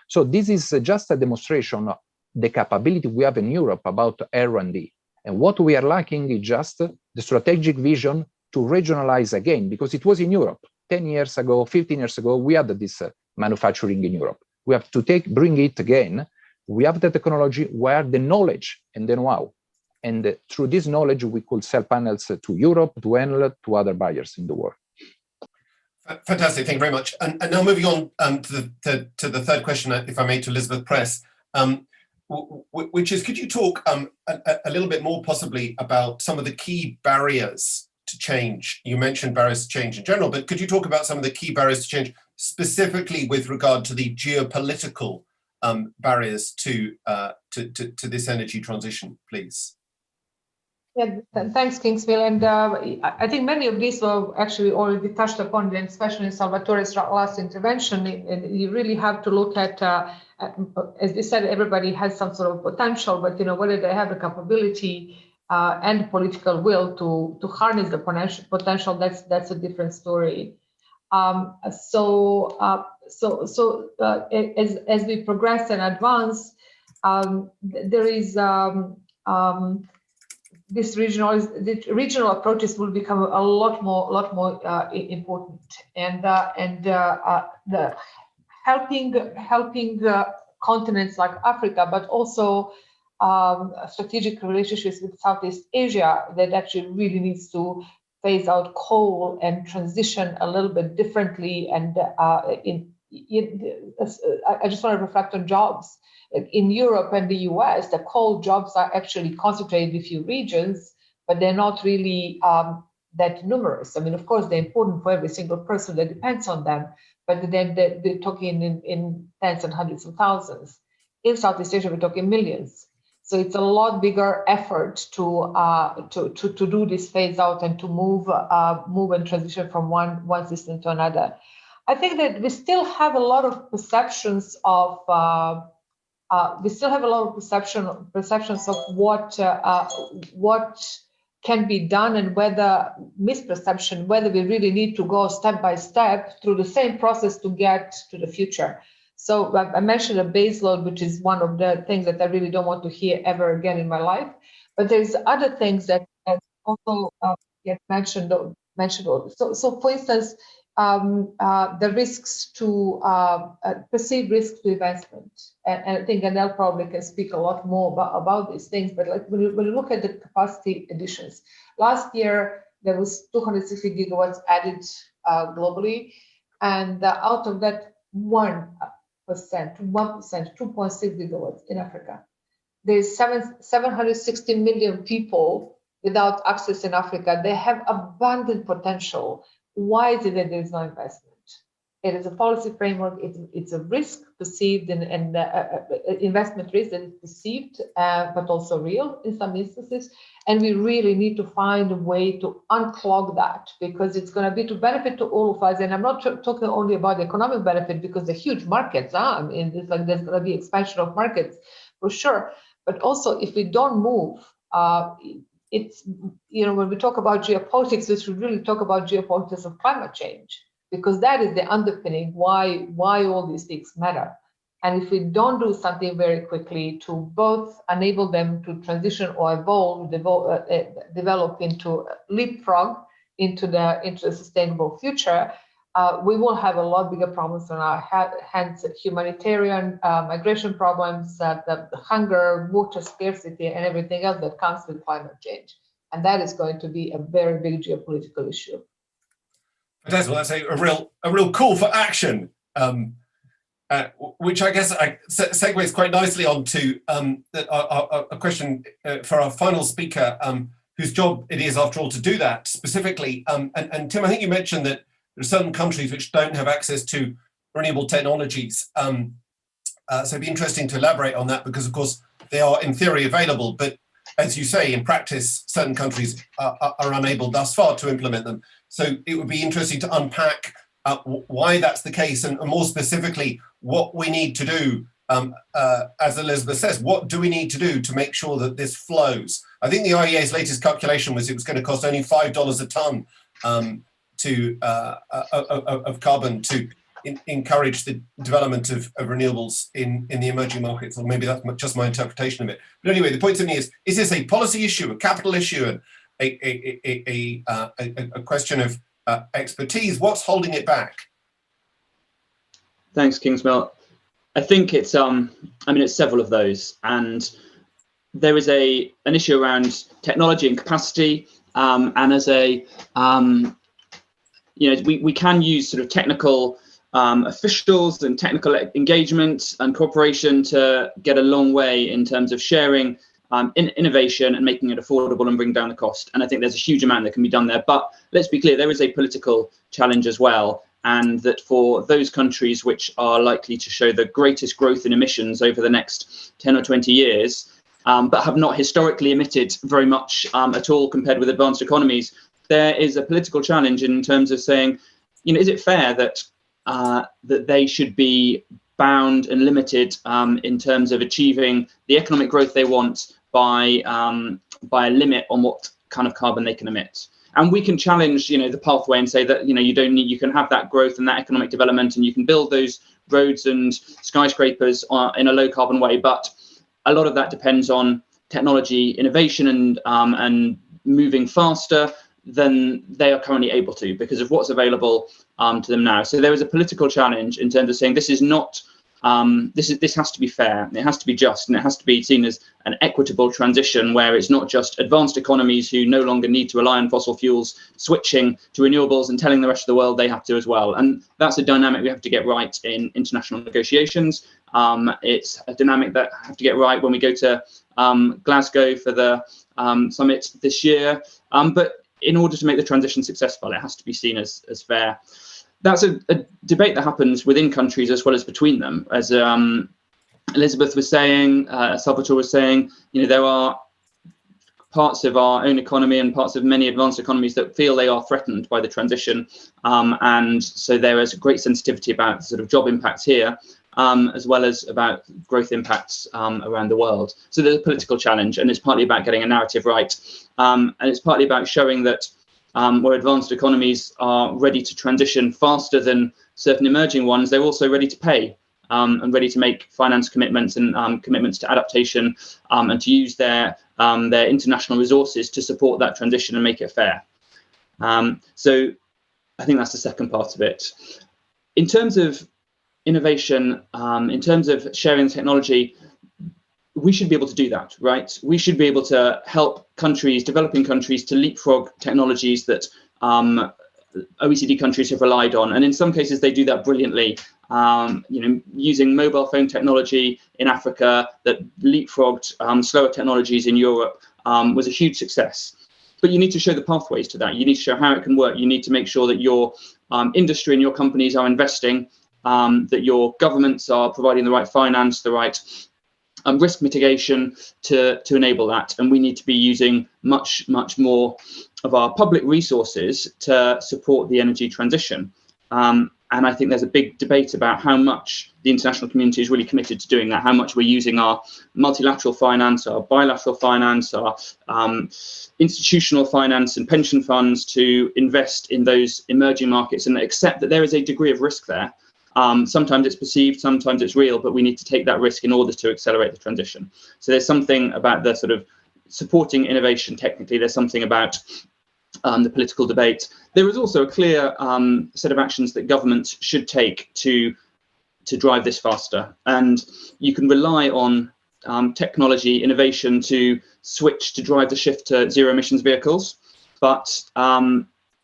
So this is just a demonstration of the capability we have in Europe about R&D. And what we are lacking is just the strategic vision to regionalize again, because it was in Europe. 10 years ago, 15 years ago, we had this manufacturing in Europe. We have to bring it again. We have the technology, where the knowledge and the know-how. And through this knowledge, we could sell panels to Europe, to Enel, to other buyers in the world. Fantastic, thank you very much. And now moving on to the third question, if I may, to Elizabeth Press, which is, could you talk a little bit more possibly about some of the key barriers to change? You mentioned barriers to change in general, but could you talk about some of the key barriers to change, specifically with regard to the geopolitical barriers to this energy transition, please? Yeah, thanks, Kingsmill. And I think many of these were actually already touched upon, and especially in Salvatore's last intervention. And you really have to look at, as you said, everybody has some sort of potential, but whether they have the capability and political will to harness the potential, that's a different story. As we progress and advance, there is this regional approaches will become a lot more important, and the helping continents like Africa, but also strategic relationships with Southeast Asia that actually really needs to phase out coal and transition a little bit differently. And I just want to reflect on jobs. In Europe and the US, the coal jobs are actually concentrated in a few regions, but they're not really that numerous. I mean, of course, they're important for every single person that depends on them, but then they're talking in tens and hundreds of thousands. In Southeast Asia, we're talking millions. So it's a lot bigger effort to do this phase out and to move and transition from one system to another. I think that we still have a lot of perceptions of perceptions of what can be done, and whether we really need to go step by step through the same process to get to the future. So I mentioned a base load, which is one of the things that I really don't want to hear ever again in my life. But there's other things that also get mentioned. So for instance, the risks to perceived risks to investment, and I think Anel probably can speak a lot more about these things. But like when you look at the capacity additions, last year there was 260 gigawatts added globally. And out of that 1%, 2.6 gigawatts in Africa. There's 760 million people without access in Africa. They have abundant potential. Why is it that there's no investment? It is a policy framework. It's a risk perceived and investment risk that is perceived, but also real in some instances. And we really need to find a way to unclog that, because it's going to be to benefit to all of us. And I'm not talking only about the economic benefit, because the huge markets are. I mean, there's going to be expansion of markets for sure. But also, if we don't move, it's, when we talk about geopolitics, we should really talk about geopolitics of climate change, because that is the underpinning why all these things matter. And if we don't do something very quickly to both enable them to transition or evolve, develop into leapfrog into the sustainable future, we will have a lot bigger problems on our hands: humanitarian, migration problems, the hunger, water scarcity, and everything else that comes with climate change. And that is going to be a very big geopolitical issue. Well, that's a real call for action, which I guess segues quite nicely onto a question for our final speaker, whose job it is, after all, to do that specifically. And Tim, I think you mentioned that there are certain countries which don't have access to renewable technologies. So it'd be interesting to elaborate on that, because, of course, they are in theory available, but as you say, in practice, certain countries are unable thus far to implement them. So it would be interesting to unpack why that's the case, and more specifically, what we need to do. As Elizabeth says, what do we need to do to make sure that this flows? I think the IEA's latest calculation was it was going to cost only $5 a ton of carbon to encourage the development of renewables in the emerging markets, or maybe that's just my interpretation of it. But anyway, the point to me is this a policy issue, a capital issue, and a question of expertise? What's holding it back? Thanks, Kingsmill. I think it's it's several of those, and there is an issue around technology and capacity, and as we can use sort of technical officials and technical engagement and cooperation to get a long way in terms of sharing innovation and making it affordable and bring down the cost. And I think there's a huge amount that can be done there. But let's be clear, there is a political challenge as well. And that for those countries which are likely to show the greatest growth in emissions over the next 10 or 20 years, but have not historically emitted very much at all compared with advanced economies, there is a political challenge in terms of saying, is it fair that that they should be bound and limited in terms of achieving the economic growth they want by a limit on what kind of carbon they can emit? And we can challenge, the pathway and say that, you can have that growth and that economic development, and you can build those roads and skyscrapers in a low carbon way. But a lot of that depends on technology innovation and moving faster than they are currently able to, because of what's available to them now. So there is a political challenge in terms of saying this is not, this has to be fair, it has to be just, and it has to be seen as an equitable transition where it's not just advanced economies who no longer need to rely on fossil fuels switching to renewables and telling the rest of the world they have to as well. And that's a dynamic we have to get right in international negotiations. It's a dynamic that have to get right when we go to Glasgow for the summit this year. But in order to make the transition successful, it has to be seen as fair. That's a debate that happens within countries as well as between them. As Elizabeth was saying, Salvatore was saying, there are parts of our own economy and parts of many advanced economies that feel they are threatened by the transition. And so there is great sensitivity about sort of job impacts here, as well as about growth impacts around the world. So there's a political challenge, and it's partly about getting a narrative right. And it's partly about showing that where advanced economies are ready to transition faster than certain emerging ones, they're also ready to pay and ready to make finance commitments and commitments to adaptation and to use their international resources to support that transition and make it fair. So I think that's the second part of it. In terms of innovation, in terms of sharing technology, we should be able to do that, right? We should be able to help countries, developing countries, to leapfrog technologies that OECD countries have relied on, and in some cases they do that brilliantly. Using mobile phone technology in Africa that leapfrogged slower technologies in Europe was a huge success. But you need to show the pathways to that. You need to show how it can work. You need to make sure that your industry and your companies are investing, that your governments are providing the right finance, the right risk mitigation to enable that. And we need to be using much more of our public resources to support the energy transition. And I think there's a big debate about how much the international community is really committed to doing that, how much we're using our multilateral finance, our bilateral finance, our institutional finance and pension funds to invest in those emerging markets, and accept that there is a degree of risk there. Sometimes it's perceived, sometimes it's real, but we need to take that risk in order to accelerate the transition. So there's something about the sort of supporting innovation technically, there's something about the political debate. There is also a clear set of actions that governments should take to drive this faster. And you can rely on technology innovation to switch to drive the shift to zero emissions vehicles. But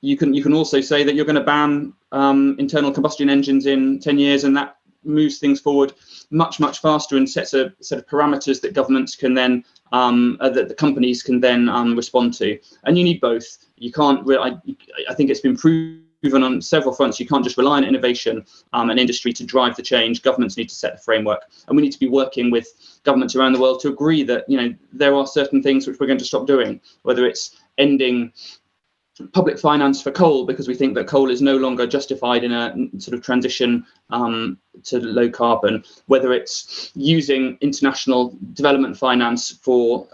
you can also say that you're going to ban internal combustion engines in 10 years, and that moves things forward much faster and sets a set of parameters that governments can then that the companies can then respond to. And you need both. You can't. I think it's been proven on several fronts. You can't just rely on innovation and industry to drive the change. Governments need to set the framework, and we need to be working with governments around the world to agree that there are certain things which we're going to stop doing. Whether it's ending public finance for coal because we think that coal is no longer justified in a sort of transition to low carbon, whether it's using international development finance for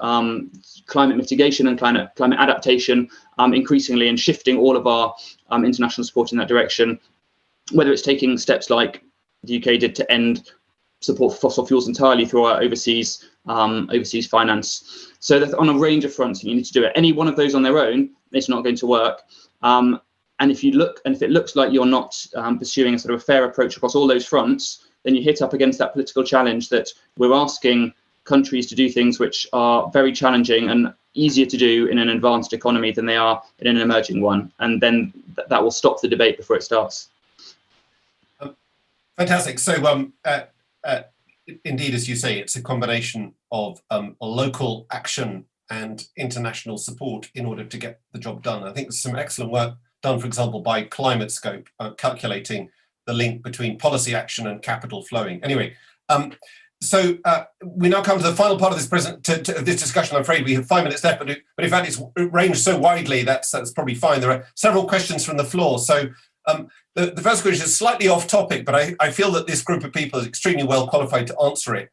climate mitigation and climate adaptation increasingly, and shifting all of our international support in that direction, whether it's taking steps like the UK did to end support for fossil fuels entirely through our overseas finance. So that on a range of fronts you need to do it. Any one of those on their own, it's not going to work. And if it looks like you're not pursuing a sort of a fair approach across all those fronts, then you hit up against that political challenge that we're asking countries to do things which are very challenging and easier to do in an advanced economy than they are in an emerging one. And then that will stop the debate before it starts. Fantastic. So indeed, as you say, it's a combination of local action and international support in order to get the job done. I think there's some excellent work done, for example, by Climate Scope, calculating the link between policy action and capital flowing. Anyway, so we now come to the final part of this this discussion. I'm afraid we have 5 minutes left, but in fact it's ranged so widely that's probably fine. There are several questions from the floor. So the first question is slightly off topic, but I feel that this group of people is extremely well qualified to answer it,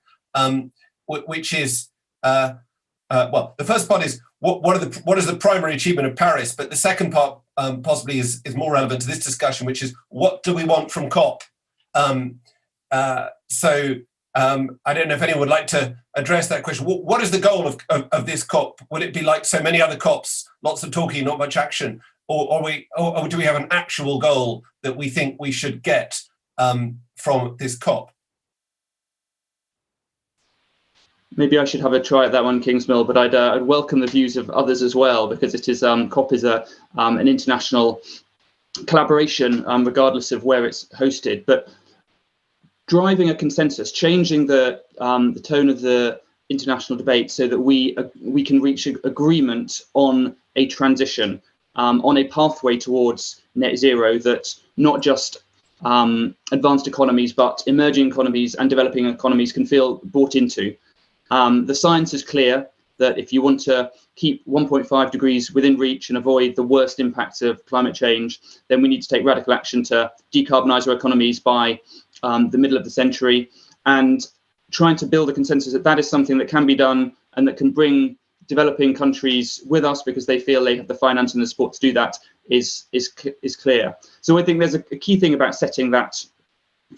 which is, well, the first part is what is the primary achievement of Paris, but the second part possibly is more relevant to this discussion, which is what do we want from COP? I don't know if anyone would like to address that question. What is the goal of this COP? Will it be like so many other COPs, lots of talking, not much action? Or do we have an actual goal that we think we should get from this COP? Maybe I should have a try at that one, Kingsmill, but I'd welcome the views of others as well, because it is COP is an international collaboration, regardless of where it's hosted. But driving a consensus, changing the tone of the international debate so that we can reach agreement on a transition, on a pathway towards net zero that not just advanced economies, but emerging economies and developing economies can feel bought into. The science is clear that if you want to keep 1.5 degrees within reach and avoid the worst impacts of climate change, then we need to take radical action to decarbonize our economies by the middle of the century, and trying to build a consensus that that is something that can be done and that can bring developing countries with us because they feel they have the finance and the support to do that is clear. So I think there's a key thing about setting that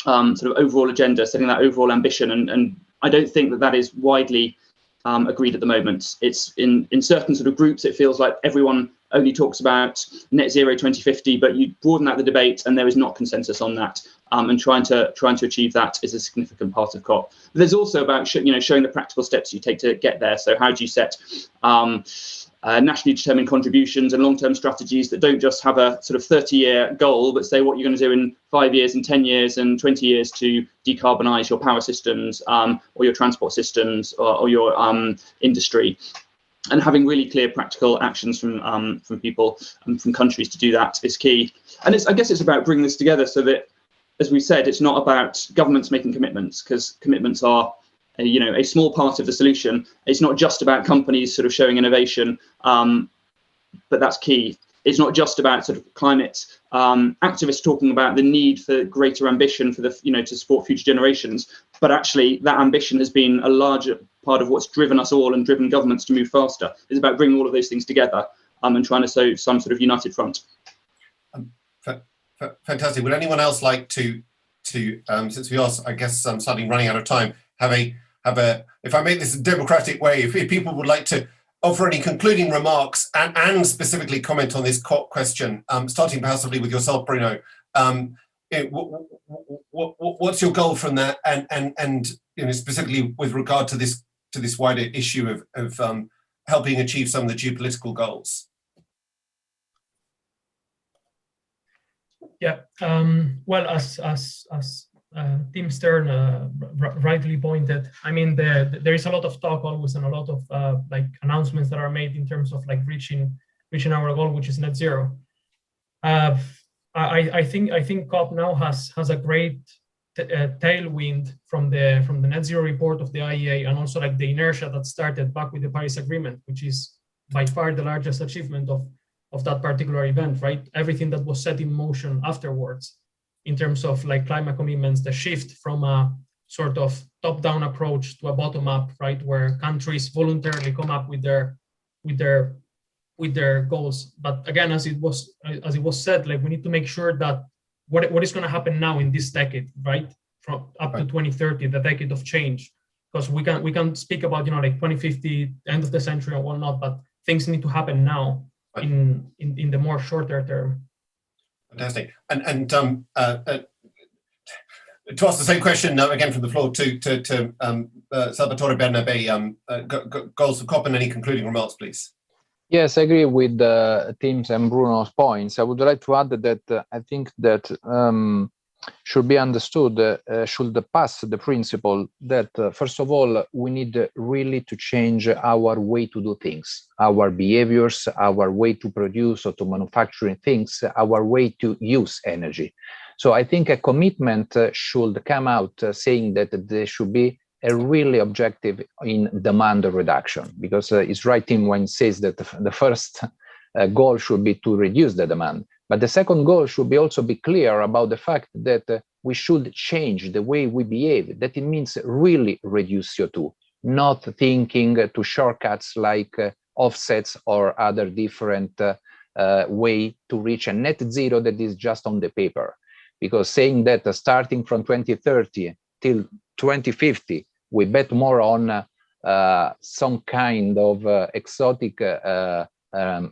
sort of overall agenda, setting that overall ambition, and I don't think that is widely agreed at the moment. It's in certain sort of groups, it feels like everyone only talks about net zero 2050, but you broaden out the debate and there is not consensus on that. And trying to achieve that is a significant part of COP. But there's also about showing the practical steps you take to get there. So how do you set nationally determined contributions and long-term strategies that don't just have a sort of 30-year goal, but say what you're going to do in 5 years and 10 years and 20 years to decarbonize your power systems or your transport systems or your industry. And having really clear practical actions from people and from countries to do that is key. And I guess it's about bringing this together so that, as we said, it's not about governments making commitments, because commitments are a small part of the solution. It's not just about companies sort of showing innovation, but that's key. It's not just about sort of climate activists talking about the need for greater ambition for the to support future generations, but actually that ambition has been a larger part of what's driven us all and driven governments to move faster. It's about bringing all of those things together and trying to show some sort of united front. Fantastic. Would anyone else like to since we are, I guess, suddenly running out of time, have a if I make this a democratic way, if people would like to offer any concluding remarks and specifically comment on this question, starting possibly with yourself, Bruno. What's your goal from that, and specifically with regard to this wider issue of helping achieve some of the geopolitical goals? Yeah. Well, as Tim Stern rightly pointed, I mean, there is a lot of talk always and a lot of announcements that are made in terms of reaching our goal, which is net zero. I think COP now has a great tailwind from the net zero report of the IEA, and also the inertia that started back with the Paris Agreement, which is by far the largest achievement of that particular event, right? Everything that was set in motion afterwards in terms of climate commitments, the shift from a sort of top-down approach to a bottom-up, right, where countries voluntarily come up with their goals. But again, as it was said, we need to make sure that what is going to happen now in this decade, right, from up to 2030, the decade of change, because we can speak about 2050, end of the century or whatnot, but things need to happen now in the more shorter term. Fantastic. And to ask the same question again from the floor to Salvatore Bernabe, goals for COP and any concluding remarks, please. Yes, I agree with Tim's and Bruno's points. I would like to add that I think that should be understood, should pass the principle that, first of all, we need really to change our way to do things, our behaviors, our way to produce or to manufacture things, our way to use energy. So I think a commitment should come out saying that there should be a really objective in demand reduction, because it's right, Tim, when he says that the first goal should be to reduce the demand. But the second goal should also be clear about the fact that we should change the way we behave, that it means really reduce CO2, not thinking to shortcuts like offsets or other different way to reach a net zero that is just on the paper. Because saying that starting from 2030 till 2050, we bet more on some kind of exotic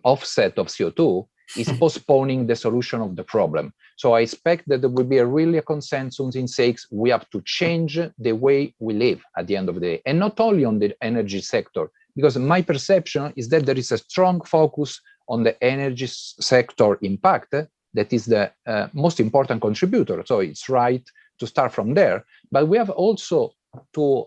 offset of CO2 is postponing the solution of the problem. So I expect that there will be a consensus in saying we have to change the way we live at the end of the day, and not only on the energy sector, because my perception is that there is a strong focus on the energy sector impact that is the most important contributor. So it's right to start from there, but we have also to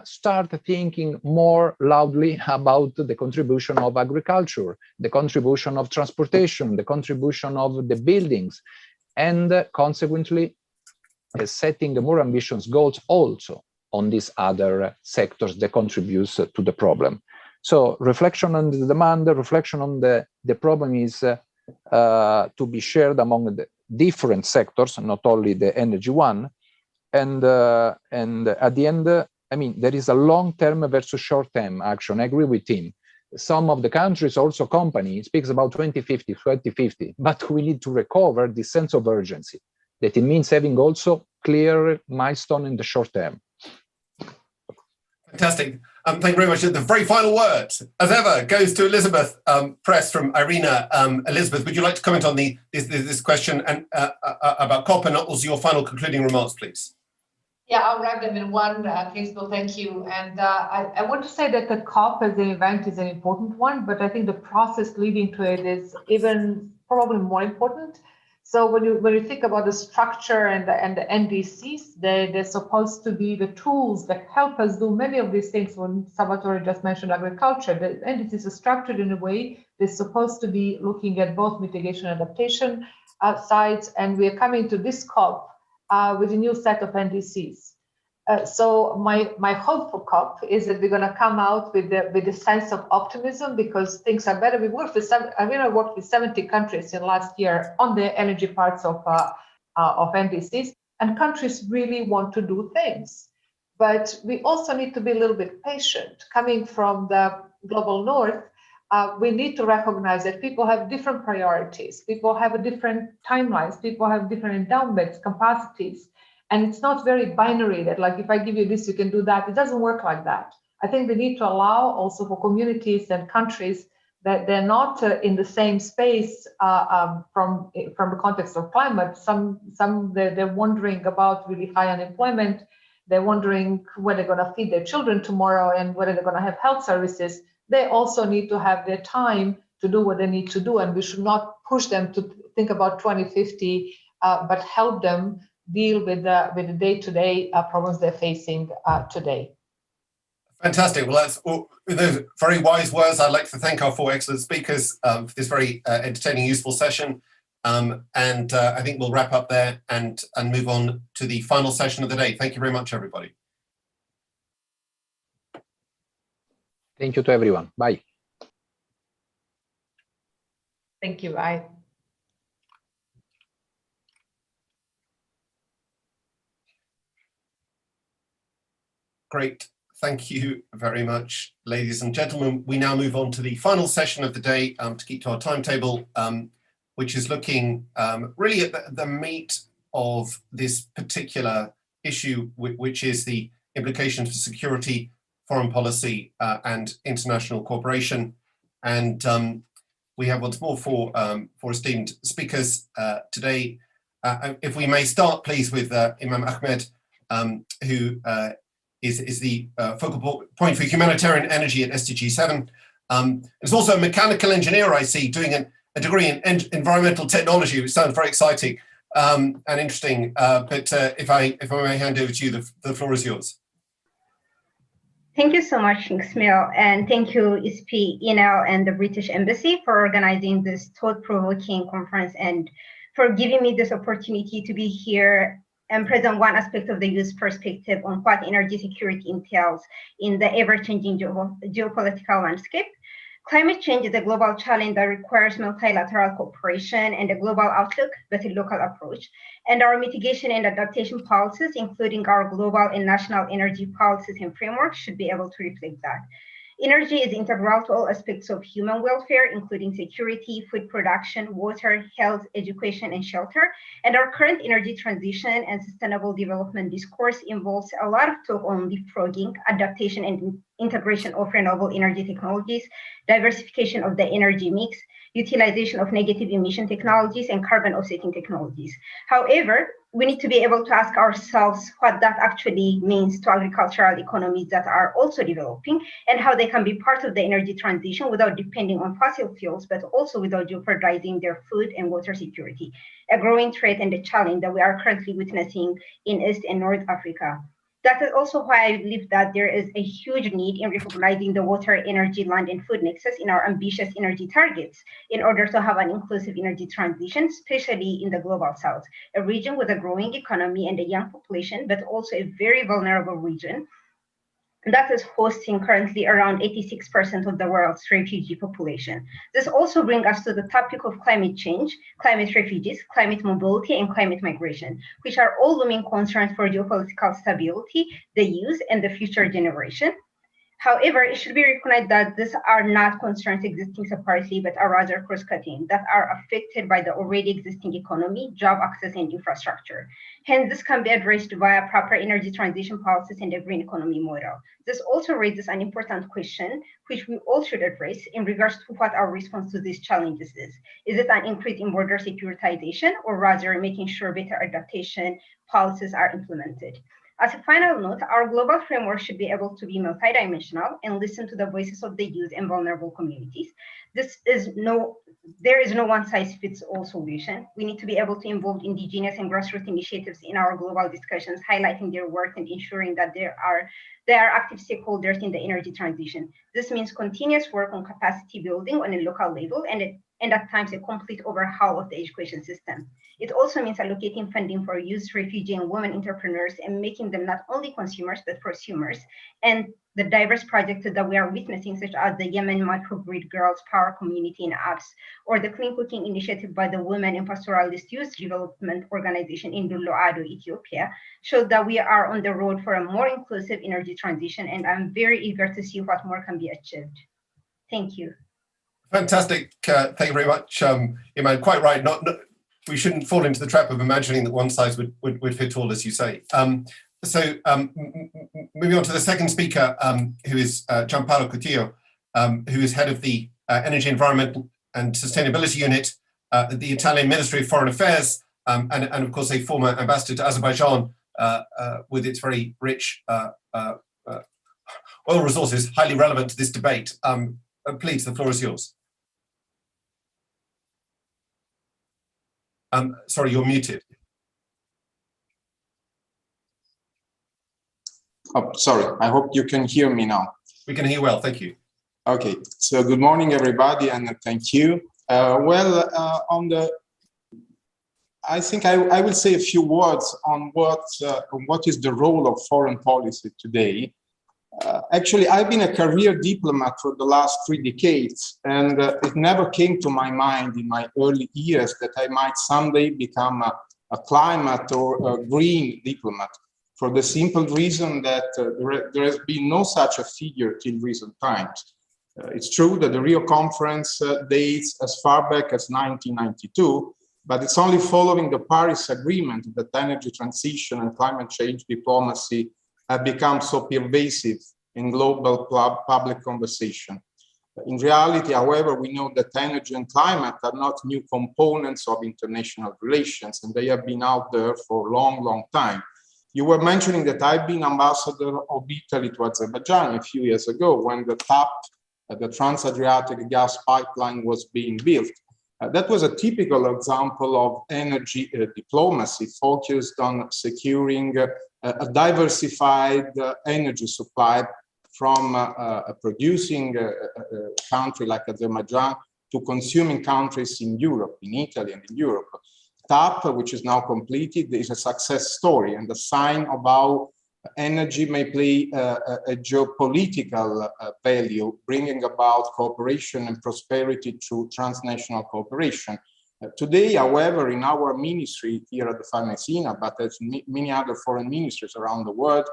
start thinking more loudly about the contribution of agriculture, the contribution of transportation, the contribution of the buildings, and consequently setting more ambitious goals also on these other sectors that contributes to the problem. So reflection on the demand, reflection on the problem is to be shared among the different sectors, not only the energy one. And at the end, I mean, there is a long-term versus short-term action. I agree with Tim. Some of the countries, also companies, speaks about 2050, but we need to recover the sense of urgency, that it means having also clear milestone in the short term. Fantastic. Thank you very much. The very final word, as ever, goes to Elizabeth Press from IRENA. Elizabeth, would you like to comment on this question and about COP, and also your final concluding remarks, please? Yeah, I'll wrap them in one, Kingsville, thank you. And I want to say that the COP as an event is an important one, but I think the process leading to it is even probably more important. So when you think about the structure and the NDCs, they're supposed to be the tools that help us do many of these things. When Salvatore just mentioned agriculture, the NDCs are structured in a way they're supposed to be looking at both mitigation and adaptation sides, and we are coming to this COP with a new set of NDCs. So my hope for COP is that we're going to come out with a sense of optimism because things are better. I worked with 70 countries in last year on the energy parts of NDCs, and countries really want to do things. But we also need to be a little bit patient. Coming from the global north, we need to recognize that people have different priorities. People have different timelines. People have different endowments, capacities. And it's not very binary that like, if I give you this, you can do that. It doesn't work like that. I think we need to allow also for communities and countries that they're not in the same space from the context of climate. Some they're wondering about really high unemployment. They're wondering where they're going to feed their children tomorrow and whether they're going to have health services. They also need to have their time to do what they need to do, and we should not push them to think about 2050, but help them deal with the day-to-day problems they're facing today. Fantastic. Well, that's all, with those very wise words. I'd like to thank our four excellent speakers for this very entertaining, useful session. And I think we'll wrap up there and move on to the final session of the day. Thank you very much, everybody. Thank you to everyone. Bye. Thank you. Bye. Great. Thank you very much, ladies and gentlemen. We now move on to the final session of the day to keep to our timetable, which is looking really at the meat of this particular issue, which is the implications for security, foreign policy, and international cooperation. And we have once more four esteemed speakers today. If we may start, please, with Imam Ahmed, who is the focal point for humanitarian energy at SDG 7. There's also a mechanical engineer I see doing a degree in environmental technology, which sounds very exciting and interesting. But if I may hand over to you, the floor is yours. Thank you so much, Kingsmill, and thank you, ISPI, and the British Embassy for organizing this thought-provoking conference and for giving me this opportunity to be here and present one aspect of the youth perspective on what energy security entails in the ever-changing geopolitical landscape. Climate change is a global challenge that requires multilateral cooperation and a global outlook, but a local approach. And our mitigation and adaptation policies, including our global and national energy policies and frameworks, should be able to reflect that. Energy is integral to all aspects of human welfare, including security, food production, water, health, education, and shelter. And our current energy transition and sustainable development discourse involves a lot of talk on leapfrogging, adaptation, and integration of renewable energy technologies, diversification of the energy mix, utilization of negative emission technologies, and carbon offsetting technologies. However, we need to be able to ask ourselves what that actually means to agricultural economies that are also developing and how they can be part of the energy transition without depending on fossil fuels, but also without jeopardizing their food and water security, a growing threat and a challenge that we are currently witnessing in East and North Africa. That is also why I believe that there is a huge need in recognizing the water, energy, land, and food nexus in our ambitious energy targets in order to have an inclusive energy transition, especially in the global south, a region with a growing economy and a young population, but also a very vulnerable region that is hosting currently around 86% of the world's refugee population. This also brings us to the topic of climate change, climate refugees, climate mobility, and climate migration, which are all looming concerns for geopolitical stability, the youth, and the future generation. However, it should be recognized that these are not concerns existing separately, but are rather cross-cutting, that are affected by the already existing economy, job access, and infrastructure. Hence, this can be addressed via proper energy transition policies and a green economy model. This also raises an important question, which we all should address in regards to what our response to these challenges is. Is it an increase in border securitization, or rather making sure better adaptation policies are implemented? As a final note, our global framework should be able to be multidimensional and listen to the voices of the youth and vulnerable communities. There is no one-size-fits-all solution. We need to be able to involve indigenous and grassroots initiatives in our global discussions, highlighting their work and ensuring that they are active stakeholders in the energy transition. This means continuous work on capacity building on a local level and at times a complete overhaul of the education system. It also means allocating funding for youth, refugee, and women entrepreneurs and making them not only consumers, but prosumers. And the diverse projects that we are witnessing, such as the Yemen Microgrid Girls Power Community in Apps, or the Clean Cooking Initiative by the Women in Pastoralist Youth Development Organization in Dullo-Ado, Ethiopia, show that we are on the road for a more inclusive energy transition, and I'm very eager to see what more can be achieved. Thank you. Fantastic. Thank you very much, Iman. Quite right. We shouldn't fall into the trap of imagining that one size would fit all, as you say. Moving on to the second speaker, who is Gianpaolo Coutillo, who is head of the Energy, Environment and Sustainability Unit at the Italian Ministry of Foreign Affairs, and of course a former ambassador to Azerbaijan with its very rich oil resources, highly relevant to this debate. Please, the floor is yours. Sorry, you're muted. Oh, sorry, I hope you can hear me now. We can hear well, thank you. Okay, so good morning, everybody, and thank you. I think I will say a few words on what is the role of foreign policy today. Actually, I've been a career diplomat for the last 3 decades, and it never came to my mind in my early years that I might someday become a climate or a green diplomat, for the simple reason that there has been no such a figure till recent times. It's true that the Rio conference dates as far back as 1992, but it's only following the Paris Agreement that energy transition and climate change diplomacy have become so pervasive in global public conversation. In reality, however, we know that energy and climate are not new components of international relations, and they have been out there for a long, long time. You were mentioning that I've been ambassador of Italy to Azerbaijan a few years ago when the TAP, the Trans-Adriatic gas pipeline, was being built. That was a typical example of energy diplomacy focused on securing a diversified energy supply from a producing country like Azerbaijan to consuming countries in Europe, in Italy and in Europe. TAP, which is now completed, is a success story and a sign of how energy may play a geopolitical value, bringing about cooperation and prosperity through transnational cooperation. Today, however, in our ministry here at the Farnesina, but as many other foreign ministries around the world,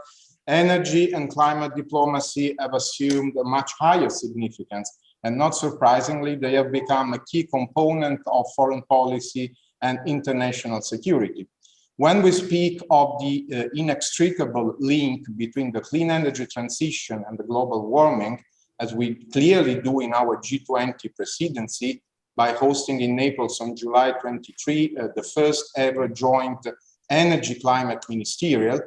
energy and climate diplomacy have assumed a much higher significance. And not surprisingly, they have become a key component of foreign policy and international security. When we speak of the inextricable link between the clean energy transition and the global warming, as we clearly do in our G20 presidency, by hosting in Naples on July 23, the first ever joint energy climate ministerial,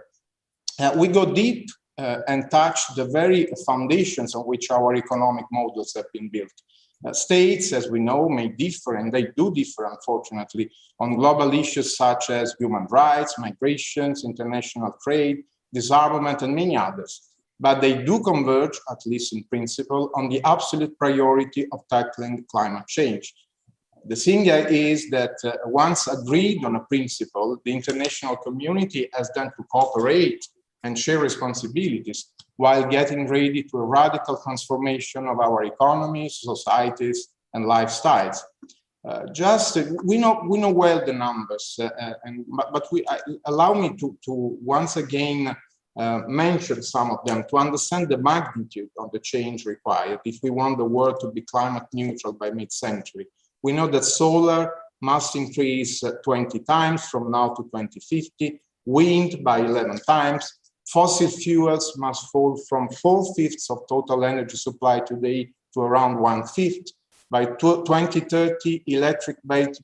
we go deep and touch the very foundations on which our economic models have been built. States, as we know, may differ, and they do differ, unfortunately, on global issues such as human rights, migrations, international trade, disarmament, and many others. But they do converge, at least in principle, on the absolute priority of tackling climate change. The thing is that once agreed on a principle, the international community has then to cooperate and share responsibilities while getting ready to a radical transformation of our economies, societies, and lifestyles. We know well the numbers, but allow me to once again mention some of them to understand the magnitude of the change required if we want the world to be climate neutral by mid-century. We know that solar must increase 20 times from now to 2050, wind by 11 times, fossil fuels must fall from 4/5 of total energy supply today to around 1/5. By 2030, electric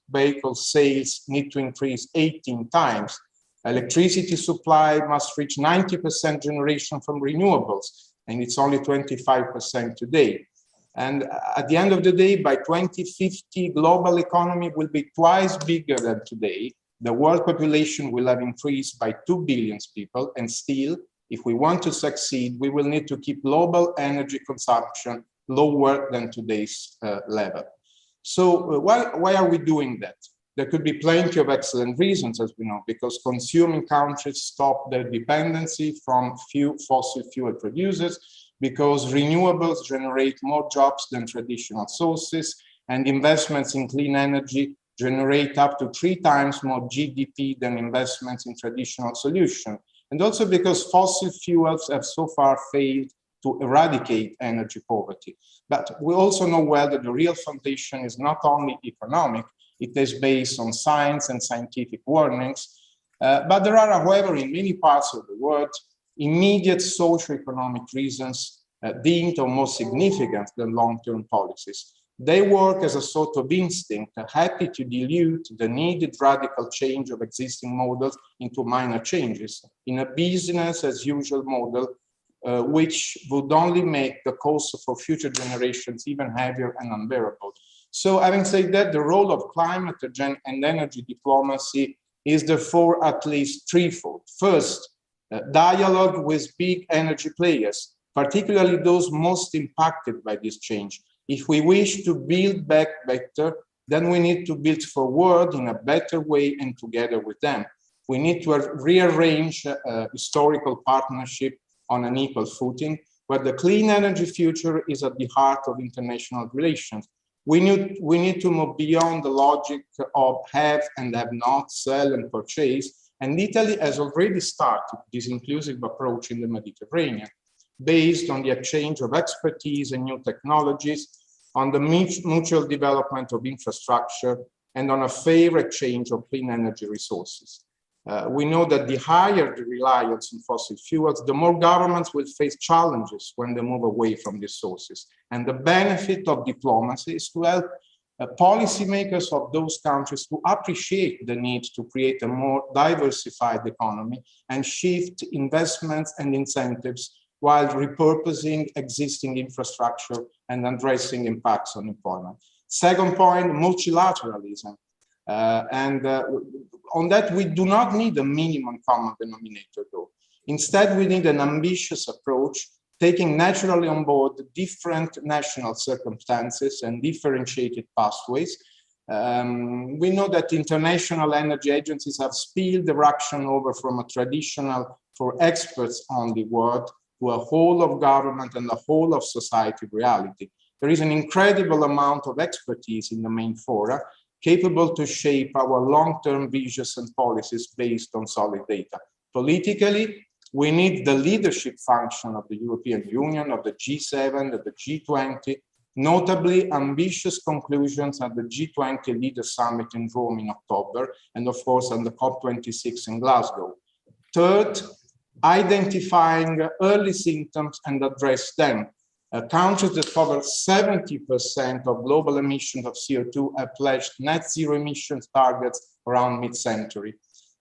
vehicle sales need to increase 18 times. Electricity supply must reach 90% generation from renewables, and it's only 25% today. And at the end of the day, by 2050, global economy will be twice bigger than today. The world population will have increased by 2 billion people, and still, if we want to succeed, we will need to keep global energy consumption lower than today's level. So why are we doing that? There could be plenty of excellent reasons, as we know, because consuming countries stop their dependency from few fossil fuel producers, because renewables generate more jobs than traditional sources, and investments in clean energy generate up to 3 times more GDP than investments in traditional solutions. And also because fossil fuels have so far failed to eradicate energy poverty. But we also know well that the real foundation is not only economic, it is based on science and scientific warnings. But there are, however, in many parts of the world, immediate socio-economic reasons deemed or more significant than long-term policies. They work as a sort of instinct, happy to dilute the needed radical change of existing models into minor changes in a business as usual model, which would only make the cost for future generations even heavier and unbearable. So having said that, the role of climate and energy diplomacy is therefore at least threefold. First, dialogue with big energy players, particularly those most impacted by this change. If we wish to build back better, then we need to build forward in a better way and together with them. We need to rearrange historical partnership on an equal footing, where the clean energy future is at the heart of international relations. We need to move beyond the logic of have and have not, sell and purchase. And Italy has already started this inclusive approach in the Mediterranean, based on the exchange of expertise and new technologies, on the mutual development of infrastructure, and on a fair exchange of clean energy resources. We know that the higher the reliance on fossil fuels, the more governments will face challenges when they move away from these sources. And the benefit of diplomacy is to help policymakers of those countries to appreciate the need to create a more diversified economy and shift investments and incentives while repurposing existing infrastructure and addressing impacts on employment. Second point, multilateralism. On that, we do not need a minimum common denominator, though. Instead, we need an ambitious approach, taking naturally on board different national circumstances and differentiated pathways. We know that international energy agencies have spilled their action over from a traditional for experts only world to a whole of government and a whole of society reality. There is an incredible amount of expertise in the main fora, capable to shape our long-term visions and policies based on solid data. Politically, we need the leadership function of the European Union, of the G7, of the G20, notably ambitious conclusions at the G20 Leaders Summit in Rome in October, and of course on the COP26 in Glasgow. Third, identifying early symptoms and address them. Countries that cover 70% of global emissions of CO2 have pledged net zero emissions targets around mid-century.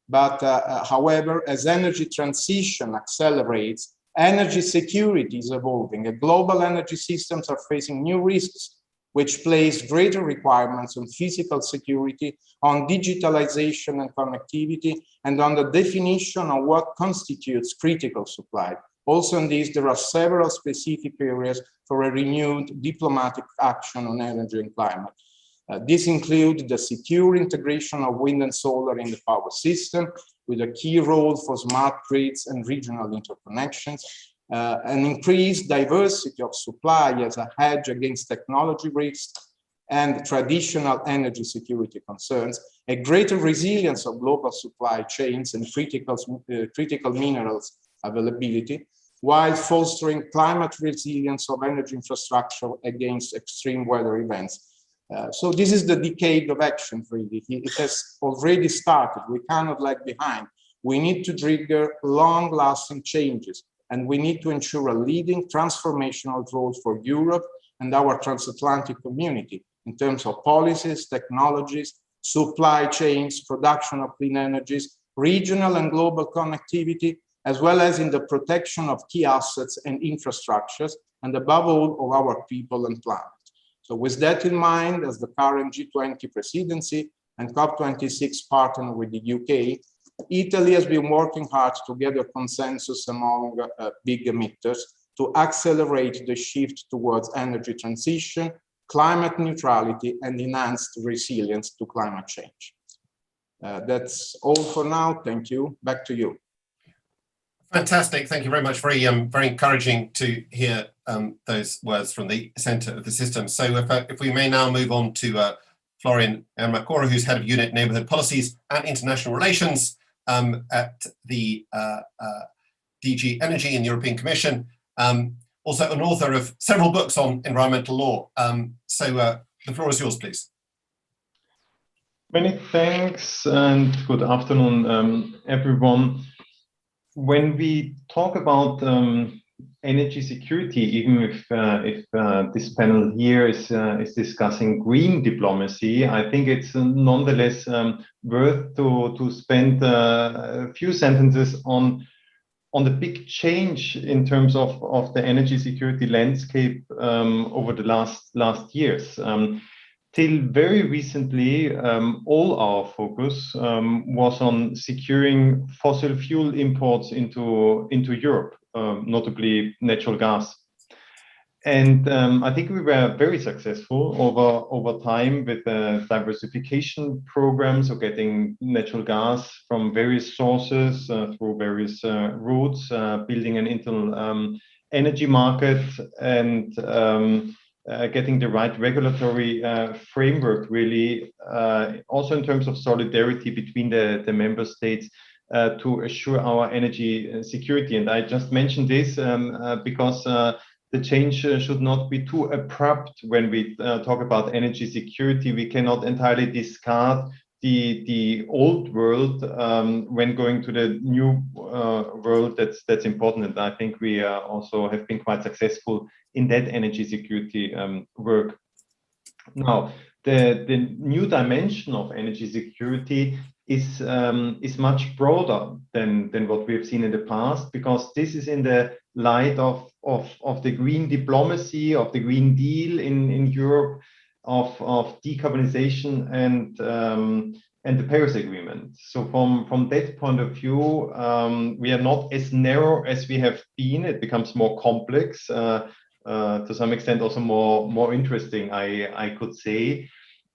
But however, as energy transition accelerates, energy security is evolving, and global energy systems are facing new risks, which place greater requirements on physical security, on digitalization and connectivity, and on the definition of what constitutes critical supply. Also in this, there are several specific areas for a renewed diplomatic action on energy and climate. These include the secure integration of wind and solar in the power system, with a key role for smart grids and regional interconnections, an increased diversity of supply as a hedge against technology risks and traditional energy security concerns, a greater resilience of global supply chains and critical minerals availability, while fostering climate resilience of energy infrastructure against extreme weather events. So this is the decade of action, really. It has already started. We cannot lag behind. We need to trigger long-lasting changes, and we need to ensure a leading transformational role for Europe and our transatlantic community in terms of policies, technologies, supply chains, production of clean energies, regional and global connectivity, as well as in the protection of key assets and infrastructures, and above all, of our people and planet. So with that in mind, as the current G20 presidency and COP26 partner with the UK, Italy has been working hard to gather consensus among big emitters to accelerate the shift towards energy transition, climate neutrality, and enhanced resilience to climate change. That's all for now. Thank you. Back to you. Fantastic. Thank you very much. Very encouraging to hear those words from the center of the system. So if we may now move on to Florian Ermacora, who's head of unit neighborhood policies and international relations at the DG Energy in the European Commission. Also an author of several books on environmental law. So the floor is yours, please. Many thanks and good afternoon, everyone. When we talk about energy security, even if this panel here is discussing green diplomacy, I think it's nonetheless worth to spend a few sentences on the big change in terms of the energy security landscape over the last years. Till very recently, all our focus was on securing fossil fuel imports into Europe, notably natural gas. And I think we were very successful over time with the diversification programs of getting natural gas from various sources through various routes, building an internal energy market, and getting the right regulatory framework, really, also in terms of solidarity between the member states to assure our energy security. And I just mentioned this because the change should not be too abrupt when we talk about energy security. We cannot entirely discard the old world when going to the new world. That's important, and I think we also have been quite successful in that energy security work. Now, the new dimension of energy security is much broader than what we've seen in the past, because this is in the light of the green diplomacy, of the Green Deal in Europe, of decarbonization and the Paris Agreement. So from that point of view, we are not as narrow as we have been. It becomes more complex, to some extent also more interesting, I could say.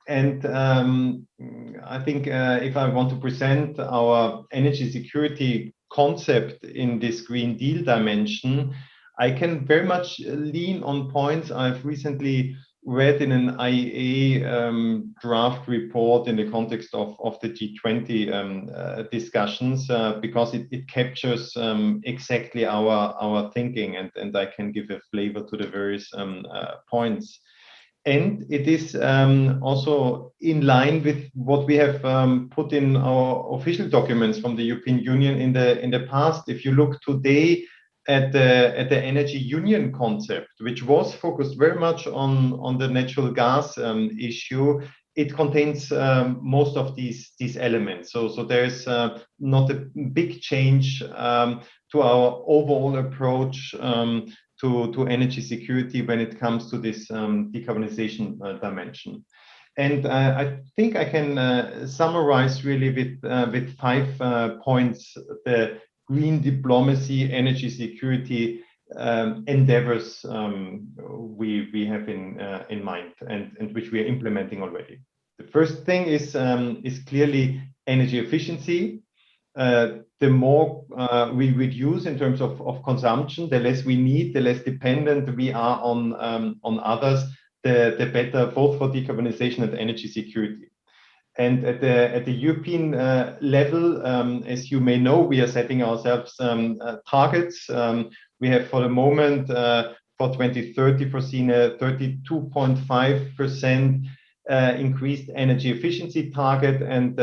And I think if I want to present our energy security concept in this Green Deal dimension, I can very much lean on points I've recently read in an IEA draft report in the context of the G20 discussions, because it captures exactly our thinking, and I can give a flavor to the various points. And it is also in line with what we have put in our official documents from the European Union in the past. If you look today at the energy union concept, which was focused very much on the natural gas issue, it contains most of these elements. So there's not a big change to our overall approach to energy security when it comes to this decarbonization dimension. And I think I can summarize really with 5 points the green diplomacy, energy security endeavors we have in mind and which we are implementing already. The first thing is clearly energy efficiency. The more we reduce in terms of consumption, the less we need, the less dependent we are on others, the better, both for decarbonization and energy security. And at the European level, as you may know, we are setting ourselves targets. We have, for the moment, for 2030, foreseen a 32.5% increased energy efficiency target. And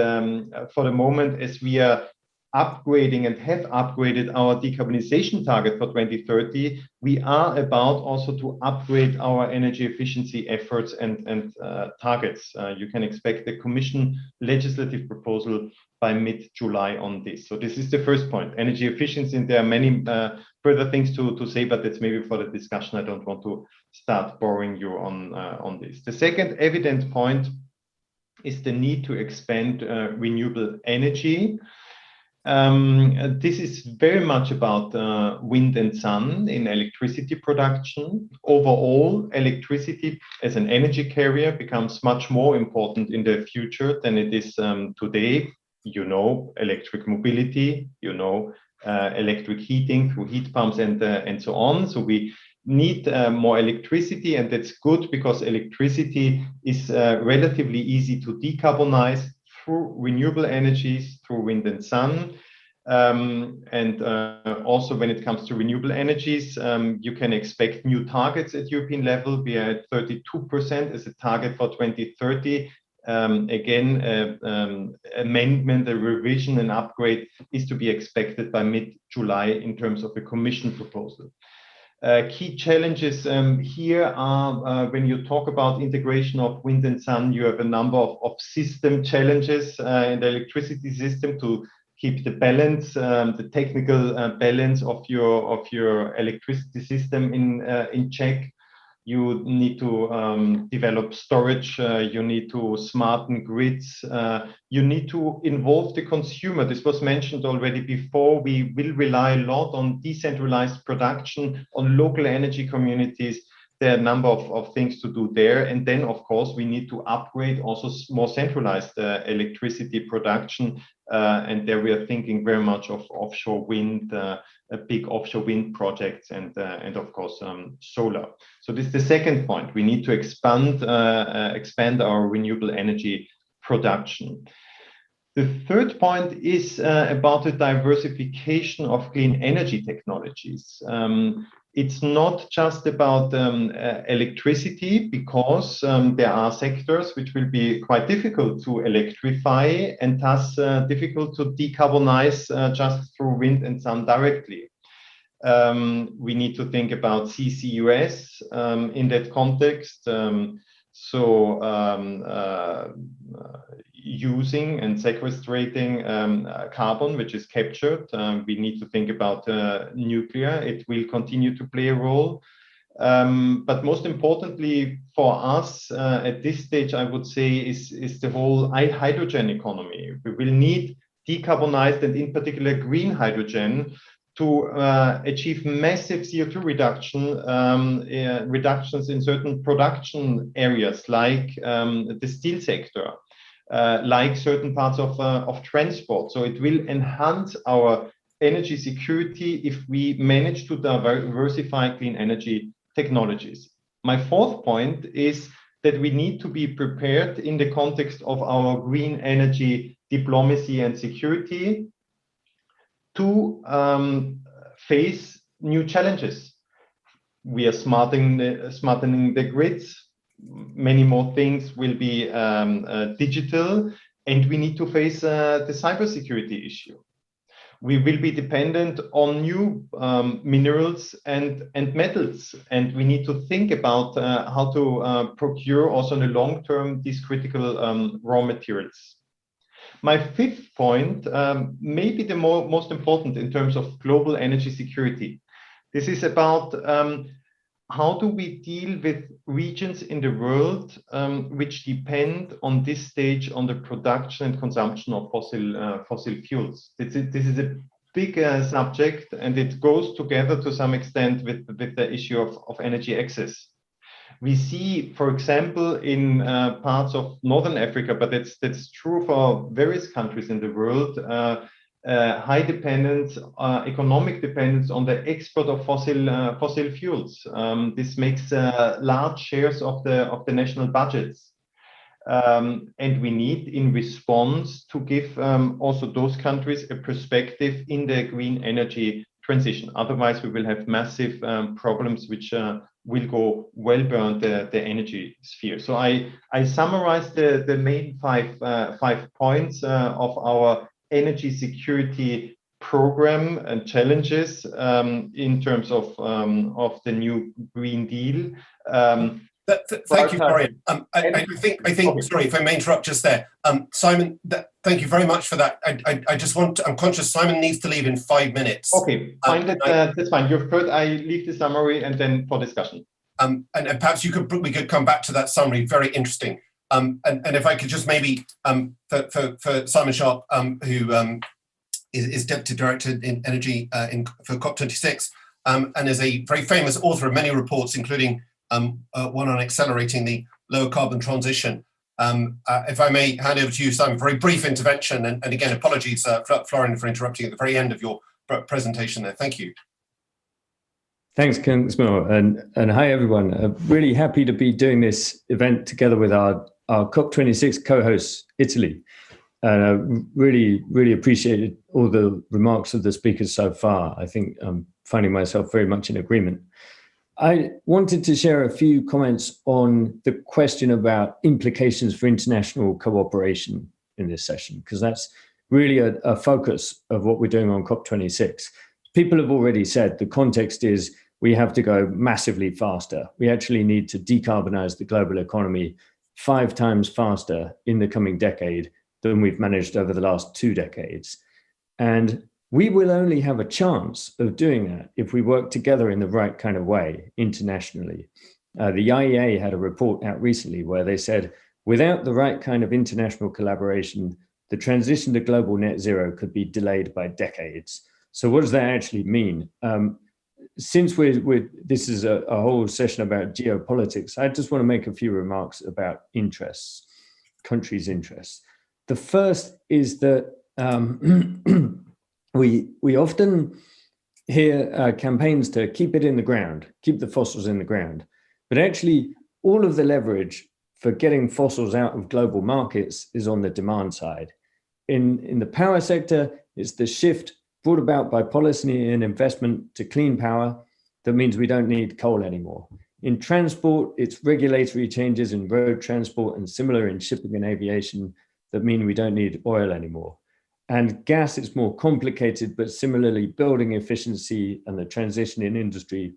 for the moment, as we are upgrading and have upgraded our decarbonization target for 2030, we are about also to upgrade our energy efficiency efforts and targets. You can expect the Commission legislative proposal by mid-July on this. So this is the first point, energy efficiency, and there are many further things to say, but that's maybe for the discussion. I don't want to start boring you on this. The second evident point is the need to expand renewable energy. This is very much about wind and sun in electricity production. Overall, electricity as an energy carrier becomes much more important in the future than it is today. You know, electric mobility, you know, electric heating through heat pumps and so on. So we need more electricity, and that's good because electricity is relatively easy to decarbonize through renewable energies, through wind and sun. Also when it comes to renewable energies, you can expect new targets at European level. We are at 32% as a target for 2030. Again, amendment, a revision and upgrade is to be expected by mid-July in terms of a Commission proposal. Key challenges here are when you talk about integration of wind and sun, you have a number of system challenges in the electricity system to keep the balance, the technical balance of your electricity system in check. You need to develop storage, you need to smarten grids, you need to involve the consumer. This was mentioned already before. We will rely a lot on decentralized production, on local energy communities. There are a number of things to do there. And then, of course, we need to upgrade also more centralized electricity production. And there we are thinking very much of offshore wind, big offshore wind projects, and of course solar. So this is the second point. We need to expand our renewable energy production. The third point is about the diversification of clean energy technologies. It's not just about electricity, because there are sectors which will be quite difficult to electrify and thus difficult to decarbonize just through wind and sun directly. We need to think about CCUS in that context. Using and sequestrating carbon, which is captured. We need to think about nuclear. It will continue to play a role. But most importantly for us at this stage, I would say, is the whole hydrogen economy. We will need decarbonized and in particular green hydrogen to achieve massive CO2 reductions in certain production areas like the steel sector. Like certain parts of transport. So it will enhance our energy security if we manage to diversify clean energy technologies. My fourth point is that we need to be prepared in the context of our green energy diplomacy and security to face new challenges. We are smartening the grids. Many more things will be digital, and we need to face the cybersecurity issue. We will be dependent on new minerals and metals, and we need to think about how to procure also in the long term these critical raw materials. My fifth point may be the most important in terms of global energy security. This is about how do we deal with regions in the world which depend on this stage on the production and consumption of fossil fuels? This is a big subject, and it goes together to some extent with the issue of energy access. We see, for example, in parts of Northern Africa, but that's true for various countries in the world, high dependence, economic dependence on the export of fossil fuels. This makes large shares of the national budgets, and we need, in response, to give also those countries a perspective in the green energy transition. Otherwise, we will have massive problems which will go well beyond the energy sphere. So I summarized the main five points of our energy security program and challenges in terms of the new Green Deal. Thank you, Florian. I think. Okay. Sorry if I may interrupt just there. Simon, thank you very much for that. I just want. I'm conscious Simon needs to leave in 5 minutes. Okay, fine. That's fine. You've heard. I leave the summary and then for discussion. And perhaps we could come back to that summary. Very interesting. And if I could just maybe for Simon Sharp, who is Deputy Director in Energy for COP26, and is a very famous author of many reports, including one on accelerating the lower carbon transition. If I may hand over to you, Simon, very brief intervention, and again, apologies, Florian, for interrupting at the very end of your presentation there. Thank you. Thanks, Kingsmill, and hi everyone. Really happy to be doing this event together with our COP26 co-host, Italy. Really appreciated all the remarks of the speakers so far. I think I'm finding myself very much in agreement. I wanted to share a few comments on the question about implications for international cooperation in this session, because that's really a focus of what we're doing on COP26. People have already said the context is we have to go massively faster. We actually need to decarbonize the global economy 5 times faster in the coming decade than we've managed over the last 2 decades. And we will only have a chance of doing that if we work together in the right kind of way internationally. The IEA had a report out recently where they said, without the right kind of international collaboration, the transition to global net zero could be delayed by decades. So what does that actually mean? Since this is a whole session about geopolitics, I just want to make a few remarks about interests, countries' interests. The first is that we often hear campaigns to keep it in the ground, keep the fossils in the ground. But actually, all of the leverage for getting fossils out of global markets is on the demand side. In the power sector, it's the shift brought about by policy and investment to clean power that means we don't need coal anymore. In transport, it's regulatory changes in road transport and similar in shipping and aviation that mean we don't need oil anymore. And gas is more complicated, but similarly, building efficiency and the transition in industry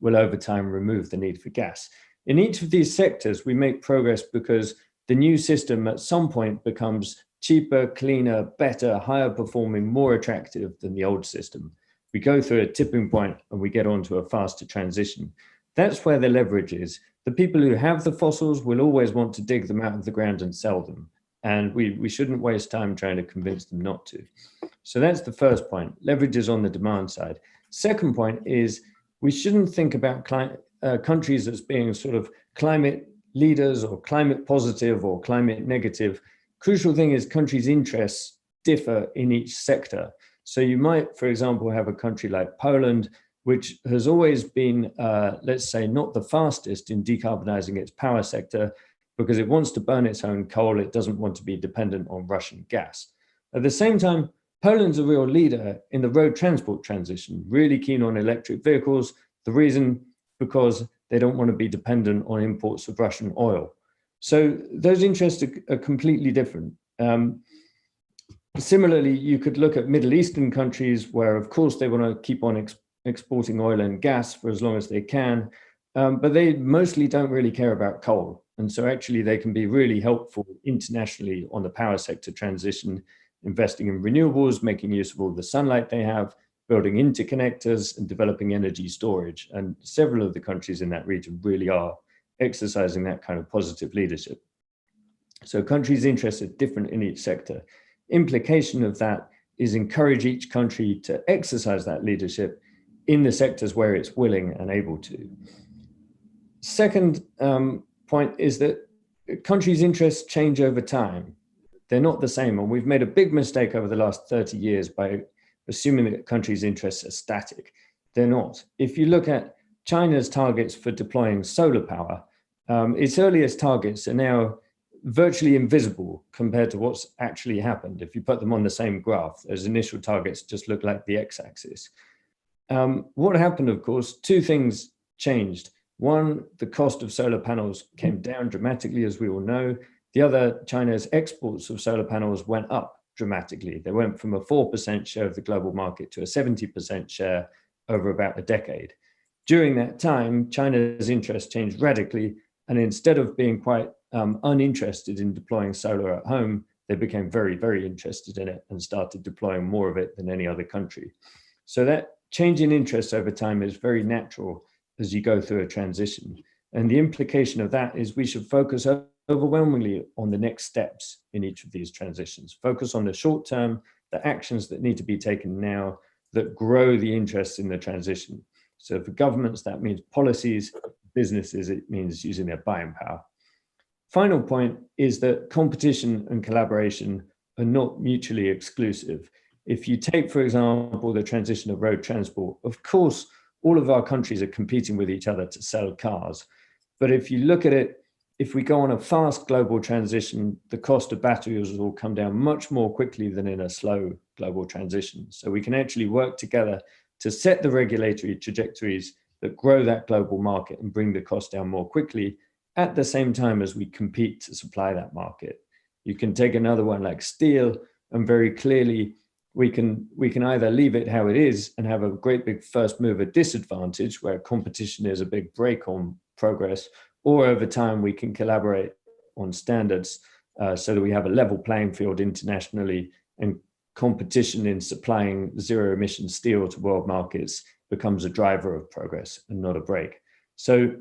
will over time remove the need for gas. In each of these sectors, we make progress because the new system at some point becomes cheaper, cleaner, better, higher performing, more attractive than the old system. We go through a tipping point and we get onto a faster transition. That's where the leverage is. The people who have the fossils will always want to dig them out of the ground and sell them. And we shouldn't waste time trying to convince them not to. So that's the first point. Leverage is on the demand side. Second point is we shouldn't think about countries as being sort of climate leaders or climate positive or climate negative. Crucial thing is countries' interests differ in each sector. So you might, for example, have a country like Poland, which has always been, let's say, not the fastest in decarbonizing its power sector because it wants to burn its own coal. It doesn't want to be dependent on Russian gas. At the same time, Poland's a real leader in the road transport transition, really keen on electric vehicles. The reason, because they don't want to be dependent on imports of Russian oil. So those interests are completely different. Similarly, you could look at Middle Eastern countries where, of course, they want to keep on exporting oil and gas for as long as they can, but they mostly don't really care about coal. And so actually they can be really helpful internationally on the power sector transition, investing in renewables, making use of all the sunlight they have, building interconnectors and developing energy storage. And several of the countries in that region really are exercising that kind of positive leadership. So countries' interests are different in each sector. Implication of that is encourage each country to exercise that leadership in the sectors where it's willing and able to. Second point is that countries' interests change over time. They're not the same. And we've made a big mistake over the last 30 years by assuming that countries' interests are static. They're not. If you look at China's targets for deploying solar power, its earliest targets are now virtually invisible compared to what's actually happened. If you put them on the same graph, those initial targets just look like the x-axis. What happened, of course, 2 things changed. One, the cost of solar panels came down dramatically, as we all know. The other, China's exports of solar panels went up dramatically. They went from a 4% share of the global market to a 70% share over about a decade. During that time, China's interest changed radically, and instead of being quite uninterested in deploying solar at home, they became very, very interested in it and started deploying more of it than any other country. So that change in interest over time is very natural as you go through a transition. And the implication of that is we should focus overwhelmingly on the next steps in each of these transitions. Focus on the short term, the actions that need to be taken now that grow the interest in the transition. So for governments, that means policies. Businesses, it means using their buying power. Final point is that competition and collaboration are not mutually exclusive. If you take, for example, the transition of road transport, of course, all of our countries are competing with each other to sell cars. But if you look at it, if we go on a fast global transition, the cost of batteries will come down much more quickly than in a slow global transition. So we can actually work together to set the regulatory trajectories that grow that global market and bring the cost down more quickly at the same time as we compete to supply that market. You can take another one like steel, and very clearly we can either leave it how it is and have a great big first mover disadvantage where competition is a big brake on progress, or over time we can collaborate on standards so that we have a level playing field internationally, and competition in supplying zero emission steel to world markets becomes a driver of progress and not a brake. So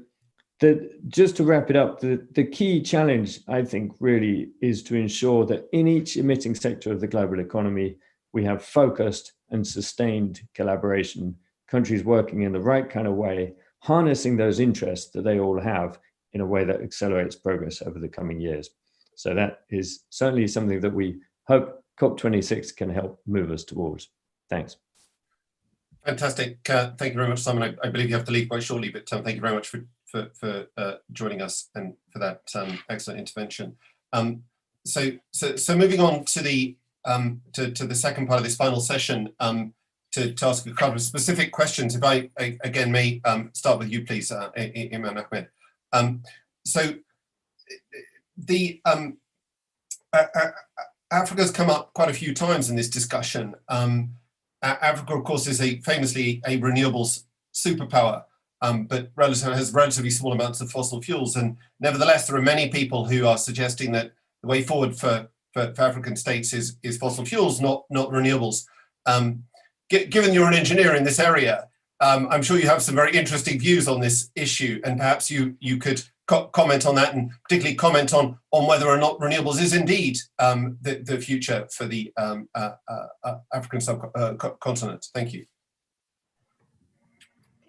just to wrap it up, the key challenge, I think, really is to ensure that in each emitting sector of the global economy, we have focused and sustained collaboration, countries working in the right kind of way, harnessing those interests that they all have in a way that accelerates progress over the coming years. So that is certainly something that we hope COP26 can help move us towards. Thanks. Fantastic. Thank you very much, Simon. I believe you have to leave quite shortly, but thank you very much for joining us and for that excellent intervention. So moving on to the second part of this final session, to ask a couple of specific questions. If I again may start with you, please, Imran Ahmed. So the Africa's come up quite a few times in this discussion. Africa, of course, is famously a renewables superpower, but has relatively small amounts of fossil fuels. And nevertheless, there are many people who are suggesting that the way forward for African states is fossil fuels, not renewables. Given you're an engineer in this area, I'm sure you have some very interesting views on this issue, and perhaps you could comment on that, and particularly comment on whether or not renewables is indeed the future for the African subcontinent. Thank you.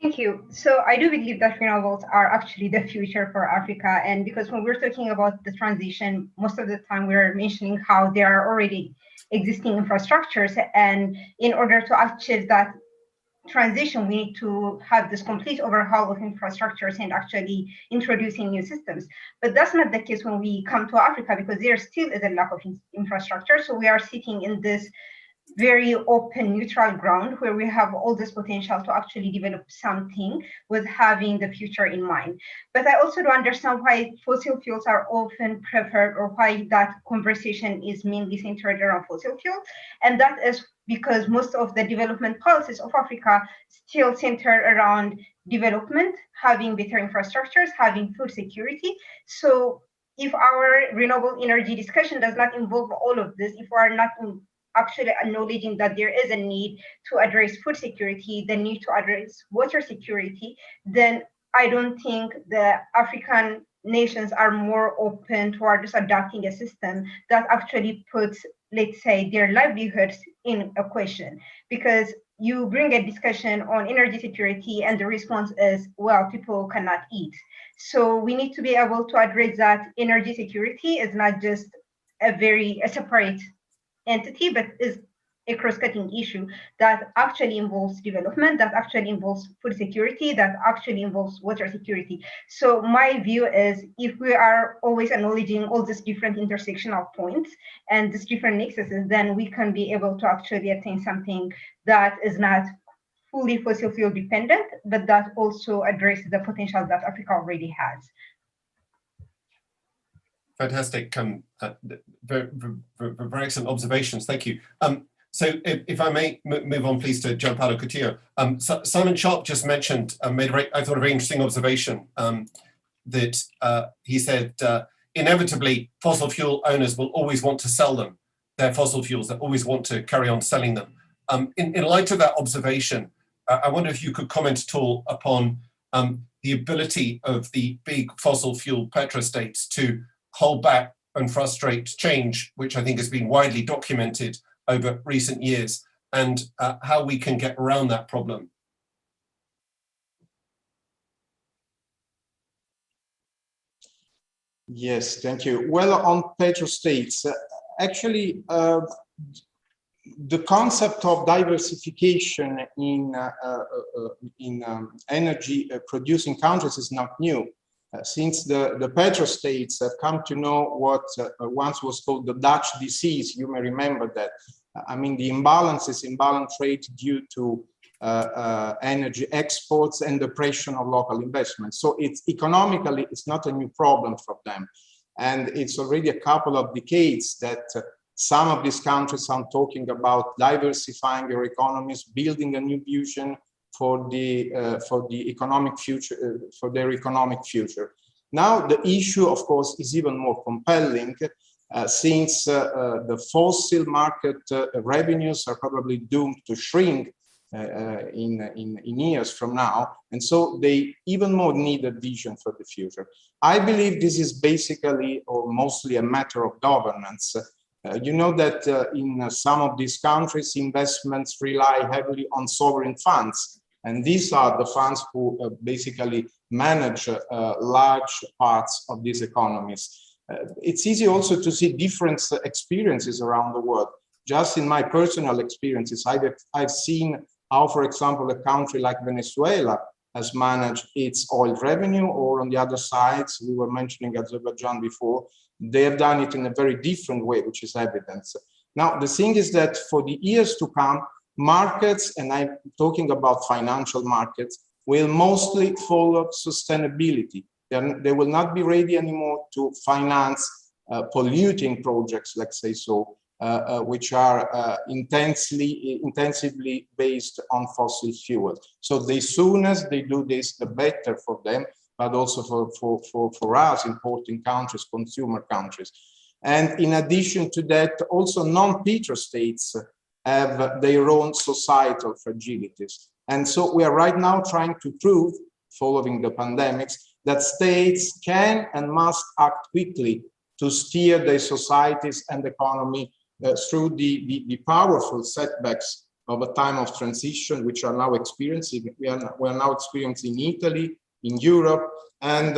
Thank you. So I do believe that renewables are actually the future for Africa. And because when we're talking about the transition, most of the time we're mentioning how there are already existing infrastructures. And in order to achieve that transition, we need to have this complete overhaul of infrastructures and actually introducing new systems. But that's not the case when we come to Africa, because there still is a lack of infrastructure. So we are sitting in this very open, neutral ground where we have all this potential to actually develop something with having the future in mind. But I also do understand why fossil fuels are often preferred, or why that conversation is mainly centered around fossil fuels. And that is because most of the development policies of Africa still center around development, having better infrastructures, having food security. So if our renewable energy discussion does not involve all of this, if we are not actually acknowledging that there is a need to address food security, the need to address water security, then I don't think the African nations are more open towards adopting a system that actually puts, let's say, their livelihoods in a question. Because you bring a discussion on energy security and the response is, well, people cannot eat. So we need to be able to address that energy security is not just a separate entity, but is a cross-cutting issue that actually involves development, that actually involves food security, that actually involves water security. So my view is, if we are always acknowledging all these different intersectional points and these different nexuses, then we can be able to actually attain something that is not fully fossil fuel dependent, but that also addresses the potential that Africa already has. Fantastic. Very, very excellent observations. Thank you. So if I may move on, please, to Gianpaolo Coutinho. Simon Sharp just mentioned, made I thought, a very interesting observation that he said, inevitably, fossil fuel owners will always want to sell them, their fossil fuels, they always want to carry on selling them. In light of that observation, I wonder if you could comment at all upon the ability of the big fossil fuel petrostates to hold back and frustrate change, which I think has been widely documented over recent years, and how we can get around that problem. Yes, thank you. Well, on petrostates, actually, the concept of diversification in energy producing countries is not new. Since the petrostates have come to know what once was called the Dutch disease, you may remember that. I mean, the imbalance trade due to energy exports and the pressure of local investment. So it's economically, it's not a new problem for them. And it's already a couple of decades that some of these countries are talking about diversifying their economies, building a new vision for the economic future, for their economic future. Now, the issue, of course, is even more compelling since the fossil market revenues are probably doomed to shrink in years from now. And so they even more need a vision for the future. I believe this is basically or mostly a matter of governance. You know that in some of these countries, investments rely heavily on sovereign funds. And these are the funds who basically manage large parts of these economies. It's easy also to see different experiences around the world. Just in my personal experiences, I've seen how, for example, a country like Venezuela has managed its oil revenue, or on the other side, we were mentioning Azerbaijan before, they have done it in a very different way, which is evidence. Now, the thing is that for the years to come, markets, and I'm talking about financial markets, will mostly follow sustainability. They will not be ready anymore to finance polluting projects, let's say so, which are intensively based on fossil fuels. So the sooner as they do this, the better for them, but also for us, importing countries, consumer countries. And in addition to that, also non-petrostates have their own societal fragilities. And so we are right now trying to prove, following the pandemics, that states can and must act quickly to steer their societies and economy through the powerful setbacks of a time of transition, which are now experiencing. We are now experiencing in Italy, in Europe, and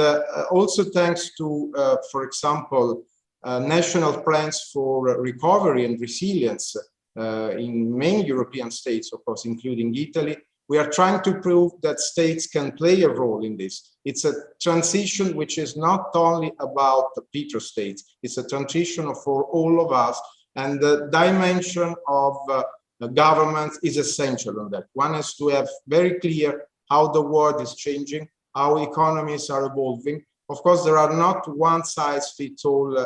also thanks to, for example, national plans for recovery and resilience in many European states, of course, including Italy. We are trying to prove that states can play a role in this. It's a transition which is not only about the petrostates, it's a transition for all of us, and the dimension of government is essential on that. One has to have very clear how the world is changing, how economies are evolving. Of course, there are not one-size-fits-all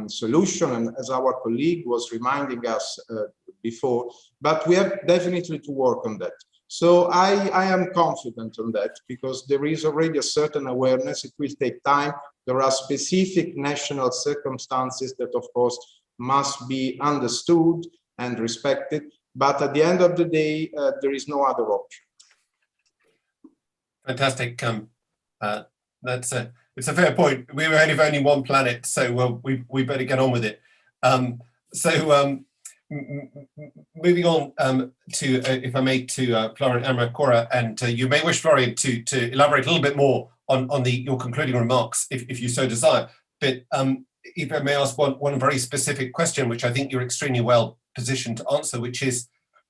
solution, and as our colleague was reminding us before, but we have definitely to work on that. So I am confident on that because there is already a certain awareness. It will take time. There are specific national circumstances that, of course, must be understood and respected. But at the end of the day, there is no other option. Fantastic. It's a fair point. We have only one planet, so we better get on with it. Moving on to, if I may, to Florian Amaracora, and you may wish, Florian, to elaborate a little bit more on your concluding remarks, if you so desire. But if I may ask one very specific question, which I think you're extremely well positioned to answer, which is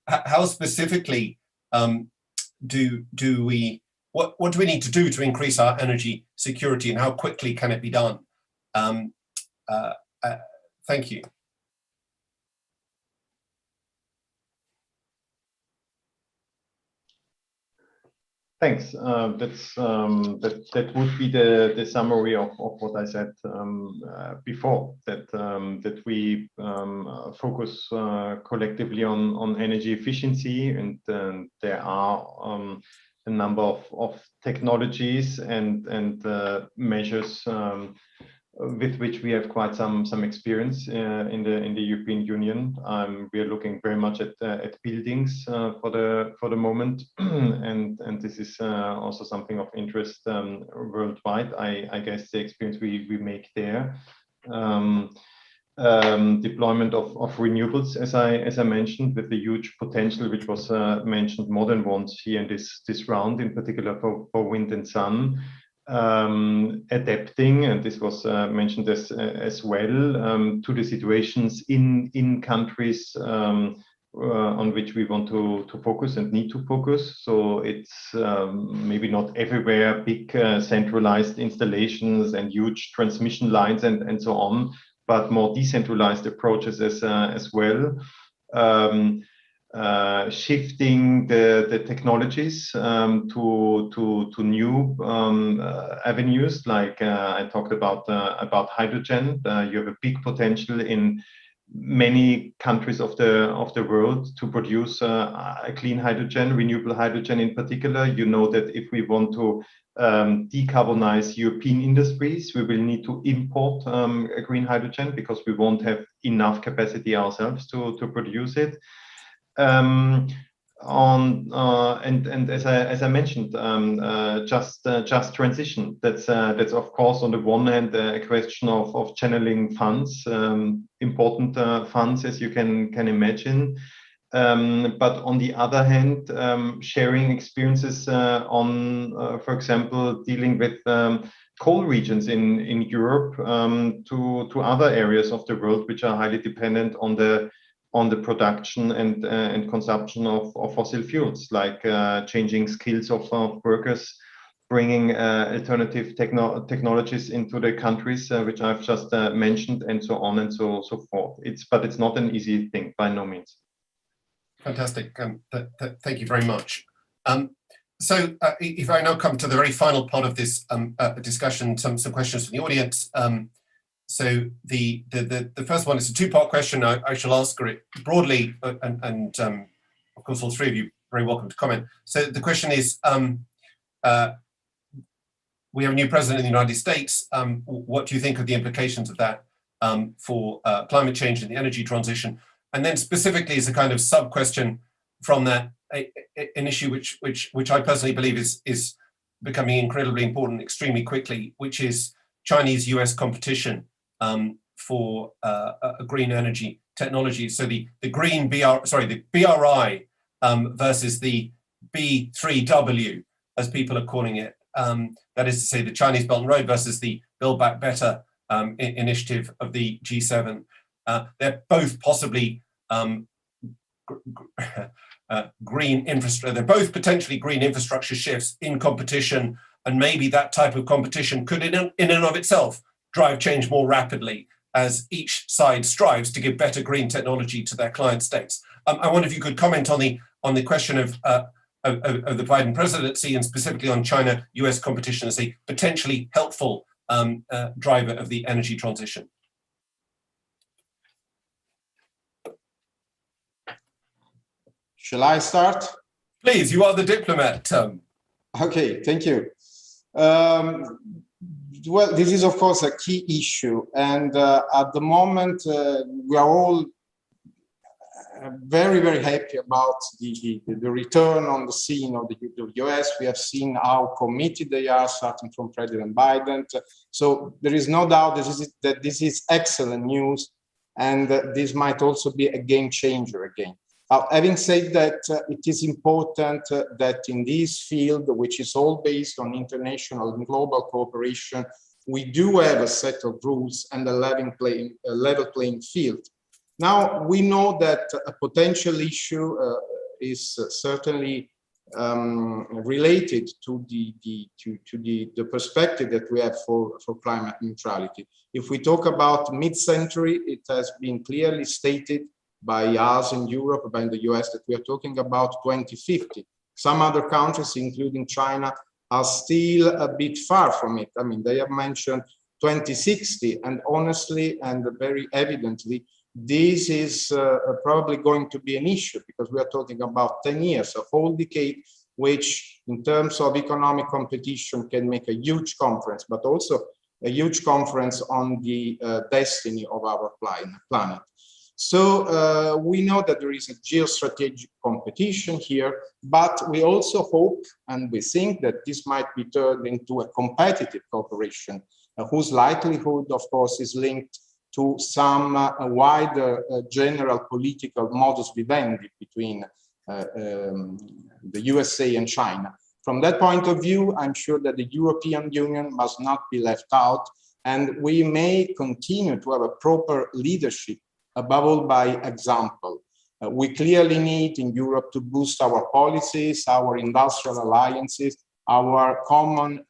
how specifically what do we need to do to increase our energy security, and how quickly can it be done? Thank you. Thanks. That would be the summary of what I said before. That we focus collectively on energy efficiency, and there are a number of technologies and measures with which we have quite some experience in the European Union. We are looking very much at buildings for the moment, and this is also something of interest worldwide. I guess the experience we make there. Deployment of renewables, as I mentioned, with the huge potential which was mentioned more than once here in this round, in particular for wind and sun. Adapting, and this was mentioned as well, to the situations in countries on which we want to focus and need to focus. So it's maybe not everywhere big centralized installations and huge transmission lines and so on, but more decentralized approaches as well. Shifting the technologies to new avenues, like I talked about hydrogen. You have a big potential in many countries of the world to produce a clean hydrogen, renewable hydrogen in particular. You know that if we want to decarbonize European industries, we will need to import a green hydrogen because we won't have enough capacity ourselves to produce it. And as I mentioned, just transition. That's of course on the one hand a question of channeling funds, important funds, as you can imagine. But on the other hand, sharing experiences on, for example, dealing with coal regions in Europe to other areas of the world which are highly dependent on the production and consumption of fossil fuels, like changing skills of workers, bringing alternative technologies into the countries which I've just mentioned, and so on and so forth. But it's not an easy thing, by no means. Fantastic. Thank you very much. So if I now come to the very final part of this discussion, some questions from the audience. So the first one is a two-part question. I shall ask it broadly, and of course all three of you are very welcome to comment. So the question is, we have a new president in the United States. What do you think of the implications of that for climate change and the energy transition? And then specifically as a kind of sub-question from that, an issue which I personally believe is becoming incredibly important extremely quickly, which is Chinese-US competition for green energy technology. So the green the BRI versus the B3W, as people are calling it. That is to say, the Chinese Belt and Road versus the Build Back Better initiative of the G7. They're both possibly green infrastructure. They're both potentially green infrastructure shifts in competition, and maybe that type of competition could, in and of itself, drive change more rapidly as each side strives to give better green technology to their client states. I wonder if you could comment on the question of the Biden presidency, and specifically on China-US competition as a potentially helpful driver of the energy transition. Shall I start? Please, you are the diplomat. Okay, thank you. Well, this is of course a key issue, and at the moment we are all very, very happy about the return on the scene of the US. We have seen how committed they are, starting from President Biden. So there is no doubt that this is excellent news, and this might also be a game changer again. Having said that, it is important that in this field, which is all based on international and global cooperation, we do have a set of rules and a level playing field. Now, we know that a potential issue is certainly related to the perspective that we have for climate neutrality. If we talk about mid-century, it has been clearly stated by us in Europe, by the US, that we are talking about 2050. Some other countries, including China, are still a bit far from it. I mean, they have mentioned 2060, and honestly and very evidently, this is probably going to be an issue, because we are talking about 10 years, a whole decade, which in terms of economic competition can make a huge conference, but also a huge conference on the destiny of our planet. So we know that there is a geostrategic competition here, but we also hope and we think that this might be turned into a competitive cooperation, whose likelihood, of course, is linked to some wider general political modus vivendi between the USA and China. From that point of view, I'm sure that the European Union must not be left out, and we may continue to have a proper leadership, above all by example. We clearly need in Europe to boost our policies, our industrial alliances, our common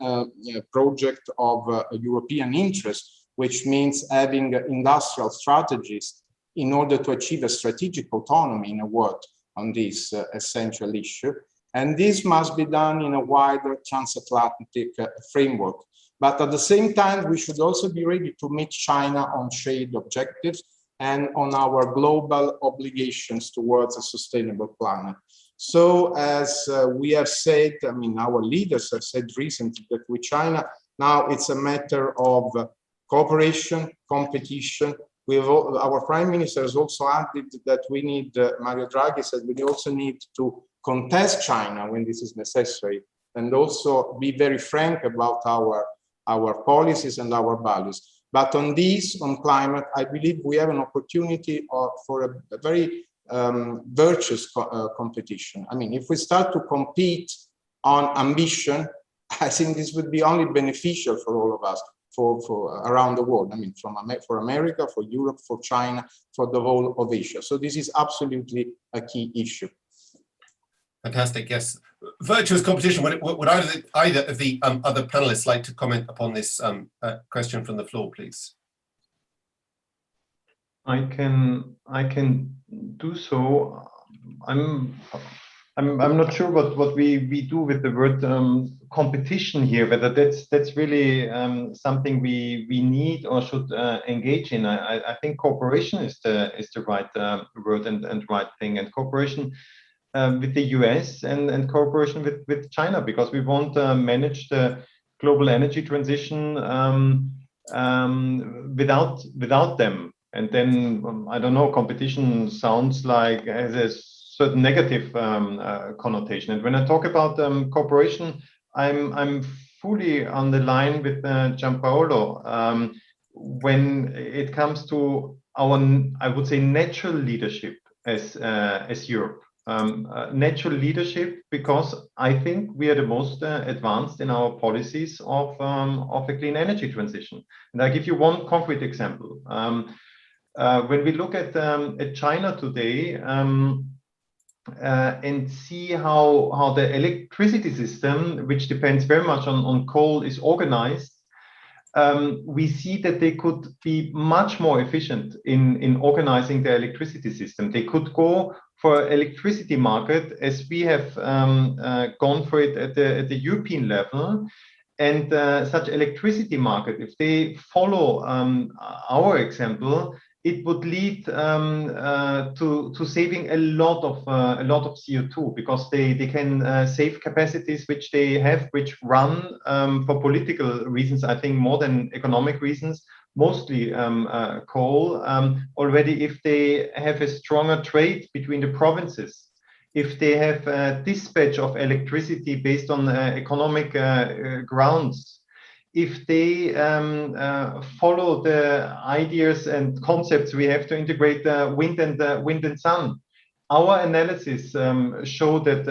project of European interest, which means having industrial strategies in order to achieve a strategic autonomy, in a word, on this essential issue. And this must be done in a wider transatlantic framework. But at the same time, we should also be ready to meet China on shared objectives and on our global obligations towards a sustainable planet. So as we have said, I mean, our leaders have said recently that with China, now it's a matter of cooperation, competition. Our Prime Minister has also added that we need, Mario Draghi said, we also need to contest China when this is necessary, and also be very frank about our policies and our values. But on this, on climate, I believe we have an opportunity for a very virtuous competition. I mean, if we start to compete on ambition, I think this would be only beneficial for all of us, for around the world. I mean, for America, for Europe, for China, for the whole of Asia. So this is absolutely a key issue. Fantastic, yes. Virtuous competition. Would either of the other panelists like to comment upon this question from the floor, please? I can do so. I'm not sure what we do with the word competition here, whether that's really something we need or should engage in. I think cooperation is the right word and right thing, and cooperation with the US and cooperation with China, because we want to manage the global energy transition without them. And then, I don't know, competition sounds like has a certain negative connotation. And when I talk about cooperation, I'm fully on the line with Gianpaolo when it comes to our, I would say, natural leadership as Europe. Natural leadership, because I think we are the most advanced in our policies of a clean energy transition. And I'll give you one concrete example. When we look at China today and see how the electricity system, which depends very much on coal, is organized, we see that they could be much more efficient in organizing their electricity system. They could go for electricity market as we have gone for it at the European level. And such electricity market, if they follow our example, it would lead to saving a lot of CO2, because they can save capacities which they have, which run for political reasons, I think more than economic reasons, mostly coal, already if they have a stronger trade between the provinces, if they have a dispatch of electricity based on economic grounds, if they follow the ideas and concepts we have to integrate wind and sun. Our analysis show that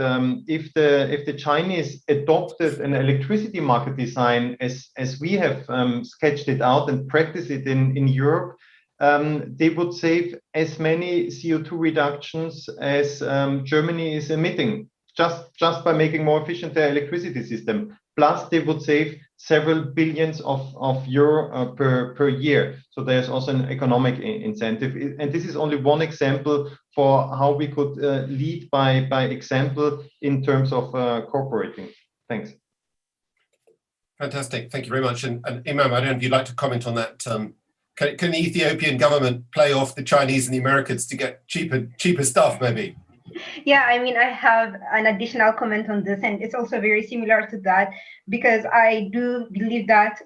if the Chinese adopted an electricity market design as we have sketched it out and practice it in Europe, they would save as many CO2 reductions as Germany is emitting, just by making more efficient their electricity system. Plus, they would save several billions of euro per year. So there's also an economic incentive. And this is only one example for how we could lead by example in terms of cooperating. Thanks. Fantastic. Thank you very much. And Imam, I don't know if you'd like to comment on that. Can the Ethiopian government play off the Chinese and the Americans to get cheaper stuff, maybe? Yeah, I mean, I have an additional comment on this, and it's also very similar to that, because I do believe that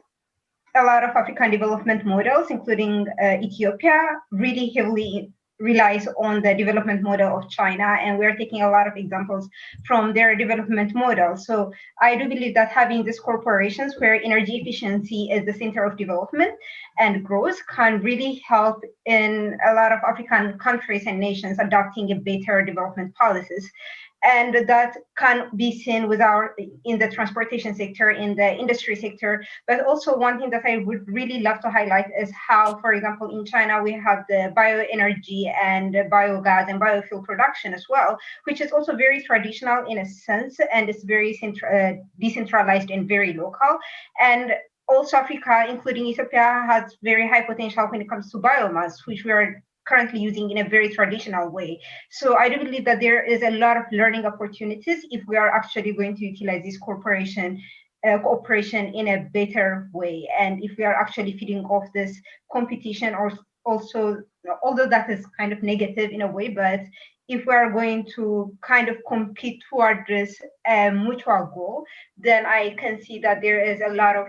a lot of African development models, including Ethiopia, really heavily relies on the development model of China, and we're taking a lot of examples from their development model. So I do believe that having these corporations where energy efficiency is the center of development and growth can really help in a lot of African countries and nations adopting a better development policies. And that can be seen in the transportation sector, in the industry sector. But also one thing that I would really love to highlight is how, for example, in China, we have the bioenergy and biogas and biofuel production as well, which is also very traditional in a sense, and it's very decentralized and very local. And also Africa, including Ethiopia, has very high potential when it comes to biomass, which we are currently using in a very traditional way. So I do believe that there is a lot of learning opportunities if we are actually going to utilize this cooperation in a better way. And if we are actually feeding off this competition, or also, although that is kind of negative in a way, but if we are going to kind of compete toward this mutual goal, then I can see that there is a lot of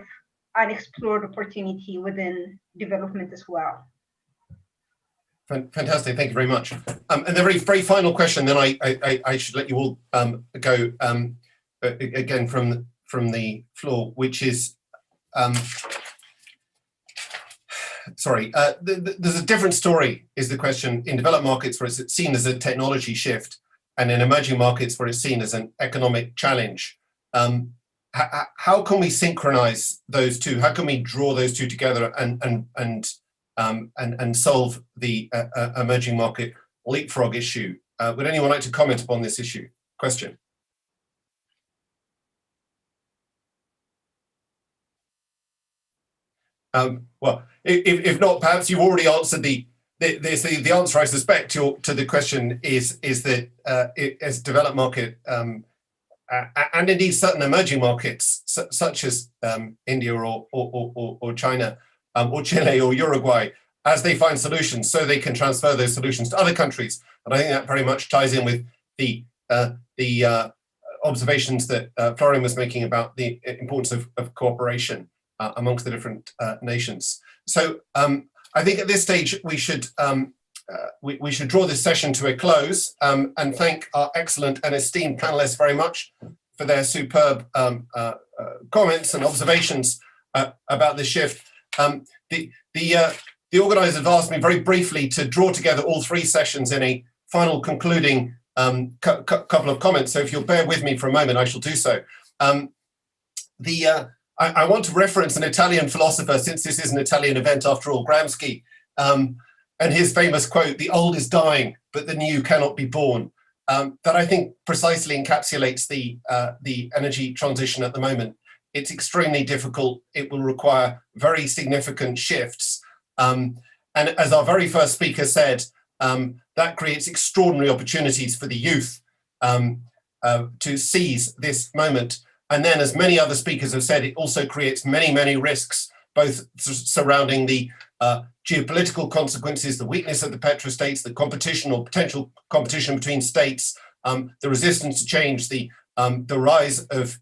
unexplored opportunity within development as well. Fantastic, thank you very much. And the very final question, then I should let you all go again from the floor, which is, sorry, there's a different story, is the question, in developed markets where it's seen as a technology shift, and in emerging markets where it's seen as an economic challenge. How can we synchronize those two? How can we draw those two together and solve the emerging market leapfrog issue? Would anyone like to comment upon this issue? Question. Well, if not, perhaps you've already answered the answer, I suspect, to the question is that as developed market and indeed certain emerging markets such as India or China, or Chile or Uruguay, as they find solutions, so they can transfer those solutions to other countries. And I think that very much ties in with the observations that Florian was making about the importance of cooperation amongst the different nations. So I think at this stage we should draw this session to a close and thank our excellent and esteemed panelists very much for their superb comments and observations about this shift. The organizers have asked me very briefly to draw together all three sessions in a final concluding couple of comments. So if you'll bear with me for a moment, I shall do so. I want to reference an Italian philosopher, since this is an Italian event after all, Gramsci, and his famous quote, "The old is dying, but the new cannot be born," that I think precisely encapsulates the energy transition at the moment. It's extremely difficult. It will require very significant shifts. And as our very first speaker said, that creates extraordinary opportunities for the youth to seize this moment. And then, as many other speakers have said, it also creates many, many risks, both surrounding the geopolitical consequences, the weakness of the petrostates, the competition or potential competition between states, the resistance to change, the rise of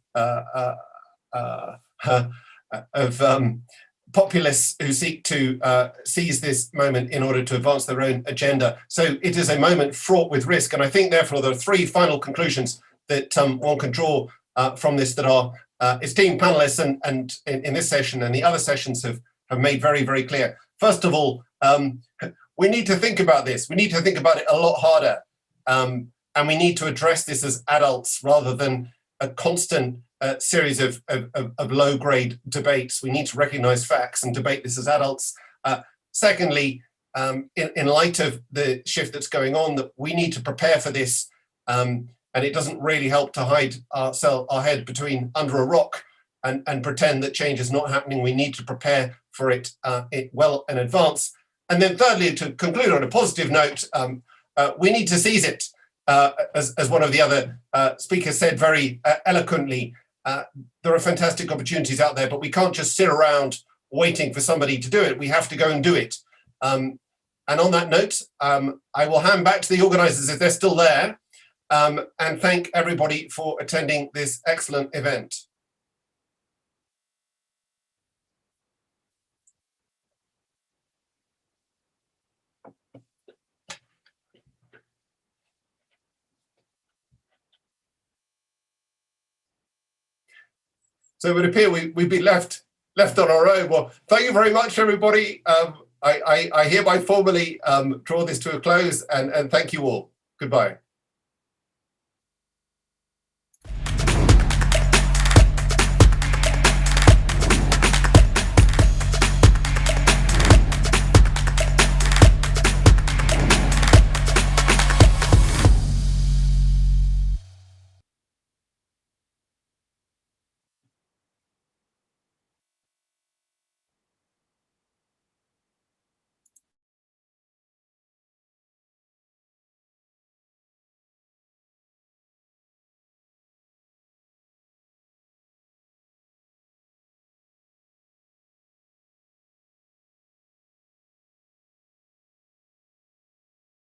populists who seek to seize this moment in order to advance their own agenda. So it is a moment fraught with risk. And I think, therefore, there are three final conclusions that one can draw from this that our esteemed panelists and in this session and the other sessions have made very, very clear. First of all, we need to think about this. We need to think about it a lot harder. And we need to address this as adults rather than a constant series of low-grade debates. We need to recognize facts and debate this as adults. Secondly, in light of the shift that's going on, that we need to prepare for this, and it doesn't really help to hide our head under a rock and pretend that change is not happening. We need to prepare for it, well in advance. And then thirdly, to conclude on a positive note, we need to seize it. As one of the other speakers said very eloquently, there are fantastic opportunities out there, but we can't just sit around waiting for somebody to do it. We have to go and do it. And on that note, I will hand back to the organisers if they're still there, and thank everybody for attending this excellent event. So it would appear we've been left on our own. Well, thank you very much, everybody. I hereby formally draw this to a close and thank you all. Goodbye.